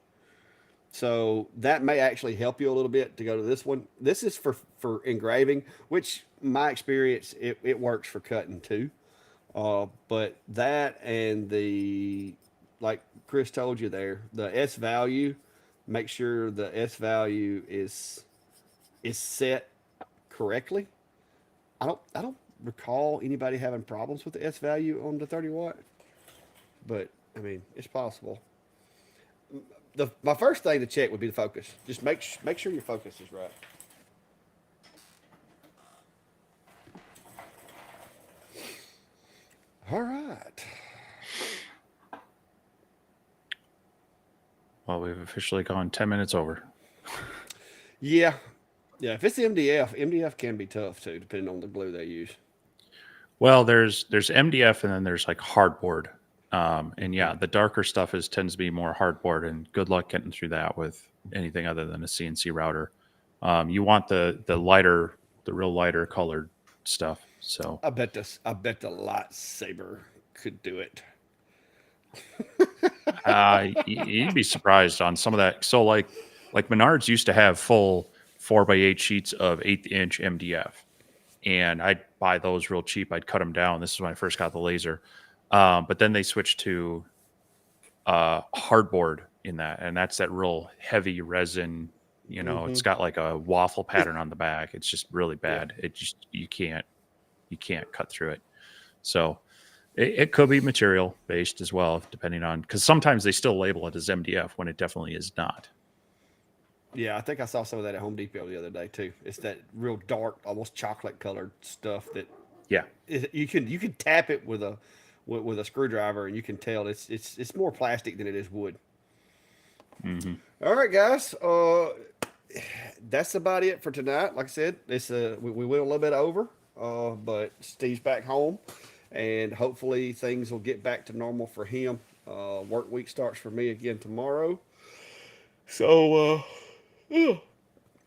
So that may actually help you a little bit to go to this one. This is for engraving, which my experience it works for cutting too. But that and the like Chris told you there, the S value, make sure the S value is set correctly. I don't recall anybody having problems with the S value on the 30 watt, but I mean it's possible. My first thing to check would be the focus. Just make sure your focus is right. All right. Well, we've officially gone 10 minutes over. Yeah, yeah. If it's MDF can be tough too, depending on the glue they use. Well, there's MDF and then there's like hardboard. And yeah, the darker stuff tends to be more hardboard, and good luck getting through that with anything other than a CNC router. You want the lighter, the real lighter colored stuff. So I bet the lightsaber could do it. you'd be surprised on some of that. So like Menards used to have full 4x8 sheets of 1/8 inch MDF, and I'd buy those real cheap. I'd cut them down. This is when I first got the laser. But then they switched to hardboard in that, and that's that real heavy resin. It's Mm-hmm. got like a waffle pattern on the back. It's just really Yeah. bad. It just you can't cut through it. So it could be material based as well, depending on, because sometimes they still label it as MDF when it definitely is not. Yeah, I think I saw some of that at Home Depot the other day too. It's that real dark, almost chocolate colored stuff that Yeah. you can tap it with a screwdriver and you can tell it's more plastic than it is wood. Hmm. All right, guys. That's about it for tonight. Like I said, we went a little bit over, but Steve's back home, and hopefully things will get back to normal for him. Work week starts for me again tomorrow. So, yeah.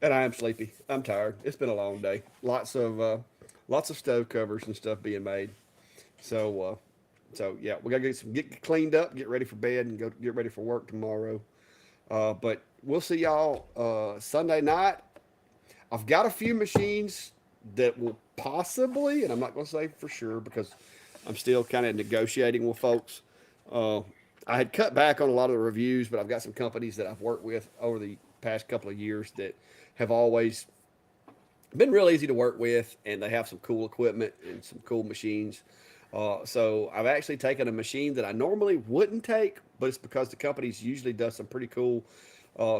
And I am sleepy. I'm tired. It's been a long day. Lots of stove covers and stuff being made. So, yeah, we gotta get cleaned up, get ready for bed, and go get ready for work tomorrow. But we'll see y'all Sunday night. I've got a few machines that will possibly, and I'm not going to say for sure because I'm still kind of negotiating with folks. Uh, I had cut back on a lot of the reviews, but I've got some companies that I've worked with over the past couple of years that have always been real easy to work with, and they have some cool equipment and some cool machines. So I've actually taken a machine that I normally wouldn't take, but it's because the company's usually does some pretty cool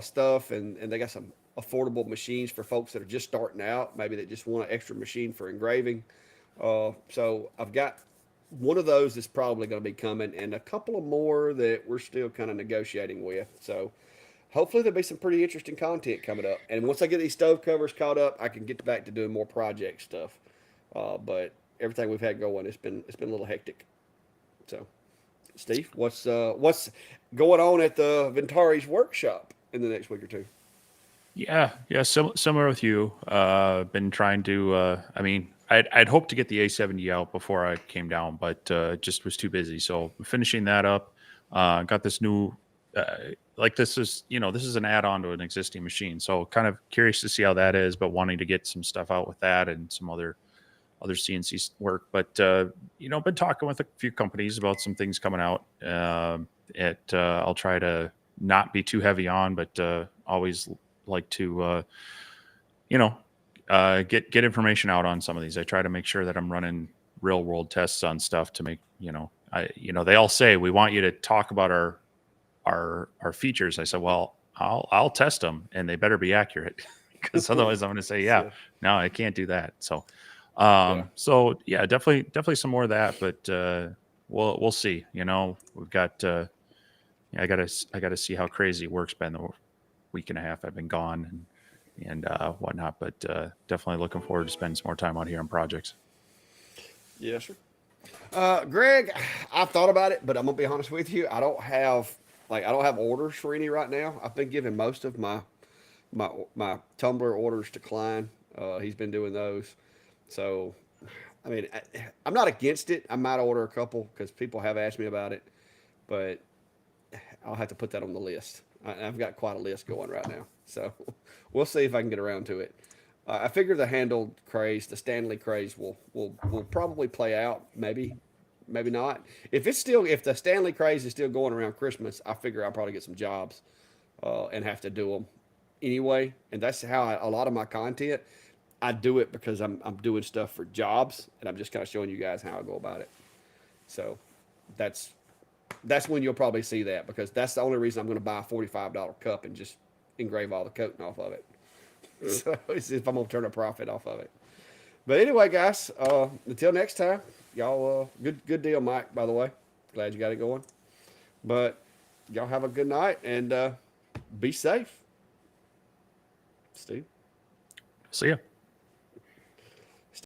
stuff, and they got some affordable machines for folks that are just starting out. Maybe they just want an extra machine for engraving. So I've got one of those that's probably going to be coming, and a couple of more that we're still kind of negotiating with. So hopefully there'll be some pretty interesting content coming up. And once I get these stove covers caught up, I can get back to doing more project stuff. But everything we've had going, it's been a little hectic. So, Steve, what's going on at the Vintauri's workshop in the next week or two? Yeah. Similar with you. Been trying to. I mean, I'd hoped to get the A70 out before I came down, but just was too busy. So finishing that up. Got this new. Like this is an add-on to an existing machine. So kind of curious to see how that is, but wanting to get some stuff out with that and some other CNC work. But been talking with a few companies about some things coming out. I'll try to not be too heavy on, but always like to get information out on some of these. I try to make sure that I'm running real world tests on stuff to make they all say we want you to talk about our features. I said, well, I'll test them and they better be accurate because otherwise I'm going to say, yeah, So, no, I can't do that. So yeah. yeah, definitely some more of that, but we'll see. We've got I gotta see how crazy work's been the week and a half I've been gone and whatnot. But definitely looking forward to spending some more time out here on projects. Yes, sir. Greg, I've thought about it, but I'm gonna be honest with you. I don't have orders for any right now. I've been giving most of my tumbler orders to Klein. He's been doing those. So, I mean, I'm not against it. I might order a couple because people have asked me about it, but I'll have to put that on the list. I've got quite a list going right now, so we'll see if I can get around to it. I figure the handled craze, the Stanley craze, will probably play out. Maybe, maybe not. If the Stanley craze is still going around Christmas, I figure I'll probably get some jobs and have to do them anyway. And that's how a lot of my content. I do it because I'm doing stuff for jobs, and I'm just kind of showing you guys how I go about it. So that's when you'll probably see that, because that's the only reason I'm going to buy a $45 cup and just engrave all the coating off of it. So it's if I'm going to turn a profit off of it. But anyway, guys, until next time, y'all, good deal, Mike, by the way. Glad you got it going. But y'all have a good night, and be safe. Steve? See ya.